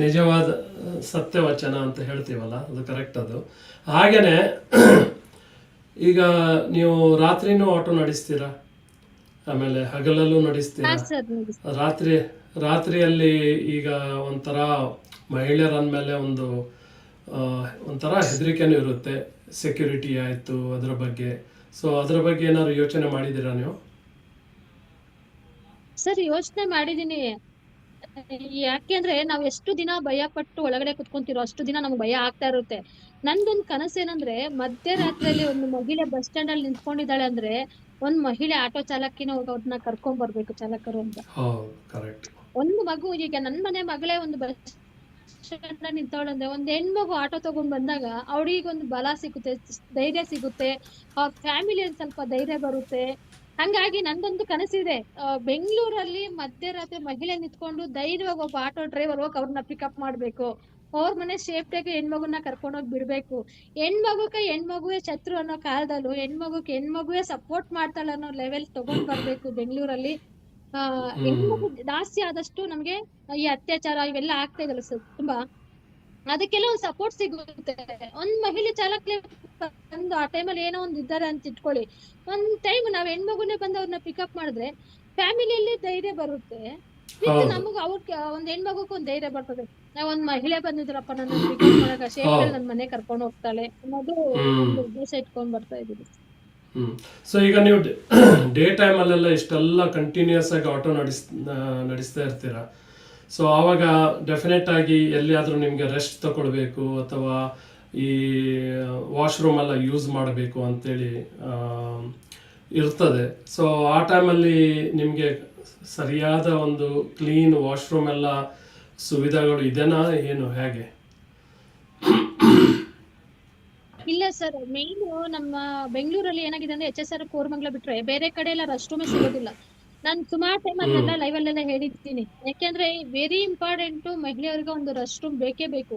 ನಿಜವಾದ ಸತ್ಯವಚನ ಅಂತ ಹೇಳ್ತೀವಲ್ಲ, ಅದು ಕರೆಕ್ಟ್. ಅದು ಹಾಗೇನೆ ಈಗ ನೀವು ರಾತ್ರಿನೂ ಆಟೋ ನಡೆಸ್ತೀರಾ, ಆಮೇಲೆ ಹಗಲಲ್ಲೂ ನಡೆಸ್ತೀರಾ? ಸರ್ ರಾತ್ರಿಯಲ್ಲಿ ಈಗ ಒಂಥರ ಮಹಿಳೆಯರ ಅಂದಮೇಲೆ ಒಂಥರ ಹೆದರಿಕೆನೂ ಇರುತ್ತೆ, ಸೆಕ್ಯೂರಿಟಿ ಆಯಿತು ಅದರ ಬಗ್ಗೆ. ಸೊ ಅದರ ಬಗ್ಗೆ ಏನಾದ್ರು ಯೋಚನೆ ಮಾಡಿದ್ದೀರಾ ನೀವು? ಸರ್ ಯೋಚನೆ ಮಾಡಿದೀನಿ. ಯಾಕೆಂದ್ರೆ ನಾವ್ ಎಷ್ಟು ದಿನ ಭಯ ಪಟ್ಟು ಒಳಗಡೆ ಕುತ್ಕೊಂತಿರೋ ಅಷ್ಟು ದಿನ ನಮ್ಗೆ ಭಯ ಆಗ್ತಾ ಇರುತ್ತೆ. ನಂದೊಂದ್ ಕನಸೇನಂದ್ರೆ ಮಧ್ಯರಾತ್ರಿಯಲ್ಲಿ ಒಂದು ಮಹಿಳೆ ಬಸ್ ಸ್ಟ್ಯಾಂಡ್ ಅಲ್ಲಿ ನಿಂತ್ಕೊಂಡಿದ್ದಾಳೆ ಅಂದ್ರೆ ಒಂದ್ ಮಹಿಳೆ ಆಟೋ ಚಾಲಕಿನ ಹೋಗಿ ಅವ್ರನ್ನ ಕರ್ಕೊಂಡ್ ಬರ್ಬೇಕು ಚಾಲಕರು ಅಂತ. ಹೌದು, ಕರೆಕ್ಟ್. ಒಂದು ಮಗು, ಈಗ ನನ್ ಮನೆ ಮಗಳೇ ಒಂದು ಬಸ್ ಸ್ಟ್ಯಾಂಡ್ ನಿಂತವಳಂದ್ರೆ ಒಂದ್ ಹೆಣ್ಮಗು ಆಟೋ ತಗೊಂಡ್ ಬಂದಾಗ ಅವಳಿಗೆ ಒಂದು ಬಲ ಸಿಗುತ್ತೆ, ಧೈರ್ಯ ಸಿಗುತ್ತೆ, ಅವ್ರ ಫ್ಯಾಮಿಲಿ ಒಂದ್ ಸ್ವಲ್ಪ ಧೈರ್ಯ ಬರುತ್ತೆ. ಹಂಗಾಗಿ ನಂದೊಂದು ಕನಸಿದೆ, ಬೆಂಗಳೂರಲ್ಲಿ ಮಧ್ಯರಾತ್ರಿ ಮಹಿಳೆ ನಿಂತ್ಕೊಂಡು ಧೈರ್ಯವಾಗಿ ಒಬ್ಬ ಆಟೋ ಡ್ರೈವರ್ ಹೋಗಿ ಅವ್ರನ್ನ ಪಿಕಪ್ ಮಾಡ್ಬೇಕು, ಅವ್ರ ಮನೆ ಸೇಫ್ಟಿಯಾಗಿ ಹೆಣ್ಮಗುನ ಕರ್ಕೊಂಡೋಗಿ ಬಿಡ್ಬೇಕು. ಹೆಣ್ಮಗುವೆ ಶತ್ರು ಅನ್ನೋ ಕಾಲದಲ್ಲೂ ಹೆಣ್ಮಗುವೆ ಸಪೋರ್ಟ್ ಮಾಡ್ತಾಳೆ ಅನ್ನೋ ಲೆವೆಲ್ ತಗೊಂಡ್ ಬರ್ಬೇಕು ಬೆಂಗಳೂರಲ್ಲಿ. ಹೆಣ್ಮಗು ಜಾಸ್ತಿ ಆದಷ್ಟು ನಮ್ಗೆ ಈ ಅತ್ಯಾಚಾರ ಇವೆಲ್ಲ ಆಗ್ತಾ ಇದಲ್ಲ ಸರ್ ತುಂಬಾ, ಅದಕ್ಕೆಲ್ಲ ಒಂದು ಸಪೋರ್ಟ್ ಸಿಗುತ್ತೆ. ಒಂದ್ ಮಹಿಳೆ ಚಾಲಕಲೆ ಬಂದು ಆ ಟೈಮಲ್ಲಿ ಏನೋ ಒಂದ್ ಇದ್ದಾರೆ ಅಂತ ಇಟ್ಕೊಳ್ಳಿ, ಒಂದ್ ಟೈಮ್ ನಾವ್ ಹೆಣ್ಮಗುನೇ ಬಂದು ಅವ್ರನ್ನ ಪಿಕಪ್ ಮಾಡಿದ್ರೆ ಫ್ಯಾಮಿಲಿಯಲ್ಲಿ ಧೈರ್ಯ ಬರುತ್ತೆ. ವಿತ್ ನಮಗ ಒಂದ್ ಹೆಣ್ಮಗುಕ್ ಒಂದ್ ಧೈರ್ಯ ಬರ್ತದೆ, ಒಂದ್ ಮಹಿಳೆ ಬಂದಿದ್ರಪ್ಪ ನನ್ನ ಪಿಕಪ್ ಮಾಡಕ ಸೇಫ್ ನನ್ ಮನೆ ಕರ್ಕೊಂಡು ಹೋಗ್ತಾಳೆ ಅನ್ನೋದು ಒಂದು ಉದ್ದೇಶ ಇಟ್ಕೊಂಡ್ ಬರ್ತಾ ಇದೀವಿ. ಸೊ ಈಗ ನೀವು ಡೇ ಟೈಮಲ್ಲೆಲ್ಲ ಇಷ್ಟೆಲ್ಲ ಕಂಟಿನ್ಯೂಸ್ ಆಗಿ ಆಟೋ ನಡೆಸ್ತಾ ಇರ್ತೀರಾ. ಸೊ ಆವಾಗ ಡೆಫಿನೆಟ್ ಆಗಿ ಎಲ್ಲಿಯಾದರೂ ನಿಮಗೆ ರೆಸ್ಟ್ ತಗೊಳ್ಬೇಕು ಅಥವಾ ಈ ವಾಶ್ರೂಮ್ ಎಲ್ಲ ಯೂಸ್ ಮಾಡಬೇಕು ಅಂತೇಳಿ ಇರ್ತದೆ. ಸೊ ಆ ಟೈಮಲ್ಲಿ ನಿಮಗೆ ಸರಿಯಾದ ಒಂದು ಕ್ಲೀನ್ ವಾಶ್ರೂಮ್ ಎಲ್ಲ ಸುವಿಧಾಗಳು ಇದೆನಾ, ಏನು ಹೇಗೆ? ಇಲ್ಲ ಸರ್, ಮೇನ್ ನಮ್ಮ ಬೆಂಗಳೂರಲ್ಲಿ ಏನಾಗಿದೆ ಅಂದ್ರೆ HSR ಕೋರಮಂಗಲ ಬಿಟ್ರೆ ಬೇರೆ ಕಡೆ ಎಲ್ಲ ರೆಸ್ಟ್ ರೂಮೇ ಸಿಗೋದಿಲ್ಲ. ನಾನು ಸುಮಾರು ಟೈಮ್ ಅದನ್ನೆಲ್ಲ ಲೈವ್ ಅಲ್ಲೆಲ್ಲ ಹೇಳಿರ್ತೀನಿ. ಯಾಕೆಂದ್ರೆ ವೆರಿ ಇಂಪಾರ್ಟೆಂಟ್, ಮಹಿಳೆಯರಿಗೆ ಒಂದು ರೆಸ್ಟ್ ರೂಮ್ ಬೇಕೇ ಬೇಕು.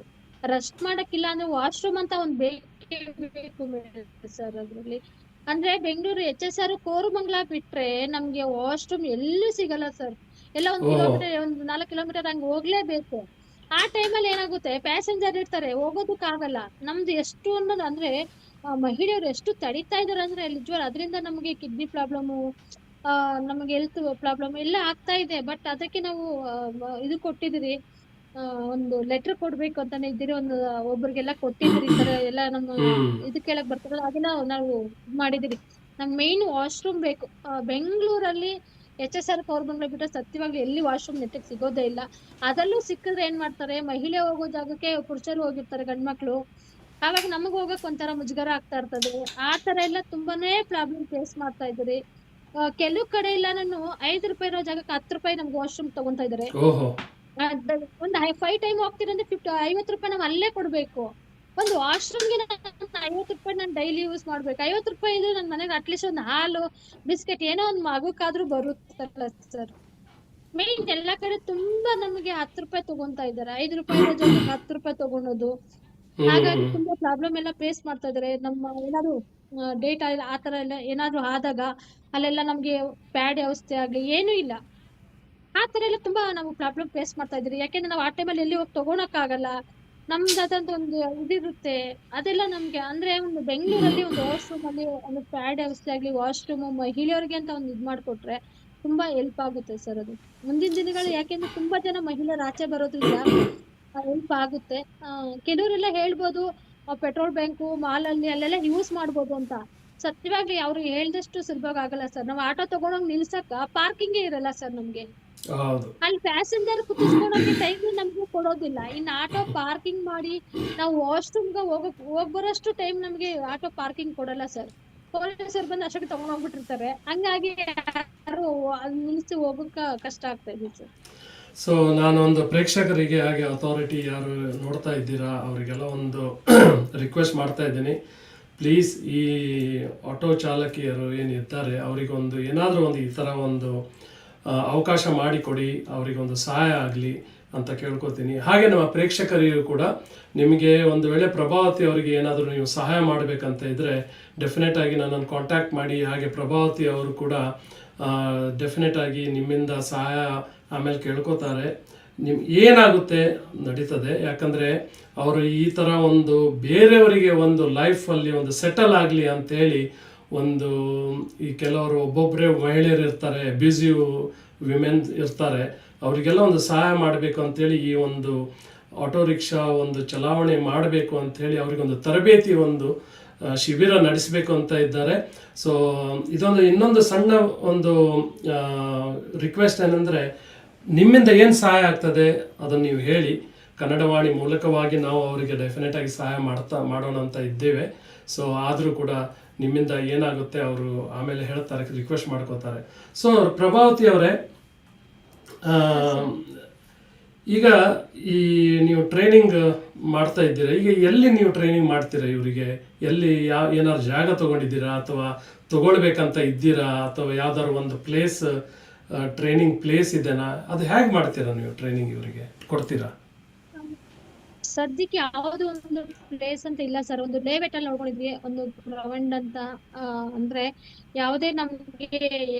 ರೆಸ್ಟ್ ಮಾಡಕ್ಕಿಲ್ಲ ಅಂದ್ರೆ ವಾಶ್ರೂಮ್ ಅಂತ ಒಂದ್ ಬೇಕೇ ಬೇಕು ಸರ್ ಅದ್ರಲ್ಲಿ. ಅಂದ್ರೆ ಬೆಂಗಳೂರು HSR ಕೋರಮಂಗಲ ಬಿಟ್ರೆ ನಮ್ಗೆ ವಾಶ್ರೂಮ್ ಎಲ್ಲೂ ಸಿಗಲ್ಲ ಸರ್. ಎಲ್ಲ ಒಂದ್ ಕಿಲೋಮೀಟರ್, ಒಂದ್ 4 ಕಿಲೋಮೀಟರ್ ಹಂಗ್ ಹೋಗ್ಲೇಬೇಕು. ಆ ಟೈಮಲ್ಲಿ ಏನಾಗುತ್ತೆ, ಪ್ಯಾಸೆಂಜರ್ ಇರ್ತಾರೆ, ಹೋಗೋದಕ್ಕಾಗಲ್ಲ. ನಮ್ದು ಎಷ್ಟು ಅನ್ನೋದು ಅಂದ್ರೆ ಮಹಿಳೆಯರು ಎಷ್ಟು ತಡಿತಾ ಇದಾರೆ ಅಂದ್ರೆ ನಿಜವಾಗ್ಲೂ ಅದರಿಂದ ನಮಗೆ ಕಿಡ್ನಿ ಪ್ರಾಬ್ಲಮ್, ನಮಗೆ ಹೆಲ್ತ್ ಪ್ರಾಬ್ಲಮ್ ಎಲ್ಲ ಆಗ್ತಾ ಇದೆ. ಬಟ್ ಅದಕ್ಕೆ ನಾವು ಇದು ಕೊಟ್ಟಿದ್ದೀರಿ, ಒಂದು ಲೆಟರ್ ಕೊಡ್ಬೇಕು ಅಂತಾನೆ ಇದ್ದೀರಿ, ಒಂದು ಒಬ್ರಿಗೆಲ್ಲ ಕೊಟ್ಟಿದ್ದೀರಿ. ಈ ತರ ಎಲ್ಲ ನಮ್ಮ ಇದು ಕೇಳಕ್ ಬರ್ತಾರಲ್ಲ ಅದನ್ನ ನಾವು ಮಾಡಿದಿರಿ. ನಮ್ಗೆ ಮೇನ್ ವಾಶ್ರೂಮ್ ಬೇಕು. ಬೆಂಗಳೂರಲ್ಲಿ HSR ಕೋರಮಂಗಲ ಬಿಟ್ಟರೆ ಸತ್ಯವಾಗ್ಲೂ ಎಲ್ಲಿ ವಾಶ್ರೂಮ್ ನೆಟ್ಟಗೆ ಸಿಗೋದೇ ಇಲ್ಲ. ಅದರಲ್ಲೂ ಸಿಕ್ಕಿದ್ರೆ ಏನ್ ಮಾಡ್ತಾರೆ, ಮಹಿಳೆ ಹೋಗೋ ಜಾಗಕ್ಕೆ ಪುರುಷರು ಹೋಗಿರ್ತಾರೆ, ಗಂಡ್ಮಕ್ಳು. ಆವಾಗ ನಮಗ್ ಹೋಗಕ್ ಒಂಥರ ಮುಜುಗರ ಆಗ್ತಾ ಇರ್ತದೆ. ಆ ತರ ಎಲ್ಲ ತುಂಬಾನೇ ಪ್ರಾಬ್ಲಮ್ ಫೇಸ್ ಮಾಡ್ತಾ ಇದ್ದೀರಿ. ಕೆಲವು ಕಡೆ ಇಲ್ಲ ನಾನು 5 ರೂಪಾಯಿ ಇರೋ ಜಾಗಕ್ಕೆ 10 ರೂಪಾಯಿ ನಮ್ಗೆ ವಾಶ್ರೂಮ್ ತಗೊಂತಾ ಇದಾರೆ. ಒಂದು 5 ಟೈಮ್ ಹೋಗ್ತೀರಿ ಅಂದ್ರೆ 50 ರೂಪಾಯಿ ನಾವು ಅಲ್ಲೇ ಕೊಡ್ಬೇಕು. ಒಂದು ವಾಶ್ರೂಮ್ಗೆ 50 ರೂಪಾಯಿ ನಾನು ಡೈಲಿ ಯೂಸ್ ಮಾಡ್ಬೇಕು. 50 ರೂಪಾಯಿ ಇದ್ರೆ ನನ್ನ ಮನೆಗೆ ಅಟ್ಲೀಸ್ಟ್ ಒಂದು ಹಾಲು ಬಿಸ್ಕೆಟ್ ಏನೋ ಒಂದು ಮಗುಕಾದ್ರೂ ಬರುತ್ತಲ್ಲ ಸರ್. ಮೇನ್ ಎಲ್ಲಾ ಕಡೆ ತುಂಬಾ ನಮಗೆ 10 ರೂಪಾಯಿ ತಗೊಂತಾ ಇದಾರೆ. 5 ರೂಪಾಯಿ ಇರೋ ಜಾಗಕ್ಕೆ 10 ರೂಪಾಯಿ ತಗೊಳೋದು. ಹಾಗಾಗಿ ತುಂಬಾ ಪ್ರಾಬ್ಲಮ್ ಎಲ್ಲ ಫೇಸ್ ಮಾಡ್ತಾ ಇದಾರೆ. ನಮ್ಮ ಏನಾದ್ರು ಡೇಟಾ ಆ ತರ ಎಲ್ಲ ಏನಾದ್ರು ಆದಾಗ ಅಲ್ಲೆಲ್ಲ ನಮ್ಗೆ ಪ್ಯಾಡ್ ವ್ಯವಸ್ಥೆ ಆಗ್ಲಿ ಏನೂ ಇಲ್ಲ. ಆ ತರ ಎಲ್ಲ ತುಂಬಾ ನಾವು ಪ್ರಾಬ್ಲಮ್ ಫೇಸ್ ಮಾಡ್ತಾ ಇದ್ರಿ. ಯಾಕೆಂದ್ರೆ ನಾವು ಆ ಟೈಮಲ್ಲಿ ಎಲ್ಲಿ ಹೋಗಿ ತಗೊಳಕ್ ಆಗಲ್ಲ. ನಮ್ದು ಅದಂತ ಒಂದು ಇದಿರುತ್ತೆ. ಅದೆಲ್ಲ ನಮ್ಗೆ ಅಂದ್ರೆ ಒಂದು ಬೆಂಗಳೂರಲ್ಲಿ ಒಂದು ವಾಶ್ರೂಮ್ ಅಲ್ಲಿ ಒಂದು ಪ್ಯಾಡ್ ವ್ಯವಸ್ಥೆ ಆಗ್ಲಿ, ವಾಶ್ರೂಮ್ ಮಹಿಳೆಯರಿಗೆ ಅಂತ ಒಂದು ಇದ್ ಮಾಡ್ಕೊಟ್ರೆ ತುಂಬಾ ಹೆಲ್ಪ್ ಆಗುತ್ತೆ ಸರ್ ಅದು. ಮುಂದಿನ ದಿನಗಳು ಯಾಕೆಂದ್ರೆ ತುಂಬಾ ಜನ ಮಹಿಳೆಯರು ಆಚೆ ಬರೋದ್ರಿಂದ ಹೆಲ್ಪ್ ಆಗುತ್ತೆ. ಕೆಲವರೆಲ್ಲ ಹೇಳ್ಬೋದು ಪೆಟ್ರೋಲ್ ಬ್ಯಾಂಕು ಮಾಲ್ ಅಲ್ಲಿ ಅಲ್ಲೆಲ್ಲ ಯೂಸ್ ಮಾಡ್ಬೋದು ಅಂತ. ಸತ್ಯವಾಗಿ ಅವ್ರಿಗೆ ಹೇಳ್ದಷ್ಟು ಸುಲಭವಾಗಿ ಆಗಲ್ಲ ಸರ್. ನಾವು ಆಟೋ ತಗೊಂಡೋಗಿ ನಿಲ್ಸಕ್ಕ ಪಾರ್ಕಿಂಗೇ ಇರಲ್ಲ ಸರ್ ನಮ್ಗೆ. ಹೌದು. ಅಲ್ಲಿ ಪ್ಯಾಸೆಂಜರ್ ಕುತ್ತಿಸ್ಕೊಳಕ್ಕೆ ಟೈಮ್ ನಮ್ಗೆ ಕೊಡೋದಿಲ್ಲ. ಇನ್ನು ಆಟೋ ಪಾರ್ಕಿಂಗ್ ಮಾಡಿ ನಾವು ವಾಶ್ರೂಮ್ಗೆ ಹೋಗ್ ಬರೋಷ್ಟು ಟೈಮ್ ನಮ್ಗೆ ಆಟೋ ಪಾರ್ಕಿಂಗ್ ಕೊಡಲ್ಲ ಸರ್. ಪೊಲೀಸರು ಬಂದು ಅಷ್ಟೊತ್ತಿಗೆ ತಗೊಂಡ್ ಹೋಗ್ಬಿಟ್ಟಿರ್ತಾರೆ. ಹಂಗಾಗಿ ಯಾರು ಅಲ್ಲಿ ನಿಲ್ಸಿ ಹೋಗಕ್ಕ ಕಷ್ಟ ಆಗ್ತಾ ಇದೆ ಸರ್. ಸೊ ನಾನೊಂದು ಪ್ರೇಕ್ಷಕರಿಗೆ ಹಾಗೆ ಅಥಾರಿಟಿ ಯಾರು ನೋಡ್ತಾ ಇದ್ದೀರಾ ಅವರಿಗೆಲ್ಲ ಒಂದು ರಿಕ್ವೆಸ್ಟ್ ಮಾಡ್ತಾ ಇದ್ದೀನಿ. ಪ್ಲೀಸ್ ಈ ಆಟೋ ಚಾಲಕಿಯರು ಏನಿರ್ತಾರೆ ಅವರಿಗೊಂದು ಏನಾದರೂ ಒಂದು ಈ ಥರ ಒಂದು ಅವಕಾಶ ಮಾಡಿಕೊಡಿ, ಅವರಿಗೊಂದು ಸಹಾಯ ಆಗಲಿ ಅಂತ ಕೇಳ್ಕೊತೀನಿ. ಹಾಗೆ ನಮ್ಮ ಪ್ರೇಕ್ಷಕರಿಗೂ ಕೂಡ ನಿಮಗೆ ಒಂದು ವೇಳೆ ಪ್ರಭಾವತಿ ಅವರಿಗೆ ಏನಾದರೂ ನೀವು ಸಹಾಯ ಮಾಡಬೇಕಂತ ಇದ್ದರೆ ಡೆಫಿನೆಟ್ ಆಗಿ ನನ್ನನ್ನು ಕಾಂಟ್ಯಾಕ್ಟ್ ಮಾಡಿ. ಹಾಗೆ ಪ್ರಭಾವತಿ ಅವರು ಕೂಡ ಡೆಫಿನೆಟ್ ಆಗಿ ನಿಮ್ಮಿಂದ ಸಹಾಯ ಆಮೇಲೆ ಕೇಳ್ಕೊತಾರೆ. ಏನಾಗುತ್ತೆ ನಡೀತದೆ, ಯಾಕಂದರೆ ಅವರು ಈ ಥರ ಒಂದು ಬೇರೆಯವರಿಗೆ ಒಂದು ಲೈಫಲ್ಲಿ ಒಂದು ಸೆಟಲ್ ಆಗಲಿ ಅಂಥೇಳಿ ಒಂದು ಈ ಕೆಲವರು ಒಬ್ಬೊಬ್ಬರೇ ಮಹಿಳೆಯರು ಇರ್ತಾರೆ, ಬ್ಯುಸಿ ವಿಮೆನ್ ಇರ್ತಾರೆ, ಅವರಿಗೆಲ್ಲ ಒಂದು ಸಹಾಯ ಮಾಡಬೇಕು ಅಂಥೇಳಿ ಈ ಒಂದು ಆಟೋ ರಿಕ್ಷಾ ಒಂದು ಚಲಾವಣೆ ಮಾಡಬೇಕು ಅಂಥೇಳಿ ಅವರಿಗೊಂದು ತರಬೇತಿ ಒಂದು ಶಿಬಿರ ನಡೆಸಬೇಕು ಅಂತ ಇದ್ದಾರೆ. ಸೊ ಇದೊಂದು ಇನ್ನೊಂದು ಸಣ್ಣ ಒಂದು ರಿಕ್ವೆಸ್ಟ್ ಏನಂದರೆ, ನಿಮ್ಮಿಂದ ಏನು ಸಹಾಯ ಆಗ್ತದೆ ಅದನ್ನು ನೀವು ಹೇಳಿ. ಕನ್ನಡವಾಣಿ ಮೂಲಕವಾಗಿ ನಾವು ಅವರಿಗೆ ಡೆಫಿನೆಟ್ ಆಗಿ ಸಹಾಯ ಮಾಡೋಣ ಅಂತ ಇದ್ದೇವೆ. ಸೊ ಆದರೂ ಕೂಡ ನಿಮ್ಮಿಂದ ಏನಾಗುತ್ತೆ ಅವರು ಆಮೇಲೆ ಹೇಳ್ತಾರೆ, ರಿಕ್ವೆಸ್ಟ್ ಮಾಡ್ಕೋತಾರೆ. ಸೊ ಪ್ರಭಾವತಿ ಅವರೇ, ಈಗ ಈ ನೀವು ಟ್ರೈನಿಂಗ್ ಮಾಡ್ತಾ ಇದ್ದೀರಾ, ಈಗ ಎಲ್ಲಿ ನೀವು ಟ್ರೈನಿಂಗ್ ಮಾಡ್ತೀರಾ ಇವರಿಗೆ? ಎಲ್ಲಿ ಏನಾದ್ರು ಜಾಗ ತೊಗೊಂಡಿದ್ದೀರಾ ಅಥವಾ ತೊಗೊಳ್ಬೇಕಂತ ಇದ್ದೀರಾ ಅಥವಾ ಯಾವ್ದಾದ್ರು ಒಂದು ಪ್ಲೇಸ್ ಟ್ರೈನಿಂಗ್ ಪ್ಲೇಸ್ ಇದೆನಾ? ಅದು ಹೇಗೆ ಮಾಡ್ತೀರಾ ನೀವು ಟ್ರೈನಿಂಗ್ ಇವರಿಗೆ ಕೊಡ್ತೀರಾ? ಸದ್ಯಕ್ಕೆ ಯಾವ್ದು ಒಂದು ಪ್ಲೇಸ್ ಅಂತ ಇಲ್ಲ ಸರ್. ಒಂದು ಲೇಔಟ್ ಅಲ್ಲಿ ನೋಡ್ಕೊಂಡಿದ್ವಿ, ಒಂದು ಗ್ರೌಂಡ್ ಅಂತ. ಅಂದ್ರೆ ಯಾವುದೇ ನಮ್ಗೆ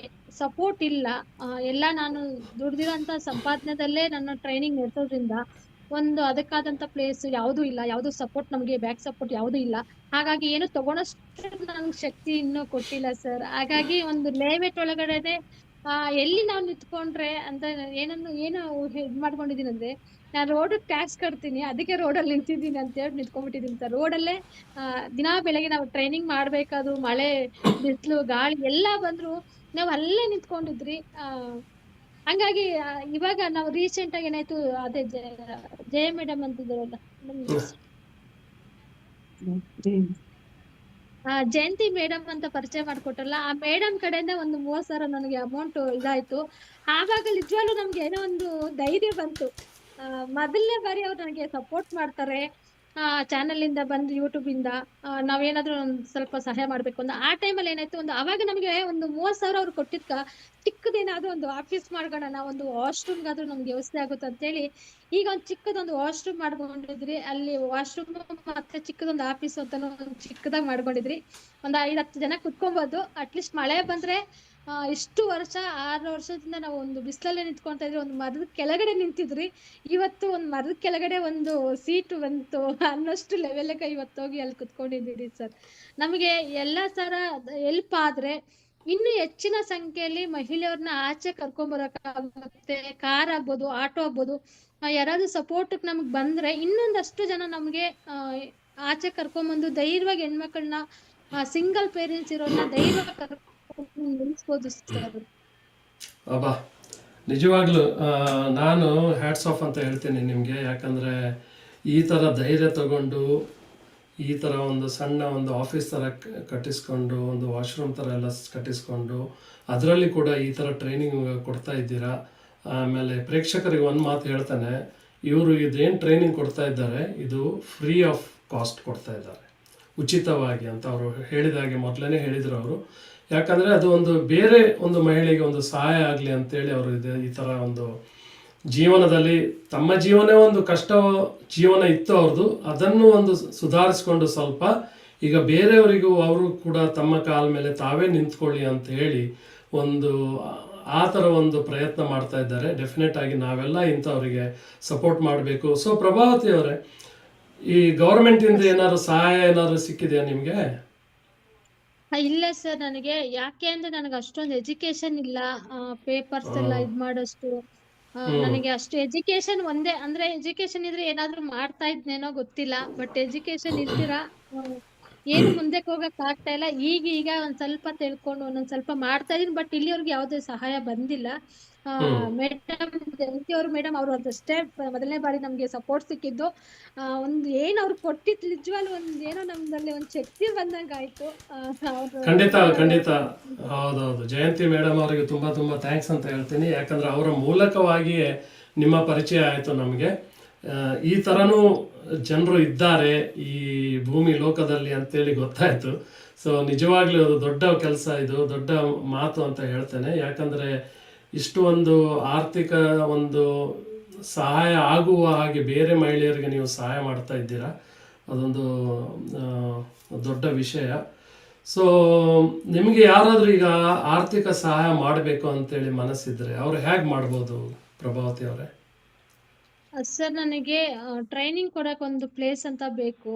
ಸಪೋರ್ಟ್ ಇಲ್ಲ. ಎಲ್ಲ ನಾನು ದುಡ್ದಿರೋಂತ ಸಂಪಾದನೆದಲ್ಲೇ ನನ್ನ ಟ್ರೈನಿಂಗ್ ನಡೆಸೋದ್ರಿಂದ ಒಂದು ಅದಕ್ಕಾದಂತ ಪ್ಲೇಸ್ ಯಾವುದೂ ಇಲ್ಲ, ಯಾವ್ದು ಸಪೋರ್ಟ್ ನಮಗೆ ಬ್ಯಾಕ್ ಸಪೋರ್ಟ್ ಯಾವುದೂ ಇಲ್ಲ. ಹಾಗಾಗಿ ಏನು ತಗೊಳಷ್ಟು ನನ್ಗೆ ಶಕ್ತಿ ಇನ್ನೂ ಕೊಟ್ಟಿಲ್ಲ ಸರ್. ಹಾಗಾಗಿ ಒಂದು ಲೇಔಟ್ ಒಳಗಡೆ ಎಲ್ಲಿ ನಾವು ನಿಂತ್ಕೊಂಡ್ರೆ ಅಂತ ಏನು ಇದ್ ಮಾಡ್ಕೊಂಡಿದೀನಿ ಅಂದ್ರೆ, ನಾನು ರೋಡ್ ಟ್ಯಾಕ್ಸ್ ಕಟ್ತೀನಿ, ಅದಕ್ಕೆ ರೋಡಲ್ಲಿ ನಿಂತಿದ್ದೀನಿ ಅಂತ ಹೇಳಿ ನಿಂತ್ಕೊಂಡ್ಬಿಟ್ಟಿದ್ದೀನಿ ಸರ್. ರೋಡಲ್ಲೇ ದಿನಾ ಬೆಳಗ್ಗೆ ನಾವು ಟ್ರೈನಿಂಗ್ ಮಾಡ್ಬೇಕಾದ್ರು ಮಳೆ ಬಿಸಿಲು ಗಾಳಿ ಎಲ್ಲ ಬಂದ್ರು ನಾವು ಅಲ್ಲೇ ನಿಂತ್ಕೊಂಡಿದ್ರಿ. ಹಂಗಾಗಿ ಇವಾಗ ನಾವು ರೀಸೆಂಟ್ ಆಗಿ ಏನಾಯ್ತು, ಅದೇ ಜಯ ಮೇಡಮ್ ಅಂತಿದ್ದಾರಲ್ಲ ಜಯಂತಿ ಮೇಡಮ್ ಅಂತ ಪರಿಚಯ ಮಾಡ್ಕೊಟ್ರಲ್ಲ, ಆ ಮೇಡಮ್ ಕಡೆಯಿಂದ ಒಂದು 30,000 ನನಗೆ ಅಮೌಂಟ್ ಇದಾಯ್ತು. ಆವಾಗ ನಿಜವಾಗ್ಲೂ ನಮ್ಗೆ ಏನೋ ಒಂದು ಧೈರ್ಯ ಬಂತು. ಮೊದಲನೇ ಬಾರಿ ಅವ್ರು ನನಗೆ ಸಪೋರ್ಟ್ ಮಾಡ್ತಾರೆ. ಚಾನಲ್ ಇಂದ ಬಂದು ಯೂಟ್ಯೂಬ್ ಇಂದ ನಾವೇನಾದ್ರೂ ಒಂದು ಸ್ವಲ್ಪ ಸಹಾಯ ಮಾಡ್ಬೇಕು ಅಂತ. ಆ ಟೈಮಲ್ಲಿ ಏನಾಯ್ತು, ಅವಾಗ ನಮಗೆ ಒಂದು 30,000 ಅವ್ರು ಕೊಟ್ಟಿದ್ಕ ಚಿಕ್ಕದೇನಾದ್ರೂ ಒಂದು ಆಫೀಸ್ ಮಾಡ್ಕೊಳ್ಳೋಣ, ಒಂದು ವಾಶ್ರೂಮ್ಗಾದ್ರೂ ನಮ್ಗೆ ವ್ಯವಸ್ಥೆ ಆಗುತ್ತೆ ಅಂತೇಳಿ ಈಗ ಒಂದು ಚಿಕ್ಕದೊಂದು ವಾಶ್ರೂಮ್ ಮಾಡ್ಕೊಂಡಿದ್ರಿ. ಅಲ್ಲಿ ವಾಶ್ರೂಮ್ ಮತ್ತೆ ಚಿಕ್ಕದೊಂದು ಆಫೀಸ್ ಅಂತಾನು ಒಂದು ಚಿಕ್ಕದಾಗಿ ಮಾಡ್ಕೊಂಡಿದ್ರಿ. ಒಂದು 5-10 ಜನ ಕುತ್ಕೊಬೋದು. ಅಟ್ಲೀಸ್ಟ್ ಮಳೆ ಬಂದ್ರೆ ಇಷ್ಟು ವರ್ಷ 6 ವರ್ಷದಿಂದ ನಾವು ಒಂದು ಬಿಸಿಲಲ್ಲೇ ನಿಂತ್ಕೊಂತಾ ಇದ್ರಿ, ಒಂದು ಮರದ ಕೆಳಗಡೆ ನಿಂತಿದ್ರಿ. ಇವತ್ತು ಒಂದು ಮರದ ಕೆಳಗಡೆ ಒಂದು ಸೀಟು ಬಂತು ಅನ್ನೋಷ್ಟು ಲೆವೆಲ್ಗೆ ಇವತ್ತೋಗಿ ಅಲ್ಲಿ ಕುತ್ಕೊಂಡಿದ್ದೀರಿ ಸರ್. ನಮಗೆ ಎಲ್ಲ ತರ ಹೆಲ್ಪ್ ಆದ್ರೆ ಇನ್ನು ಹೆಚ್ಚಿನ ಸಂಖ್ಯೆಯಲ್ಲಿ ಮಹಿಳೆಯರನ್ನ ಆಚೆ ಕರ್ಕೊಂಬರಕ್ಕಾಗುತ್ತೆ. ಕಾರ್ ಆಗ್ಬೋದು, ಆಟೋ ಆಗ್ಬೋದು, ಯಾರಾದ್ರೂ ಸಪೋರ್ಟ್ ನಮಗ್ ಬಂದ್ರೆ ಇನ್ನೊಂದಷ್ಟು ಜನ ನಮ್ಗೆ ಆಚೆ ಕರ್ಕೊಂಬಂದು ಧೈರ್ಯವಾಗಿ ಹೆಣ್ಮಕ್ಳನ್ನ, ಸಿಂಗಲ್ ಪೇರೆಂಟ್ಸ್ ಇರೋನ್ನ ಧೈರ್ಯವಾಗಿ ಕರ್ಕೊಂಡು ನಿಲ್ಲಿಸ್ಬೋದು ಸರ್. ಅಬ್ಬಾ, ನಿಜವಾಗ್ಲೂ ನಾನು ಹ್ಯಾಟ್ಸ್ ಆಫ್ ಅಂತ ಹೇಳ್ತೀನಿ ನಿಮಗೆ. ಯಾಕಂದರೆ ಈ ಥರ ಧೈರ್ಯ ತಗೊಂಡು ಈ ಥರ ಒಂದು ಸಣ್ಣ ಒಂದು ಆಫೀಸ್ ಥರ ಕಟ್ಟಿಸ್ಕೊಂಡು, ಒಂದು ವಾಶ್ರೂಮ್ ಥರ ಎಲ್ಲ ಕಟ್ಟಿಸ್ಕೊಂಡು, ಅದರಲ್ಲಿ ಕೂಡ ಈ ಥರ ಟ್ರೈನಿಂಗ್ ಕೊಡ್ತಾ ಇದ್ದೀರಾ. ಆಮೇಲೆ ಪ್ರೇಕ್ಷಕರಿಗೆ ಒಂದು ಮಾತು ಹೇಳ್ತಾನೆ, ಇವರು ಇದೇನು ಟ್ರೈನಿಂಗ್ ಕೊಡ್ತಾ ಇದ್ದಾರೆ ಇದು ಫ್ರೀ ಆಫ್ ಕಾಸ್ಟ್ ಕೊಡ್ತಾ ಇದ್ದಾರೆ, ಉಚಿತವಾಗಿ ಅಂತ ಅವರು ಹೇಳಿದಾಗೆ ಮೊದಲೇ ಹೇಳಿದರು ಅವರು. ಯಾಕಂದರೆ ಅದು ಒಂದು ಬೇರೆ ಒಂದು ಮಹಿಳೆಗೆ ಒಂದು ಸಹಾಯ ಆಗಲಿ ಅಂತೇಳಿ ಅವರು ಈ ಥರ ಒಂದು ಜೀವನದಲ್ಲಿ ತಮ್ಮ ಜೀವನ ಒಂದು ಕಷ್ಟ ಜೀವನ ಇತ್ತು ಅವ್ರದ್ದು, ಅದನ್ನು ಒಂದು ಸುಧಾರಿಸ್ಕೊಂಡು ಸ್ವಲ್ಪ ಈಗ ಬೇರೆಯವರಿಗೂ ಅವರು ಕೂಡ ತಮ್ಮ ಕಾಲ ಮೇಲೆ ತಾವೇ ನಿಂತ್ಕೊಳ್ಳಿ ಅಂತ ಹೇಳಿ ಒಂದು ಆ ಥರ ಒಂದು ಪ್ರಯತ್ನ ಮಾಡ್ತಾ ಇದ್ದಾರೆ. ಡೆಫಿನೆಟ್ ಆಗಿ ನಾವೆಲ್ಲ ಇಂಥವರಿಗೆ ಸಪೋರ್ಟ್ ಮಾಡಬೇಕು. ಸೊ ಪ್ರಭಾವತಿ ಅವರೇ, ಈ ಗೌರ್ಮೆಂಟಿಂದ ಏನಾದ್ರು ಸಹಾಯ ಏನಾದ್ರು ಸಿಕ್ಕಿದೆಯಾ ನಿಮಗೆ? ಇಲ್ಲ ಸರ್, ನನಗೆ ಯಾಕೆ ಅಂದ್ರೆ ನನಗೆ ಅಷ್ಟೊಂದು ಎಜುಕೇಶನ್ ಇಲ್ಲ. ಪೇಪರ್ಸ್ ಎಲ್ಲ ಇದ್ ಮಾಡೋಷ್ಟು ನನಗೆ ಅಷ್ಟು ಎಜುಕೇಶನ್ ಒಂದೇ, ಅಂದ್ರೆ ಎಜುಕೇಶನ್ ಇದ್ರೆ ಏನಾದ್ರೂ ಮಾಡ್ತಾ ಇದ್ನೇನೋ ಗೊತ್ತಿಲ್ಲ. ಬಟ್ ಎಜುಕೇಶನ್ ಇಲ್ದಿರ ಏನು ಮುಂದಕ್ಕೆ ಹೋಗಕ್ ಆಗ್ತಾ ಇಲ್ಲ. ಈಗ ಒಂದ್ ಸ್ವಲ್ಪ ತಿಳ್ಕೊಂಡು ಒಂದೊಂದ್ ಸ್ವಲ್ಪ ಮಾಡ್ತಾ ಇದೀನಿ. ಬಟ್ ಇಲ್ಲಿವರೆಗೆ ಯಾವುದೇ ಸಹಾಯ ಬಂದಿಲ್ಲ. ಮೇಡಮ್ ಜಯಂತಿ ಅವರು ಮೇಡಮ್ ಅವರು ಅದಷ್ಟೇ ಮೊದಲನೇ ಬಾರಿ ನಮ್ಗೆ ಸಪೋರ್ಟ್ ಸಿಕ್ಕಿದ್ದು. ಒಂದ್ ಏನ್ ಅವ್ರು ಕೊಟ್ಟಿದ್ ನಿಜವಾಗ್ಲೂ ಒಂದ್ ಏನೋ ನಮ್ದಲ್ಲಿ ಒಂದ್ ಶಕ್ತಿ ಬಂದಂಗ ಆಯ್ತು. ಖಂಡಿತ ಹೌದೌದು. ಜಯಂತಿ ಮೇಡಮ್ ಅವರಿಗೆ ತುಂಬಾ ತುಂಬಾ ಥ್ಯಾಂಕ್ಸ್ ಅಂತ ಹೇಳ್ತೀನಿ. ಯಾಕಂದ್ರೆ ಅವರ ಮೂಲಕವಾಗಿಯೇ ನಿಮ್ಮ ಪರಿಚಯ ಆಯಿತು ನಮಗೆ. ಈ ಥರನೂ ಜನರು ಇದ್ದಾರೆ ಈ ಭೂಮಿ ಲೋಕದಲ್ಲಿ ಅಂತೇಳಿ ಗೊತ್ತಾಯಿತು. ಸೊ ನಿಜವಾಗ್ಲೂ ಅದು ದೊಡ್ಡ ಕೆಲಸ, ಇದು ದೊಡ್ಡ ಮಾತು ಅಂತ ಹೇಳ್ತೇನೆ. ಯಾಕಂದರೆ ಇಷ್ಟು ಒಂದು ಆರ್ಥಿಕ ಒಂದು ಸಹಾಯ ಆಗುವ ಹಾಗೆ ಬೇರೆ ಮಹಿಳೆಯರಿಗೆ ನೀವು ಸಹಾಯ ಮಾಡ್ತಾ ಇದ್ದೀರಾ, ಅದೊಂದು ದೊಡ್ಡ ವಿಷಯ. ಸೊ ನಿಮಗೆ ಯಾರಾದರೂ ಈಗ ಆರ್ಥಿಕ ಸಹಾಯ ಮಾಡಬೇಕು ಅಂತೇಳಿ ಮನಸ್ಸಿದ್ರೆ ಅವ್ರು ಹೇಗೆ ಮಾಡ್ಬೋದು ಪ್ರಭಾವತಿ ಅವರೇ? ಸರ್, ನನಗೆ ಟ್ರೈನಿಂಗ್ ಕೊಡಕ್ ಒಂದು ಪ್ಲೇಸ್ ಅಂತ ಬೇಕು.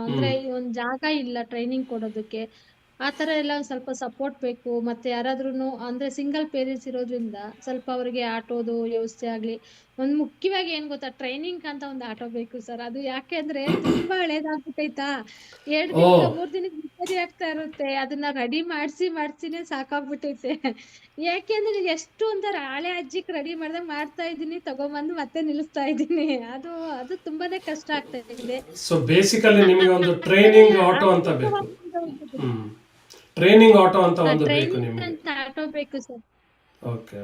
ಅಂದ್ರೆ ಒಂದ್ ಜಾಗ ಇಲ್ಲ ಟ್ರೈನಿಂಗ್ ಕೊಡೋದಕ್ಕೆ. ಆ ತರ ಎಲ್ಲ ಒಂದ್ ಸ್ವಲ್ಪ ಸಪೋರ್ಟ್ ಬೇಕು. ಮತ್ತೆ ಯಾರಾದ್ರೂನು ಅಂದ್ರೆ ಸಿಂಗಲ್ ಪೇರೆಂಟ್ಸ್ ಇರೋದ್ರಿಂದ ಸ್ವಲ್ಪ ಅವ್ರಿಗೆ ಆಟೋದು ವ್ಯವಸ್ಥೆ ಆಗ್ಲಿ. ಒಂದ್ ಮುಖ್ಯವಾಗಿ ಏನ್ ಗೊತ್ತಾ, ಟ್ರೈನಿಂಗ್ ಅಂತ ಒಂದು ಆಟೋ ಬೇಕು ಸರ್. ಅದು ಯಾಕೆ ಅಂದ್ರೆ ತುಂಬಾ ಹಳೇದಾಗ್ಬಿಟ್ಟೈತಾ, 2 ದಿನಕ್ಕೆ 3 ದಿನಕ್ಕೆ ರಿಪೇರಿ ಆಗ್ತಾ ಇರುತ್ತೆ. ಅದನ್ನ ರೆಡಿ ಮಾಡ್ಸಿನೇ ಸಾಕಾಗ್ಬಿಟ್ಟೈತೆ. ಯಾಕೆಂದ್ರೆ ಎಷ್ಟು ಒಂಥರ ಹಳೆ ಅಜ್ಜಿಗ್ ರೆಡಿ ಮಾಡ್ತಾ ಇದೀನಿ, ತಗೊಂಬಂದು ಮತ್ತೆ ನಿಲ್ಲಿಸ್ತಾ ಇದೀನಿ. ಅದು ತುಂಬಾನೇ ಕಷ್ಟ ಆಗ್ತಾ ಇದೆ. ಸೊ ಬೇಸಿಕಲಿ ನಿಮಗೆ ಒಂದು ಟ್ರೈನಿಂಗ್ ಆಟೋ ಅಂತ ಬೇಕು. ಟ್ರೈನಿಂಗ್ ಆಟೋ ಅಂತ ಒಂದು ಬೇಕು ನಿಮಗೆ. ಆಟೋ ಬೇಕು ಸರ್. ಓಕೆ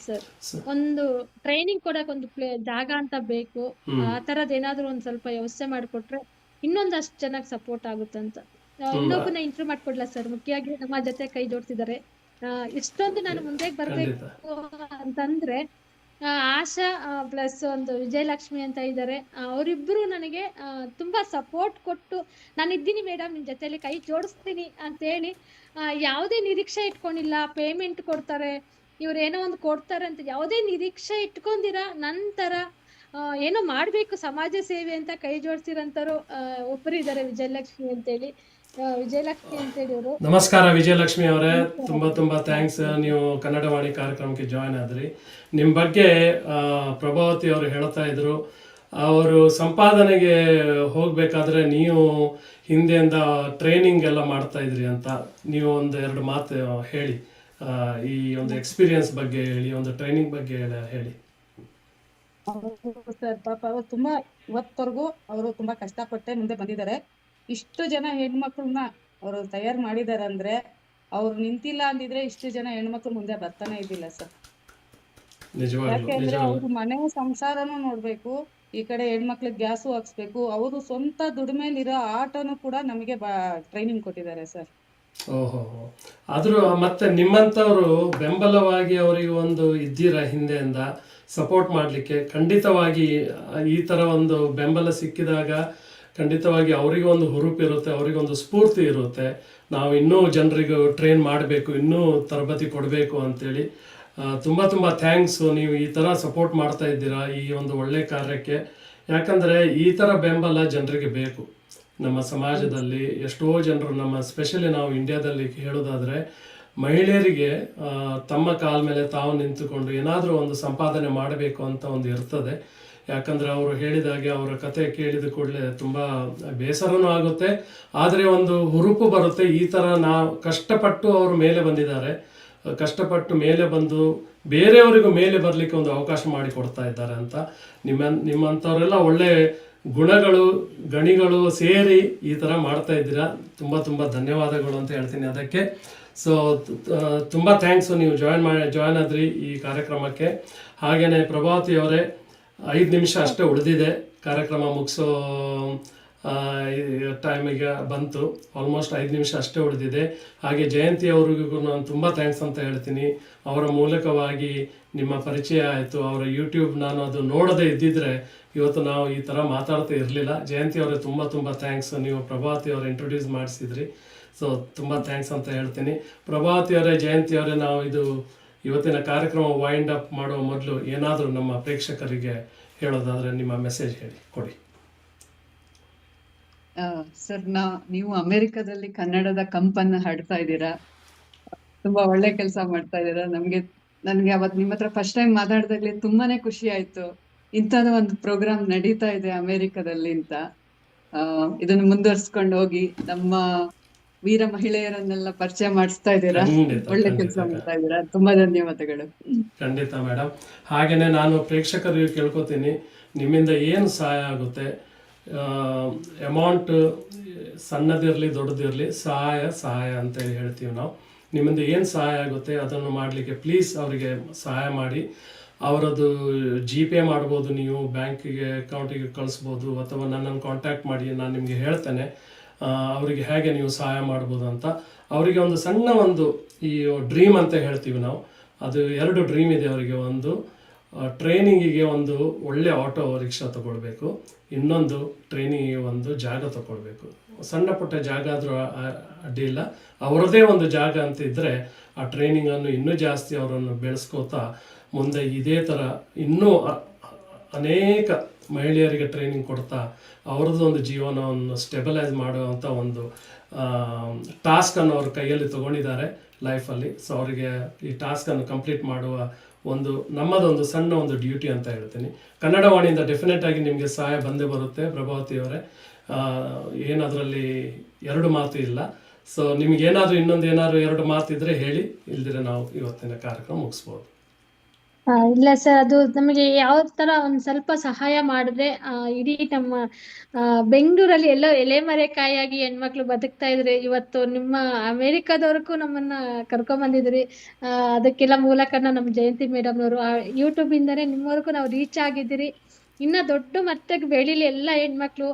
ಸರ್, ಒಂದು ಟ್ರೈನಿಂಗ್ ಕೊಡಕ್ ಒಂದು ಜಾಗ ಅಂತ ಬೇಕು. ಆ ತರದ್ ಏನಾದ್ರು ಒಂದ್ ಸ್ವಲ್ಪ ವ್ಯವಸ್ಥೆ ಮಾಡ್ಕೊಟ್ರೆ ಇನ್ನೊಂದಷ್ಟು ಚೆನ್ನಾಗಿ ಸಪೋರ್ಟ್ ಆಗುತ್ತಂತ. ಇನ್ನೊಬ್ಬನ ಇಂಟರ್ವ್ಯೂ ಮಾಡ್ಕೊಡ್ಲಾ ಸರ್? ಮುಖ್ಯವಾಗಿ ನಮ್ಮ ಜೊತೆ ಕೈ ಜೋಡಿಸಿದ್ದಾರೆ. ಇಷ್ಟೊಂದು ನಾನು ಮುಂದೆ ಬರ್ಬೇಕು ಅಂತಂದ್ರೆ ಆಶಾ ಪ್ಲಸ್ ಒಂದು ವಿಜಯಲಕ್ಷ್ಮಿ ಅಂತ ಇದ್ದಾರೆ. ಅವರಿಬ್ರು ನನಗೆ ತುಂಬಾ ಸಪೋರ್ಟ್ ಕೊಟ್ಟು, ನಾನು ಇದ್ದೀನಿ ಮೇಡಮ್ ನಿಮ್ ಜೊತೆಲಿ ಕೈ ಜೋಡಿಸ್ತೀನಿ ಅಂತ ಹೇಳಿ ಯಾವುದೇ ನಿರೀಕ್ಷೆ ಇಟ್ಕೊಂಡಿಲ್ಲ. ಪೇಮೆಂಟ್ ಕೊಡ್ತಾರೆ, ಇವ್ರು ಏನೋ ಒಂದು ಕೊಡ್ತಾರೆ ಅಂತ ಯಾವುದೇ ನಿರೀಕ್ಷೆ ಇಟ್ಕೊಂಡಿರ ನಂತರ ಏನೋ ಮಾಡ್ಬೇಕು ಸಮಾಜ ಸೇವೆ ಅಂತ ಕೈ ಜೋಡಿಸಿರಂತರು ಒಬ್ಬರು ಇದ್ದಾರೆ, ವಿಜಯಲಕ್ಷ್ಮಿ ಅಂತೇಳಿ. ಅವರು. ನಮಸ್ಕಾರ ವಿಜಯಲಕ್ಷ್ಮಿ ಅವರೇ, ತುಂಬಾ ತುಂಬಾ ಥ್ಯಾಂಕ್ಸ್. ನೀವು ಕನ್ನಡವಾಣಿ ಕಾರ್ಯಕ್ರಮಕ್ಕೆ ಜಾಯ್ನ್ ಆದ್ರಿ. ನಿಮ್ಮ ಬಗ್ಗೆ ಪ್ರಭಾವತಿ ಅವರು ಹೇಳ್ತಾ ಇದ್ರು, ಅವರು ಸಂಪಾದನೆಗೆ ಹೋಗ್ಬೇಕಾದ್ರೆ ನೀವು ಹಿಂದೆಯಿಂದ ಟ್ರೈನಿಂಗ್ ಎಲ್ಲ ಮಾಡ್ತಾ ಇದ್ರಿ ಅಂತ. ನೀವು ಒಂದು 2 ಮಾತು ಹೇಳಿ, ಈ ಒಂದು ಎಕ್ಸ್ಪೀರಿಯನ್ಸ್ ಬಗ್ಗೆ ಹೇಳಿ, ಒಂದು ಟ್ರೈನಿಂಗ್ ಬಗ್ಗೆ ಹೇಳಿ. ಸರ್, ಪಾಪ ಅವರು ತುಂಬಾ ಇವತ್ತವರೆಗೂ ಅವರು ತುಂಬಾ ಕಷ್ಟಪಟ್ಟೆ ಮುಂದೆ ಬಂದಿದ್ದಾರೆ. ಇಷ್ಟು ಜನ ಹೆಣ್ಮಕ್ಳನ್ನ ಅವರು ತಯಾರು ಮಾಡಿದಾರೆ ಅಂದ್ರೆ, ಅವ್ರು ನಿಂತಿಲ್ಲ ಅಂದಿದ್ರೆ ಇಷ್ಟು ಜನ ಹೆಣ್ಮಕ್ಳು ಮುಂದೆ ಬರ್ತಾನೆ ಇದ್ದಿಲ್ಲ ಸರ್. ಯಾಕೆಂದ್ರೆ ಅವ್ರ ಮನೆ ಸಂಸಾರನು ನೋಡ್ಬೇಕು, ಈ ಕಡೆ ಹೆಣ್ಮಕ್ಳಿಗೆ ಗ್ಯಾಸು ಹಾಕ್ಸ್ಬೇಕು. ಅವರು ಸ್ವಂತ ದುಡಿಮೆಲಿರೋ ಆಟೋನು ಕೂಡ ನಮಗೆ ಟ್ರೈನಿಂಗ್ ಕೊಟ್ಟಿದ್ದಾರೆ ಸರ್. ಓಹೋ, ಆದ್ರೂ ಮತ್ತೆ ನಿಮ್ಮಂಥವ್ರು ಬೆಂಬಲವಾಗಿ ಅವರಿಗೆ ಒಂದು ಇದ್ದೀರಾ ಹಿಂದೆಯಿಂದ ಸಪೋರ್ಟ್ ಮಾಡಲಿಕ್ಕೆ. ಖಂಡಿತವಾಗಿ ಈ ಥರ ಒಂದು ಬೆಂಬಲ ಸಿಕ್ಕಿದಾಗ ಖಂಡಿತವಾಗಿ ಅವರಿಗೆ ಒಂದು ಹುರುಪು ಇರುತ್ತೆ, ಅವರಿಗೆ ಒಂದು ಸ್ಫೂರ್ತಿ ಇರುತ್ತೆ. ನಾವು ಇನ್ನೂ ಜನರಿಗೆ ಟ್ರೈನ್ ಮಾಡಬೇಕು, ಇನ್ನೂ ತರಬೇತಿ ಕೊಡಬೇಕು ಅಂತೇಳಿ. ತುಂಬ ತುಂಬ ಥ್ಯಾಂಕ್ಸು. ನೀವು ಈ ಥರ ಸಪೋರ್ಟ್ ಮಾಡ್ತಾ ಇದ್ದೀರಾ ಈ ಒಂದು ಒಳ್ಳೆಯ ಕಾರ್ಯಕ್ಕೆ. ಯಾಕಂದರೆ ಈ ಥರ ಬೆಂಬಲ ಜನರಿಗೆ ಬೇಕು. ನಮ್ಮ ಸಮಾಜದಲ್ಲಿ ಎಷ್ಟೋ ಜನರು, ನಮ್ಮ ಸ್ಪೆಷಲಿ ನಾವು ಇಂಡಿಯಾದಲ್ಲಿ ಹೇಳೋದಾದರೆ, ಮಹಿಳೆಯರಿಗೆ ತಮ್ಮ ಕಾಲ ಮೇಲೆ ತಾವು ನಿಂತುಕೊಂಡು ಏನಾದರೂ ಒಂದು ಸಂಪಾದನೆ ಮಾಡಬೇಕು ಅಂತ ಒಂದು ಇರ್ತದೆ. ಯಾಕಂದರೆ ಅವರು ಹೇಳಿದಾಗೆ ಅವರ ಕತೆ ಕೇಳಿದ ಕೂಡಲೇ ತುಂಬ ಬೇಸರನೂ ಆಗುತ್ತೆ, ಆದರೆ ಒಂದು ಹುರುಪು ಬರುತ್ತೆ. ಈ ಥರ ನಾವು ಕಷ್ಟಪಟ್ಟು ಅವರು ಮೇಲೆ ಬಂದಿದ್ದಾರೆ, ಕಷ್ಟಪಟ್ಟು ಮೇಲೆ ಬಂದು ಬೇರೆಯವರಿಗೂ ಮೇಲೆ ಬರಲಿಕ್ಕೆ ಒಂದು ಅವಕಾಶ ಮಾಡಿ ಕೊಡ್ತಾ ಇದ್ದಾರೆ ಅಂತ. ನಿಮ್ಮಂಥವರೆಲ್ಲ ಒಳ್ಳೆ ಗುಣಗಳು ಗಣಿಗಳು ಸೇರಿ ಈ ಥರ ಮಾಡ್ತಾ ಇದ್ದೀರಾ. ತುಂಬ ತುಂಬ ಧನ್ಯವಾದಗಳು ಅಂತ ಹೇಳ್ತೀನಿ ಅದಕ್ಕೆ. ಸೊ ತುಂಬ ಥ್ಯಾಂಕ್ಸು, ನೀವು ಜಾಯ್ನ್ ಆದ್ರಿ ಈ ಕಾರ್ಯಕ್ರಮಕ್ಕೆ. ಹಾಗೆಯೇ ಪ್ರಭಾವತಿ ಅವರೇ, 5 ನಿಮಿಷ ಅಷ್ಟೇ ಉಳಿದಿದೆ, ಕಾರ್ಯಕ್ರಮ ಮುಗಿಸೋ ಟೈಮಿಗೆ ಬಂತು. ಆಲ್ಮೋಸ್ಟ್ 5 ನಿಮಿಷ ಅಷ್ಟೇ ಉಳಿದಿದೆ. ಹಾಗೆ ಜಯಂತಿ ಅವರಿಗೂ ನಾನು ತುಂಬ ಥ್ಯಾಂಕ್ಸ್ ಅಂತ ಹೇಳ್ತೀನಿ. ಅವರ ಮೂಲಕವಾಗಿ ನಿಮ್ಮ ಪರಿಚಯ ಆಯಿತು. ಅವರ ಯೂಟ್ಯೂಬ್ ನಾನು ಅದು ನೋಡದೇ ಇದ್ದಿದ್ರೆ ಇವತ್ತು ನಾವು ಈ ಥರ ಮಾತಾಡ್ತಾ ಇರಲಿಲ್ಲ. ಜಯಂತಿ ಅವರೇ ತುಂಬ ತುಂಬ ಥ್ಯಾಂಕ್ಸ್, ನೀವು ಪ್ರಭಾವತಿ ಅವರು ಇಂಟ್ರೊಡ್ಯೂಸ್ ಮಾಡಿಸಿದ್ರಿ. ಸೊ ತುಂಬ ಥ್ಯಾಂಕ್ಸ್ ಅಂತ ಹೇಳ್ತೀನಿ. ಪ್ರಭಾವತಿ ಅವರೇ, ಜಯಂತಿ ಅವರೇ, ನಾವು ಇವತ್ತಿನ ಕಾರ್ಯಕ್ರಮ ವೈಂಡ್ ಅಪ್ ಮಾಡುವ ಮೊದಲು ಏನಾದರೂ ನಮ್ಮ ಪ್ರೇಕ್ಷಕರಿಗೆ ಹೇಳೋದಾದರೆ ನಿಮ್ಮ ಮೆಸೇಜ್ ಕೊಡಿ. ಸರ್, ನೀವು ಅಮೆರಿಕದಲ್ಲಿ ಕನ್ನಡದ ಕಂಪನ್ನ ಹಾಡ್ತಾ ಇದ್ದೀರಾ. ತುಂಬಾ ಒಳ್ಳೆ ಕೆಲಸ ಮಾಡ್ತಾ ಇದ್ದೀರಾ. ನನ್ಗೆ ಅವತ್ ನಿಮ್ಮ ಹತ್ರ ಫಸ್ಟ್ ಟೈಮ್ ಮಾತಾಡ್ದಾಗ್ಲೇ ತುಂಬಾನೇ ಖುಷಿ ಆಯ್ತು. ಇಂಥದ ಒಂದು ಪ್ರೋಗ್ರಾಮ್ ನಡೀತಾ ಇದೆ ಅಮೆರಿಕದಲ್ಲಿ ಅಂತ. ಇದನ್ನು ಮುಂದುವರ್ಸ್ಕೊಂಡು ಹೋಗಿ ನಮ್ಮ ವೀರ ಮಹಿಳೆಯರನ್ನೆಲ್ಲ ಪರಿಚಯ ಮಾಡಿಸ್ತಾ ಇದ್ದೀರಾ. ಖಂಡಿತ ಒಳ್ಳೆ ಖಂಡಿತ ಕೆಲಸ ಮಾಡ್ತಾ ಇದ್ದೀರಾ. ತುಂಬಾ ಧನ್ಯವಾದಗಳು. ಖಂಡಿತ ಮೇಡಮ್. ಹಾಗೆಯೇ ನಾನು ಪ್ರೇಕ್ಷಕರಿಗೆ ಕೇಳ್ಕೊತೀನಿ, ನಿಮ್ಮಿಂದ ಏನು ಸಹಾಯ ಆಗುತ್ತೆ, ಅಮೌಂಟ್ ಸಣ್ಣದಿರಲಿ ದೊಡ್ಡದಿರಲಿ, ಸಹಾಯ ಅಂತೇಳಿ ಹೇಳ್ತೀವಿ ನಾವು. ನಿಮ್ಮಿಂದ ಏನು ಸಹಾಯ ಆಗುತ್ತೆ ಅದನ್ನು ಮಾಡಲಿಕ್ಕೆ ಪ್ಲೀಸ್ ಅವರಿಗೆ ಸಹಾಯ ಮಾಡಿ. ಅವರದ್ದು ಜಿ ಪೇ ಮಾಡ್ಬೋದು, ನೀವು ಬ್ಯಾಂಕಿಗೆ ಅಕೌಂಟಿಗೆ ಕಳಿಸ್ಬೋದು, ಅಥವಾ ನನ್ನನ್ನು ಕಾಂಟ್ಯಾಕ್ಟ್ ಮಾಡಿ, ನಾನು ನಿಮಗೆ ಹೇಳ್ತೇನೆ ಅವರಿಗೆ ಹೇಗೆ ನೀವು ಸಹಾಯ ಮಾಡ್ಬೋದು ಅಂತ. ಅವರಿಗೆ ಒಂದು ಸಣ್ಣ ಒಂದು ಈ ಡ್ರೀಮ್ ಅಂತ ಹೇಳ್ತೀವಿ ನಾವು, ಅದು 2 ಡ್ರೀಮ್ ಇದೆ ಅವರಿಗೆ. ಒಂದು ಟ್ರೈನಿಂಗಿಗೆ ಒಂದು ಒಳ್ಳೆ ಆಟೋ ರಿಕ್ಷಾ ತಗೊಳ್ಬೇಕು, ಇನ್ನೊಂದು ಟ್ರೈನಿಂಗಿಗೆ ಒಂದು ಜಾಗ ತಗೊಳ್ಬೇಕು. ಸಣ್ಣ ಪುಟ್ಟ ಜಾಗ ಆದರೂ ಅಡ್ಡಿ ಇಲ್ಲ, ಅವರದೇ ಒಂದು ಜಾಗ ಅಂತ ಇದ್ದರೆ ಆ ಟ್ರೈನಿಂಗನ್ನು ಇನ್ನೂ ಜಾಸ್ತಿ ಅವರನ್ನು ಬೆಳೆಸ್ಕೋತಾ ಮುಂದೆ ಇದೇ ಥರ ಇನ್ನೂ ಅನೇಕ ಮಹಿಳೆಯರಿಗೆ ಟ್ರೈನಿಂಗ್ ಕೊಡ್ತಾ ಅವ್ರದ್ದು ಒಂದು ಜೀವನವನ್ನು ಸ್ಟೆಬಲೈಸ್ ಮಾಡುವಂಥ ಒಂದು ಟಾಸ್ಕನ್ನು ಅವ್ರ ಕೈಯಲ್ಲಿ ತೊಗೊಂಡಿದ್ದಾರೆ ಲೈಫಲ್ಲಿ. ಸೊ ಅವರಿಗೆ ಈ ಟಾಸ್ಕನ್ನು ಕಂಪ್ಲೀಟ್ ಮಾಡುವ ಒಂದು ನಮ್ಮದೊಂದು ಸಣ್ಣ ಒಂದು ಡ್ಯೂಟಿ ಅಂತ ಹೇಳ್ತೀನಿ. ಕನ್ನಡ ವಾಣಿಯಿಂದ ಡೆಫಿನೆಟ್ ಆಗಿ ನಿಮಗೆ ಸಹಾಯ ಬಂದೇ ಬರುತ್ತೆ ಪ್ರಭಾವತಿ ಅವರೇ, ಏನದರಲ್ಲಿ 2 ಮಾತು ಇಲ್ಲ. ಸೊ ನಿಮಗೇನಾದರೂ ಇನ್ನೊಂದು 2 ಮಾತಿದ್ರೆ ಹೇಳಿ, ಇಲ್ದಿರೆ ನಾವು ಇವತ್ತಿನ ಕಾರ್ಯಕ್ರಮ ಮುಗಿಸ್ಬೋದು. ಇಲ್ಲ ಸರ್, ಅದು ನಮಗೆ ಯಾವ ತರ ಒಂದ್ ಸ್ವಲ್ಪ ಸಹಾಯ ಮಾಡಿದ್ರೆ ಇಡೀ ನಮ್ಮ ಬೆಂಗಳೂರಲ್ಲಿ ಎಲ್ಲೋ ಎಲೆಮರೆಕಾಯಾಗಿ ಹೆಣ್ಮಕ್ಳು ಬದುಕ್ತಾ ಇದ್ರೆ, ಇವತ್ತು ನಿಮ್ಮ ಅಮೆರಿಕದವರೆಗೂ ನಮ್ಮನ್ನ ಕರ್ಕೊಂಡ್ ಬಂದಿದ್ರಿ. ಅದಕ್ಕೆಲ್ಲ ಮೂಲ ಕಾರಣ ನಮ್ಮ ಜಯಂತಿ ಮೇಡಮ್ ನವರು. ಯೂಟ್ಯೂಬ್ ಇಂದಾನೆ ನಿಮ್ಮವರೆಗೂ ನಾವು ರೀಚ್ ಆಗಿದ್ದೀರಿ. ಇನ್ನ ದೊಡ್ಡ ಮಟ್ಟಕ್ಕೆ ಬೆಳಿಲಿ ಎಲ್ಲ ಹೆಣ್ಮಕ್ಳು.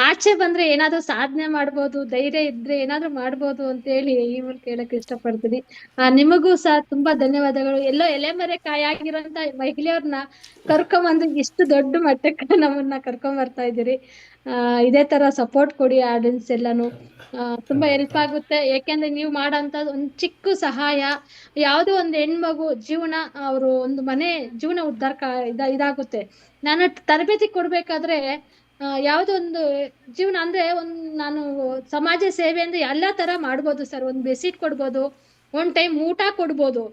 ಆಚೆ ಬಂದ್ರೆ ಏನಾದ್ರು ಸಾಧನೆ ಮಾಡ್ಬೋದು, ಧೈರ್ಯ ಇದ್ರೆ ಏನಾದ್ರು ಮಾಡ್ಬೋದು ಅಂತ ಹೇಳಿ ಈ ಮೂಲಕ ಹೇಳಕ್ ಇಷ್ಟಪಡ್ತೀನಿ. ನಿಮಗೂ ಸಹ ತುಂಬಾ ಧನ್ಯವಾದಗಳು. ಎಲ್ಲೋ ಎಲೆಮರೆಕಾಯಿ ಆಗಿರೋಂತ ಮಹಿಳೆಯವ್ರನ್ನ ಕರ್ಕೊಂಬಂದು ಇಷ್ಟು ದೊಡ್ಡ ಮಟ್ಟಕ್ಕೆ ನಮ್ಮನ್ನ ಕರ್ಕೊಂಡ್ ಬರ್ತಾ ಇದ್ದೀರಿ. ಇದೇ ತರ ಸಪೋರ್ಟ್ ಕೊಡಿ ಆಡಿಯನ್ಸ್ ಎಲ್ಲಾನು. ತುಂಬಾ ಹೆಲ್ಪ್ ಆಗುತ್ತೆ. ಯಾಕೆಂದ್ರೆ ನೀವು ಮಾಡೋಂತ ಒಂದ್ ಚಿಕ್ಕ ಸಹಾಯ ಯಾವ್ದೋ ಒಂದು ಹೆಣ್ಮಗು ಜೀವನ, ಅವರು ಒಂದು ಮನೆ ಜೀವನ ಉದ್ಧಾರ ಇದಾಗುತ್ತೆ. ನಾನು ತರಬೇತಿ ಕೊಡ್ಬೇಕಾದ್ರೆ ಯಾವ್ದೋ ಒಂದು ಜೀವನ ಅಂದ್ರೆ ನಾನು ಸಮಾಜ ಸೇವೆ ಅಂದ್ರೆ ಎಲ್ಲಾ ತರ ಮಾಡ್ಬೋದು ಸರ್. ಒಂದ್ ಬೆಸಿಟ್ ಕೊಡ್ಬೋದು, ಒಂದ್ ಟೈಮ್ ಊಟ ಕೊಡ್ಬೋದು.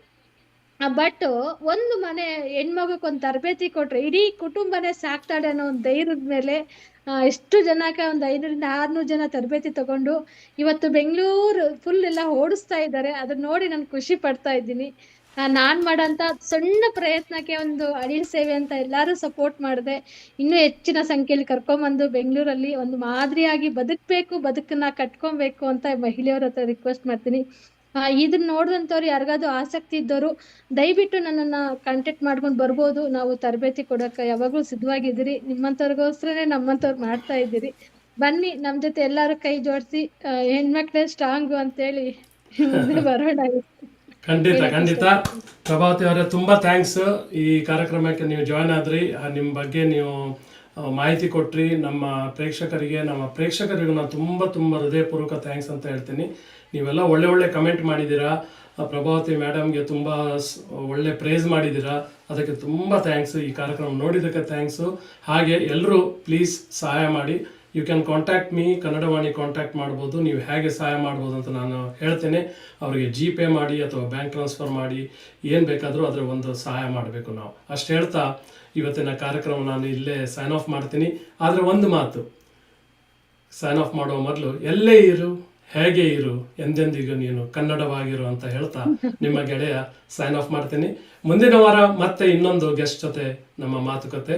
ಬಟ್ ಒಂದು ಮನೆ ಹೆಣ್ಮಗಕ್ಕೆ ಒಂದು ತರಬೇತಿ ಕೊಟ್ರೆ ಇಡೀ ಕುಟುಂಬನೇ ಸಾಕ್ತಾಳೆ ಅನ್ನೋ ಒಂದು ಧೈರ್ಯದ ಮೇಲೆ ಎಷ್ಟು ಜನಕ್ಕೆ ಒಂದು 500-600 ಜನ ತರಬೇತಿ ತಗೊಂಡು ಇವತ್ತು ಬೆಂಗಳೂರು ಫುಲ್ ಎಲ್ಲ ಓಡಿಸ್ತಾ ಇದ್ದಾರೆ. ಅದನ್ನ ನೋಡಿ ನಾನು ಖುಷಿ ಪಡ್ತಾ ಇದ್ದೀನಿ. ನಾನ್ ಮಾಡೋಂಥ ಸಣ್ಣ ಪ್ರಯತ್ನಕ್ಕೆ ಒಂದು ಅಳಿಲ್ ಸೇವೆ ಅಂತ ಎಲ್ಲಾರು ಸಪೋರ್ಟ್ ಮಾಡಿದೆ. ಇನ್ನೂ ಹೆಚ್ಚಿನ ಸಂಖ್ಯೆಯಲ್ಲಿ ಕರ್ಕೊಂಬಂದು ಬೆಂಗಳೂರಲ್ಲಿ ಒಂದು ಮಾದರಿಯಾಗಿ ಬದುಕನ್ನ ಕಟ್ಕೊಬೇಕು ಅಂತ ಮಹಿಳೆಯರ ಹತ್ರ ರಿಕ್ವೆಸ್ಟ್ ಮಾಡ್ತೀನಿ. ಇದನ್ನ ನೋಡಿದಂಥವ್ರು ಯಾರಿಗಾದ್ರು ಆಸಕ್ತಿ ಇದ್ದವರು ದಯವಿಟ್ಟು ನನ್ನನ್ನ ಕಾಂಟ್ಯಾಕ್ಟ್ ಮಾಡ್ಕೊಂಡು ಬರ್ಬೋದು. ನಾವು ತರಬೇತಿ ಕೊಡಕ್ಕೆ ಯಾವಾಗ್ಲೂ ಸಿದ್ಧವಾಗಿದ್ದೀರಿ. ನಿಮ್ಮಂಥವ್ರಿಗೋಸ್ಕರನೇ ನಮ್ಮಂಥವ್ರು ಮಾಡ್ತಾ ಇದ್ದೀರಿ. ಬನ್ನಿ ನಮ್ ಜೊತೆ ಎಲ್ಲಾರು ಕೈ ಜೋಡಿಸಿ ಹೆಣ್ಮಕ್ಳೇ ಸ್ಟ್ರಾಂಗ್ ಅಂತೇಳಿ ಮುಂದೆ ಬರೋಣ. ಖಂಡಿತ ಪ್ರಭಾವತಿ ಅವರೇ, ತುಂಬ ಥ್ಯಾಂಕ್ಸ್. ಈ ಕಾರ್ಯಕ್ರಮಕ್ಕೆ ನೀವು ಜಾಯ್ನ್ ಆದ್ರಿ, ನಿಮ್ಮ ಬಗ್ಗೆ ನೀವು ಮಾಹಿತಿ ಕೊಟ್ರಿ. ನಮ್ಮ ಪ್ರೇಕ್ಷಕರಿಗೂ ನಾನು ತುಂಬ ಹೃದಯಪೂರ್ವಕ ಥ್ಯಾಂಕ್ಸ್ ಅಂತ ಹೇಳ್ತೀನಿ. ನೀವೆಲ್ಲ ಒಳ್ಳೆ ಕಮೆಂಟ್ ಮಾಡಿದ್ದೀರಾ. ಪ್ರಭಾವತಿ ಮೇಡಮ್ಗೆ ತುಂಬ ಒಳ್ಳೆ ಪ್ರೇಸ್ ಮಾಡಿದ್ದೀರಾ, ಅದಕ್ಕೆ ತುಂಬ ಥ್ಯಾಂಕ್ಸ್. ಈ ಕಾರ್ಯಕ್ರಮ ನೋಡಿದ್ದಕ್ಕೆ ಥ್ಯಾಂಕ್ಸು. ಹಾಗೆ ಎಲ್ಲರೂ ಪ್ಲೀಸ್ ಸಹಾಯ ಮಾಡಿ. You can contact me, Kannadavani contact ಮಾಡ್ಬೋದು. ನೀವು ಹೇಗೆ ಸಹಾಯ ಮಾಡ್ಬೋದು ಅಂತ ನಾನು ಹೇಳ್ತೇನೆ. ಅವರಿಗೆ ಜಿ ಪೇ ಮಾಡಿ ಅಥವಾ ಬ್ಯಾಂಕ್ ಟ್ರಾನ್ಸ್ಫರ್ ಮಾಡಿ, ಏನು ಬೇಕಾದರೂ ಅದರ ಒಂದು ಸಹಾಯ ಮಾಡಬೇಕು ನಾವು. ಅಷ್ಟು ಹೇಳ್ತಾ ಇವತ್ತಿನ ಕಾರ್ಯಕ್ರಮ ನಾನು ಇಲ್ಲೇ ಸೈನ್ ಆಫ್ ಮಾಡ್ತೀನಿ. ಆದರೆ ಒಂದು ಮಾತು, ಸೈನ್ ಆಫ್ ಮಾಡುವ ಮೊದಲು ಎಲ್ಲೇ ಇರು, ಹೇಗೆ ಇರು, ಎಂದೆಂದಿಗೂ ನೀನು ಕನ್ನಡವಾಗಿರು ಅಂತ ಹೇಳ್ತಾ ನಿಮ್ಮ ಗೆಳೆಯ ಸೈನ್ ಆಫ್ ಮಾಡ್ತೀನಿ. ಮುಂದಿನ ವಾರ ಮತ್ತೆ ಇನ್ನೊಂದು ಗೆಸ್ಟ್ ಜೊತೆ ನಮ್ಮ ಮಾತುಕತೆ.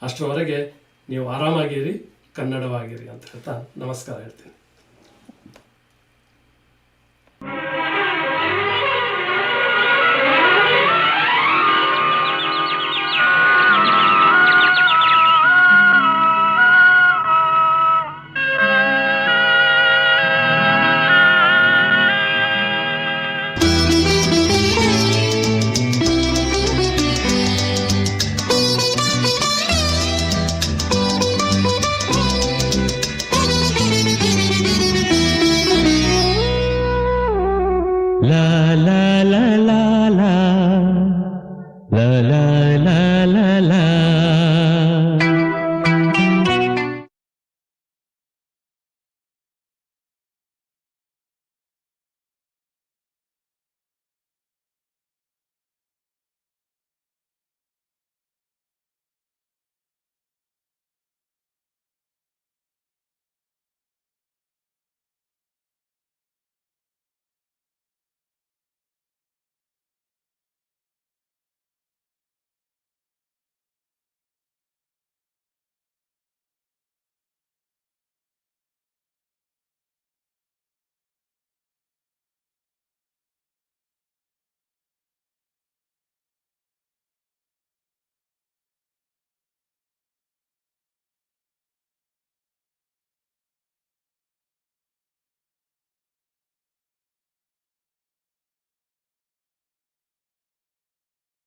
ಅಷ್ಟರವರೆಗೆ ನೀವು ಆರಾಮಾಗಿರಿ, ಕನ್ನಡವಾಗಿರಿ ಅಂತ ಹೇಳ್ತಾ ನಮಸ್ಕಾರ ಹೇಳ್ತೀನಿ. La la la la la la la